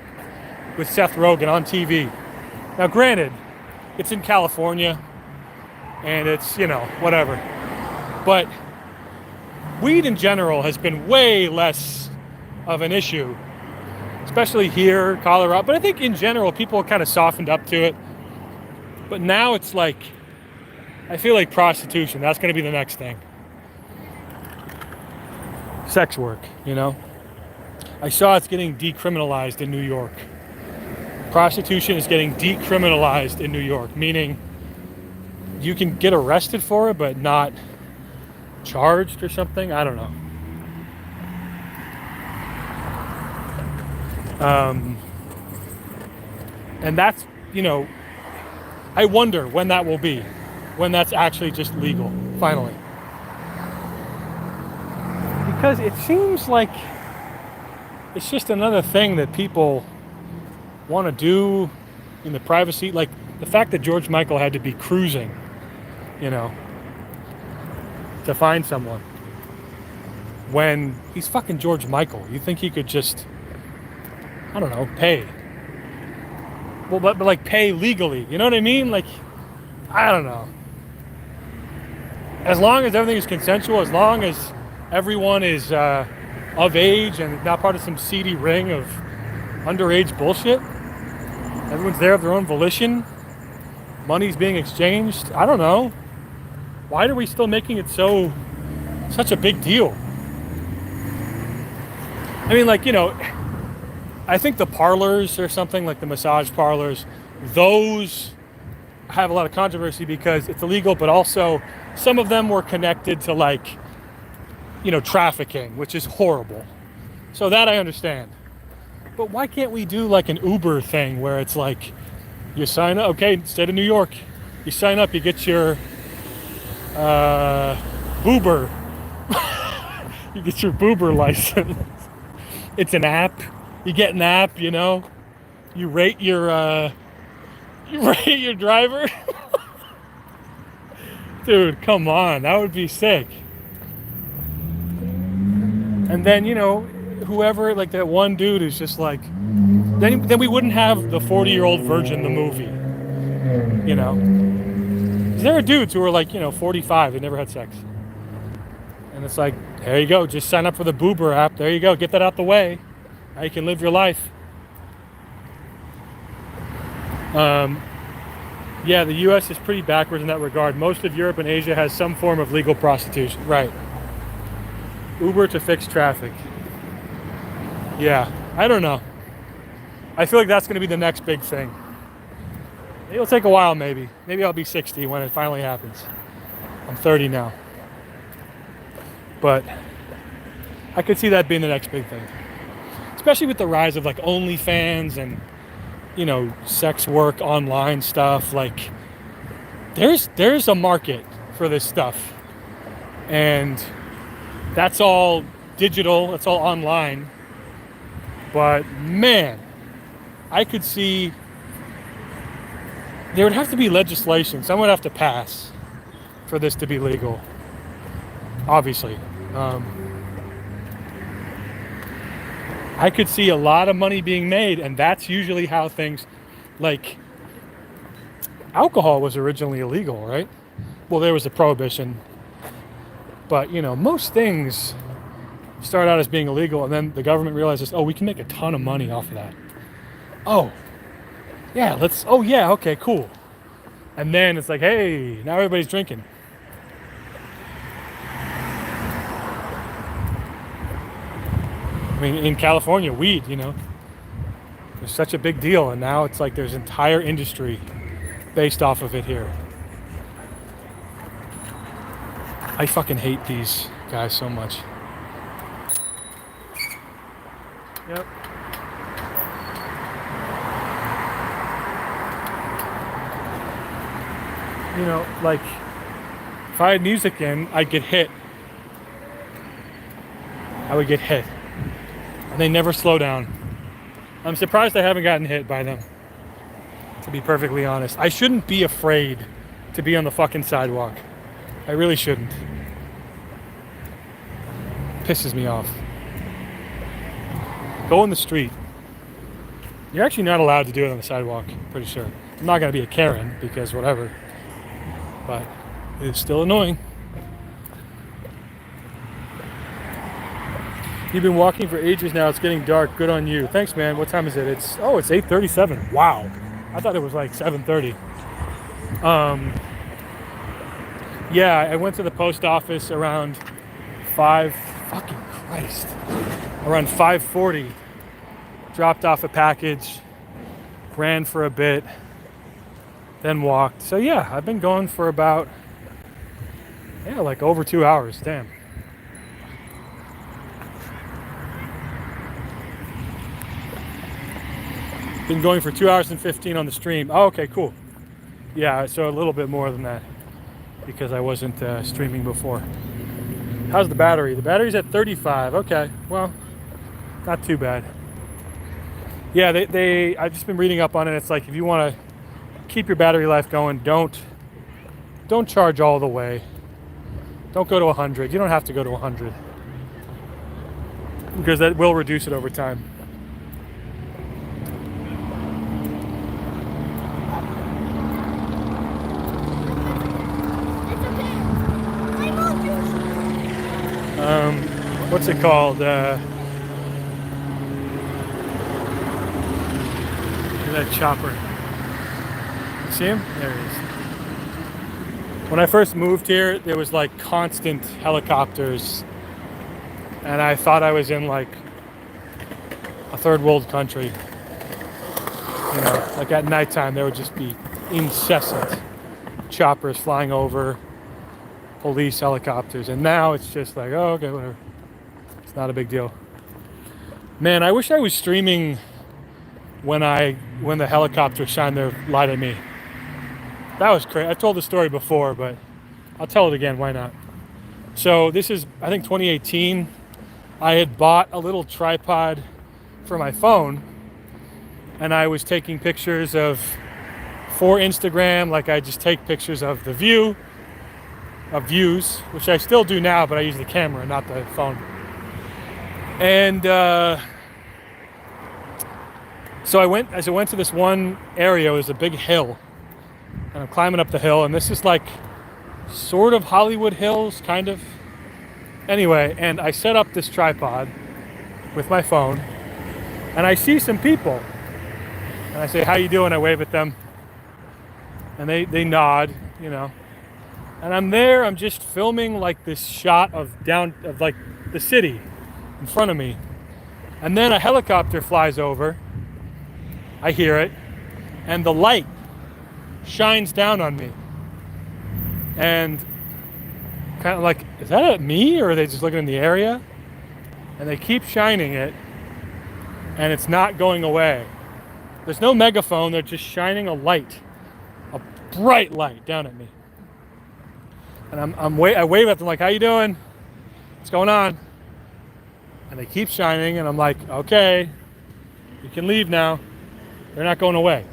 with Seth Rogen on TV. Now, granted, it's in California and it's, whatever. But weed in general has been way less of an issue, especially here, Colorado. But I think in general, people kind of softened up to it. But now it's like, I feel like prostitution, that's going to be the next thing. Sex work, I saw it's getting decriminalized in New York. Prostitution is getting decriminalized in New York, meaning you can get arrested for it, but not charged or something. I don't know. And that's, I wonder when that will be, when that's actually just legal, finally. Because it seems like it's just another thing that people want to do in the privacy. Like the fact that George Michael had to be cruising, to find someone. When he's fucking George Michael, you think he could just, I don't know, pay. Well, but like pay legally, you know what I mean? Like, I don't know. As long as everything is consensual, as long as everyone is of age and not part of some seedy ring of underage bullshit, everyone's there of their own volition, money's being exchanged, I don't know. Why are we still making it such a big deal? I mean, like, I think the parlors or something, like the massage parlors, those have a lot of controversy because it's illegal, but also some of them were connected to like, trafficking, which is horrible. So that I understand. But why can't we do like an Uber thing where it's like, you sign up, okay, state of New York, you sign up, you get your Boober. You get your Boober license. It's an app. You get an app, you rate your driver. Dude, come on, that would be sick. And then, whoever, like that one dude who's just like, then we wouldn't have the 40-year-old virgin, the movie. 'Cause there are dudes who are like, 45, they never had sex. And it's like, there you go, just sign up for the Boober app. There you go, get that out the way. Now you can live your life. Yeah, the U.S. is pretty backwards in that regard. Most of Europe and Asia has some form of legal prostitution. Right. Uber to fix traffic. Yeah, I don't know. I feel like that's going to be the next big thing. It'll take a while, maybe. Maybe I'll be 60 when it finally happens. I'm 30 now. But I could see that being the next big thing. Especially with the rise of like OnlyFans and, sex work online stuff. Like, there's a market for this stuff. And that's all digital, that's all online. But man, I could see there would have to be legislation. Someone would have to pass for this to be legal. Obviously. I could see a lot of money being made, and that's usually how things, like, alcohol was originally illegal, right? Well, there was a prohibition. But, most things start out as being illegal, and then the government realizes, oh, we can make a ton of money off of that. Oh, yeah, okay, cool. And then it's like, hey, now everybody's drinking. I mean, in California, weed, it's such a big deal, and now it's like there's entire industry based off of it here. I fucking hate these guys so much. Yep. Like, If I had music in, I'd get hit. I would get hit. And they never slow down. I'm surprised I haven't gotten hit by them, to be perfectly honest. I shouldn't be afraid to be on the fucking sidewalk. I really shouldn't. Pisses me off. Go in the street. You're actually not allowed to do it on the sidewalk, pretty sure. I'm not going to be a Karen, because whatever. But it's still annoying. You've been walking for ages now. It's getting dark. Good on you. Thanks, man. What time is it? It's 8:37. Wow. I thought it was like 7:30. Yeah, I went to the post office around 5. Fucking Christ. Around 5:40. Dropped off a package. Ran for a bit. Then walked. So yeah, I've been going for about like over 2 hours. Damn. Been going for 2 hours and 15 on the stream. Oh, okay, cool. Yeah, so a little bit more than that because I wasn't streaming before. How's the battery? The battery's at 35. Okay, well, not too bad. Yeah, I've just been reading up on it. It's like if you want to keep your battery life going, don't charge all the way. Don't go to 100. You don't have to go to 100 because that will reduce it over time. What's it called? Look at that chopper. You see him? There he is. When I first moved here, there was like constant helicopters, and I thought I was in like a third world country. You know, like at nighttime, there would just be incessant choppers flying over, police helicopters, and now it's just like, oh, okay, whatever. It's not a big deal. Man, I wish I was streaming when the helicopter shined their light at me. That was crazy. I've told the story before, but I'll tell it again. Why not? So this is, I think, 2018. I had bought a little tripod for my phone, and I was taking pictures for Instagram. Like I just take pictures of the views, which I still do now, but I use the camera, not the phone. And so I went to this one area. It was a big hill, and I'm climbing up the hill, and this is like sort of Hollywood Hills, kind of. Anyway, and I set up this tripod with my phone, and I see some people, and I say, "How you doing?" I wave at them, and they nod, you know. And I'm there. I'm just filming like this shot of like the city in front of me, and then a helicopter flies over. I hear it, and the light shines down on me, and kind of like, is that at me, or are they just looking in the area? And they keep shining it, and it's not going away. There's no megaphone. They're just shining a light, a bright light down at me. And I wave at them like, "How you doing? What's going on?" And they keep shining, and I'm like, "Okay, you can leave now." They're not going away.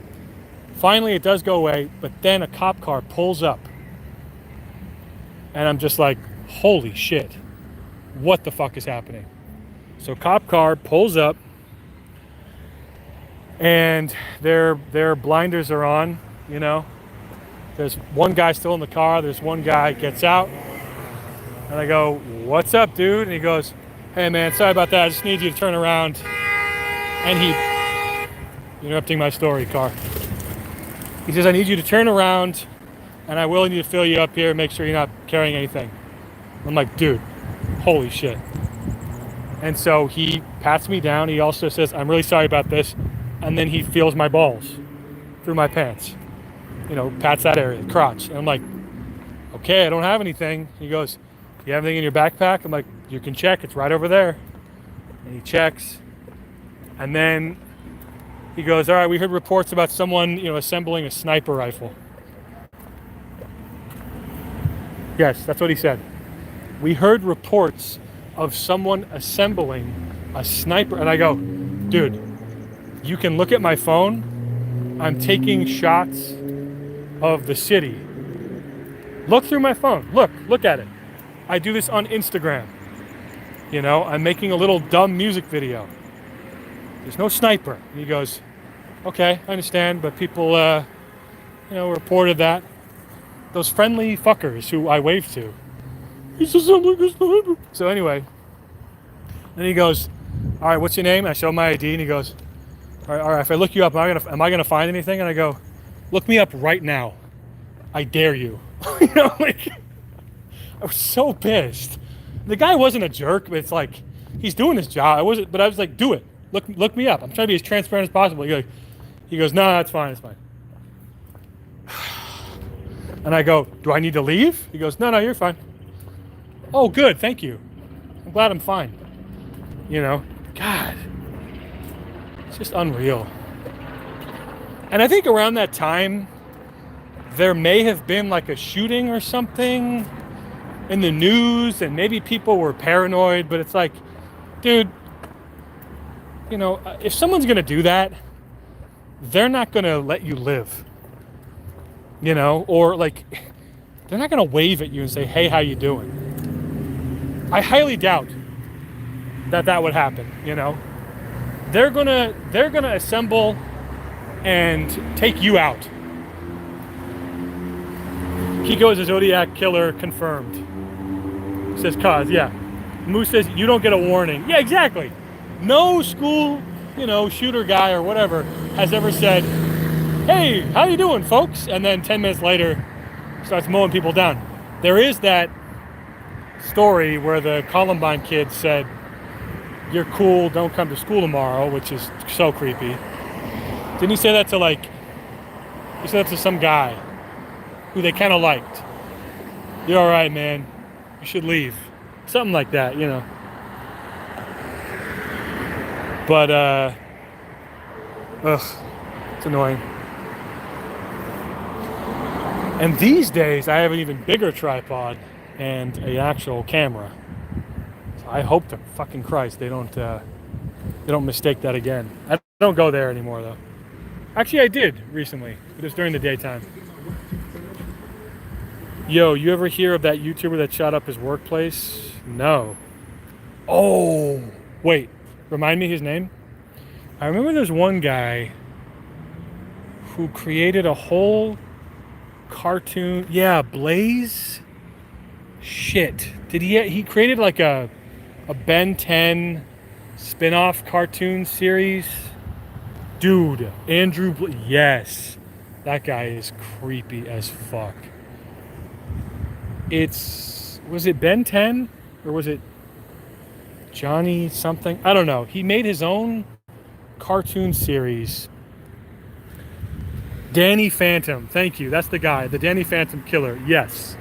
Finally, it does go away, but then a cop car pulls up. And I'm just like, holy shit. What the fuck is happening? So cop car pulls up, and their blinders are on, you know. There's one guy still in the car. There's one guy gets out. And I go, "What's up, dude?" And he goes, "Hey, man, sorry about that. I just need you to turn around." And he, interrupting my story, car. He says, "I need you to turn around, and I will need to fill you up here, make sure you're not carrying anything." I'm like, dude, holy shit. And so he pats me down. He also says, "I'm really sorry about this." And then he feels my balls through my pants. You know, pats that area, the crotch. And I'm like, "Okay, I don't have anything." He goes, "You have anything in your backpack?" I'm like, "You can check. It's right over there." And he checks. And then he goes, "All right, we heard reports about someone, assembling a sniper rifle." Yes, that's what he said. We heard reports of someone assembling a sniper. And I go, dude, you can look at my phone. I'm taking shots of the city. Look through my phone. Look at it. I do this on Instagram. You know, I'm making a little dumb music video. There's no sniper. And he goes, okay, I understand, but people, reported that. Those friendly fuckers who I waved to. He says, I'm like a sniper. So anyway, then he goes, all right, what's your name? I show my ID, and he goes, all right, if I look you up, am I gonna find anything? And I go, look me up right now. I dare you. I was so pissed. The guy wasn't a jerk, but it's like, he's doing his job. I was like, do it. Look me up. I'm trying to be as transparent as possible. He goes, no, it's fine. And I go, do I need to leave? He goes, no, you're fine. Oh, good, thank you. I'm glad I'm fine. God, it's just unreal. And I think around that time, there may have been like a shooting or something in the news, and maybe people were paranoid, but it's like, dude, if someone's gonna do that, they're not gonna let you live, or like, they're not gonna wave at you and say, hey, how you doing? I highly doubt that would happen. They're gonna assemble and take you out. Kiko is a Zodiac killer confirmed. Says Kaz, yeah. Moose says you don't get a warning. Yeah, exactly. No school, shooter guy or whatever has ever said, hey, how you doing, folks? And then 10 minutes later starts mowing people down. There is that story where the Columbine kids said, you're cool, don't come to school tomorrow, which is so creepy. Didn't he say that he said that to some guy who they kind of liked. You're all right, man. You should leave. Something like that, But, it's annoying. And these days, I have an even bigger tripod and an actual camera. So I hope to fucking Christ they don't mistake that again. I don't go there anymore, though. Actually, I did recently, but it was during the daytime. Yo, you ever hear of that YouTuber that shot up his workplace? No. Oh, wait. Remind me his name? I remember there's one guy who created a whole cartoon. Yeah, Blaze? Shit. Did he created like a Ben 10 spin-off cartoon series? Dude, Andrew yes. That guy is creepy as fuck. Was it Ben 10 or was it Johnny something? I don't know. He made his own cartoon series. Danny Phantom. Thank you. That's the guy. The Danny Phantom killer. Yes.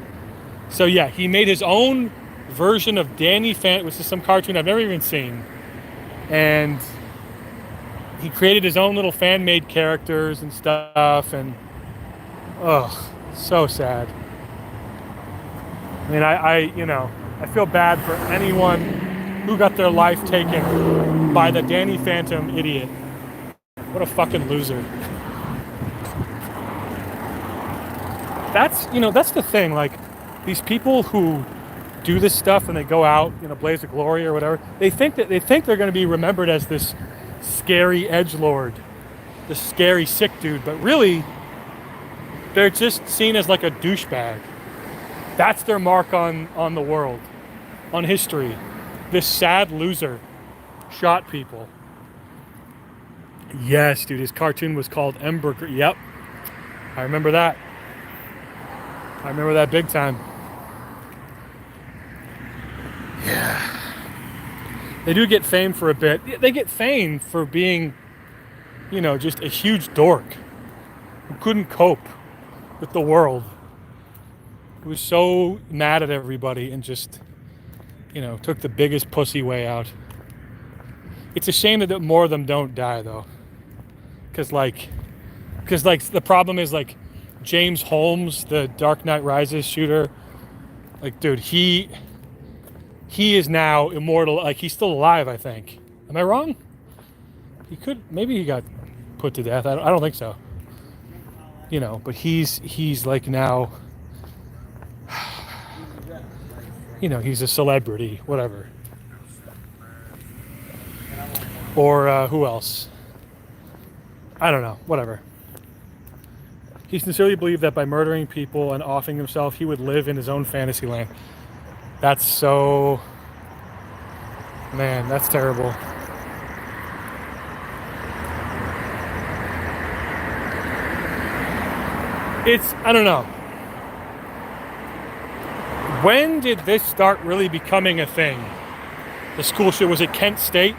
So yeah, he made his own version of Danny Phantom, which is some cartoon I've never even seen. And he created his own little fan-made characters and stuff. And so sad. I mean, I feel bad for anyone who got their life taken by the Danny Phantom idiot. What a fucking loser. That's the thing. Like, these people who do this stuff and they go out, blaze of glory or whatever, they think they're going to be remembered as this scary edgelord, this scary sick dude, but really, they're just seen as like a douchebag. That's their mark on the world, on history. This sad loser shot people. Yes, dude, his cartoon was called Ember. Yep, I remember that. I remember that big time. Yeah. They do get fame for a bit. They get fame for being, just a huge dork who couldn't cope with the world. Who was so mad at everybody and just, took the biggest pussy way out. It's a shame that more of them don't die, though. Because the problem is, like, James Holmes, the Dark Knight Rises shooter, Like, dude, he is now immortal. Like, he's still alive, I think. Am I wrong? Maybe he got put to death. I don't think so. You know, but he's like now, you know, he's a celebrity, whatever. Or who else? I don't know, whatever. He sincerely believed that by murdering people and offing himself, he would live in his own fantasy land. That's so... Man, that's terrible. I don't know. When did this start really becoming a thing? The school shoot, was it Kent State?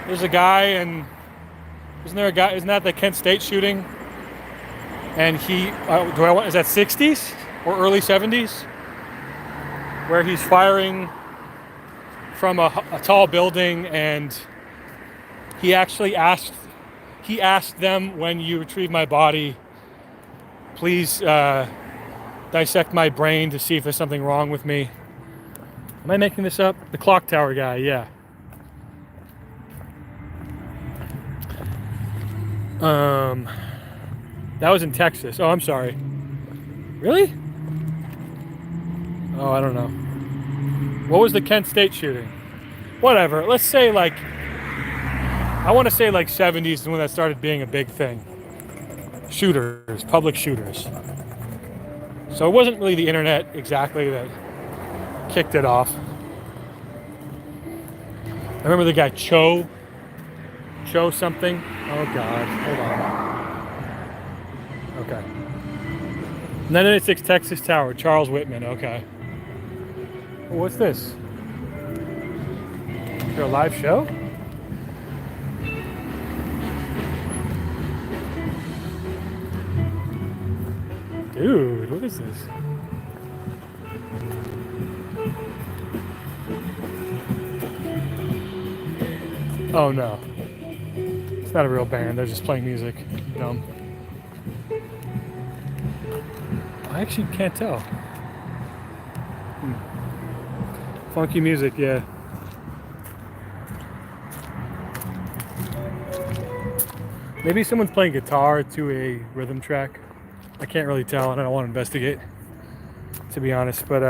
There's a guy, and isn't that the Kent State shooting? And he, is that 60s or early 70s? Where he's firing from a tall building, and he actually asked them, when you retrieve my body, please dissect my brain to see if there's something wrong with me. Am I making this up? The clock tower guy, yeah. That was in Texas. Oh, I'm sorry. Really? Oh, I don't know. What was the Kent State shooting? Whatever. Let's say I want to say 70s is when that started being a big thing. Shooters, public shooters. So it wasn't really the internet exactly that kicked it off. I remember the guy Cho something. Oh God, hold on. Okay. 996 Texas Tower, Charles Whitman, okay. Well, what's this? Is there a live show? Dude, what is this? Oh no. It's not a real band, they're just playing music. Dumb. I actually can't tell. Funky music, yeah. Maybe someone's playing guitar to a rhythm track. I can't really tell, and I don't want to investigate, to be honest, but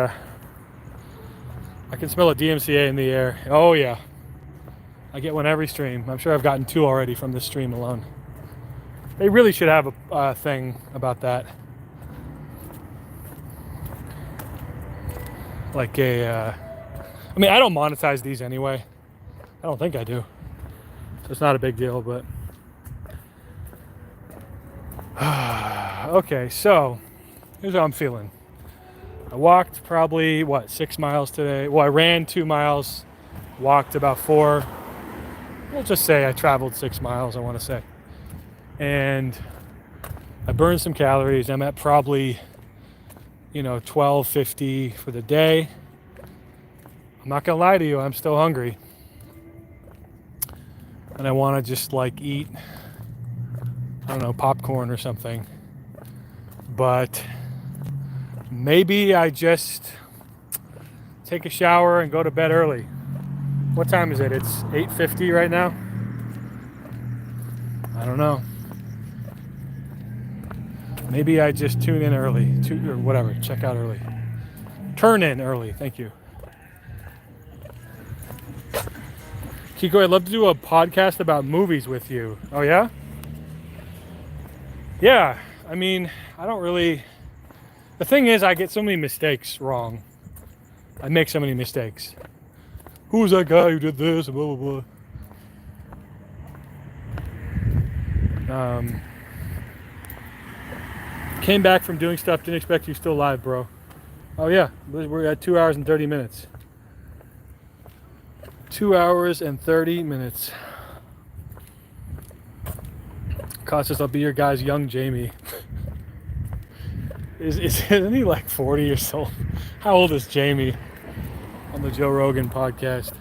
I can smell a DMCA in the air. Oh yeah. I get one every stream. I'm sure I've gotten 2 already from this stream alone. They really should have a thing about that. Like I mean, I don't monetize these anyway. I don't think I do. So it's not a big deal, but... Okay, so here's how I'm feeling. I walked probably, 6 miles today? Well, I ran 2 miles, walked about 4. We'll just say I traveled 6 miles, I want to say. And I burned some calories. I'm at probably, 1250 for the day. I'm not going to lie to you, I'm still hungry. And I want to just eat, I don't know, popcorn or something. But maybe I just take a shower and go to bed early. What time is it? It's 8:50 right now. I don't know. Maybe I just tune in early, or whatever, check out early. Turn in early, thank you. Kiko, I'd love to do a podcast about movies with you. Oh yeah? Yeah, I mean, I don't really... The thing is, I get so many mistakes wrong. I make so many mistakes. Who was that guy who did this? Blah, blah, blah. Came back from doing stuff, didn't expect you still alive, bro. Oh yeah, we're at 2 hours and 30 minutes. 2 hours and 30 minutes. Costas, I'll be your guy's young Jamie. Isn't he 40 or so? How old is Jamie on the Joe Rogan podcast?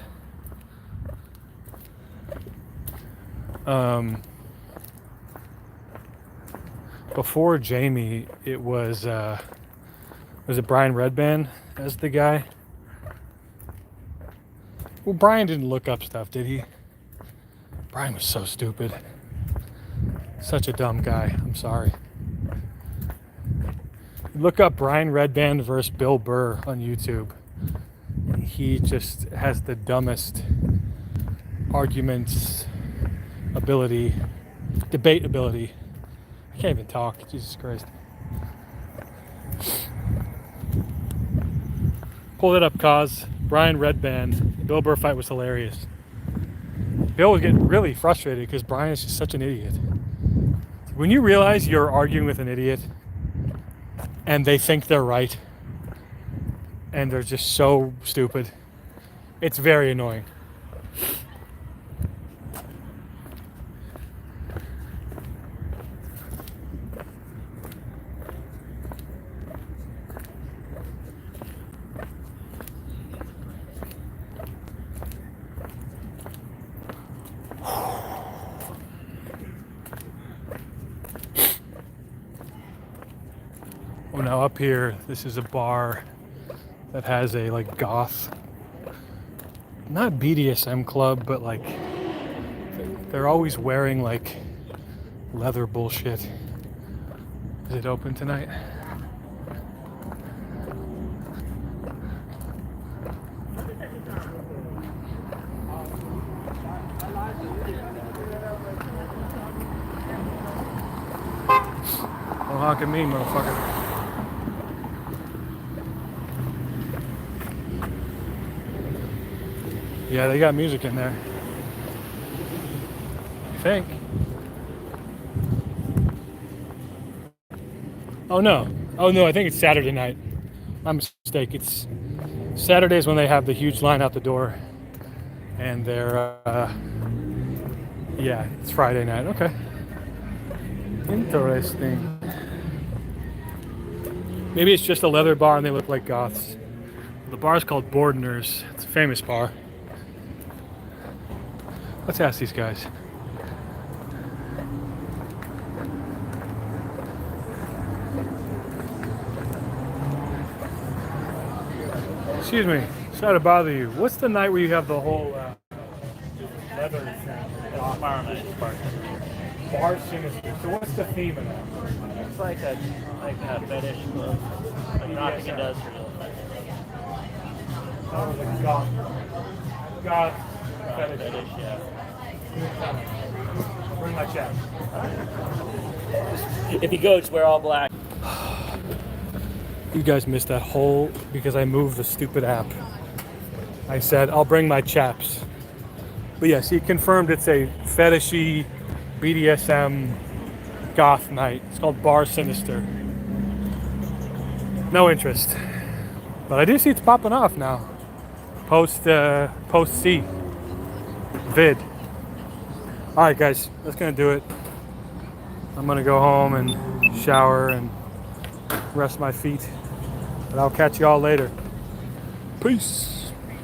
Before Jamie, it was Was it Brian Redband as the guy? Well, Brian didn't look up stuff, did he? Brian was so stupid. Such a dumb guy. I'm sorry. Look up Brian Redband versus Bill Burr on YouTube. He just has the dumbest arguments ability, debate ability. I can't even talk. Jesus Christ. Pull it up, cause Brian Redband. Bill Burr fight was hilarious. Bill was getting really frustrated because Brian is just such an idiot. When you realize you're arguing with an idiot and they think they're right and they're just so stupid, it's very annoying. Oh, now up here, this is a bar that has a like goth, not BDSM club, but like they're always wearing like leather bullshit. Is it open tonight? Don't honk at me, motherfucker. Yeah, they got music in there. I think. Oh no, I think it's Saturday night. My mistake. It's Saturdays when they have the huge line out the door, and they're yeah, it's Friday night. Okay, interesting. Maybe it's just a leather bar and they look like goths. The bar is called Bordeners. It's a famous bar. Let's ask these guys. Excuse me, sorry to bother you. What's the night where you have the whole leather Fireman. bar sinister? So what's the theme of that? It's like a fetish club. Like Notting Industrial. Oh, the goth Fetish, yeah. Bring my check. If you go, just wear all black. You guys missed that whole because I moved the stupid app. I said I'll bring my chaps. But yes, he confirmed it's a fetishy BDSM goth night. It's called Bar Sinister. No interest. But I do see it's popping off now. Post C vid. Alright guys, that's gonna do it. I'm gonna go home and shower and rest my feet. But I'll catch you all later. Peace.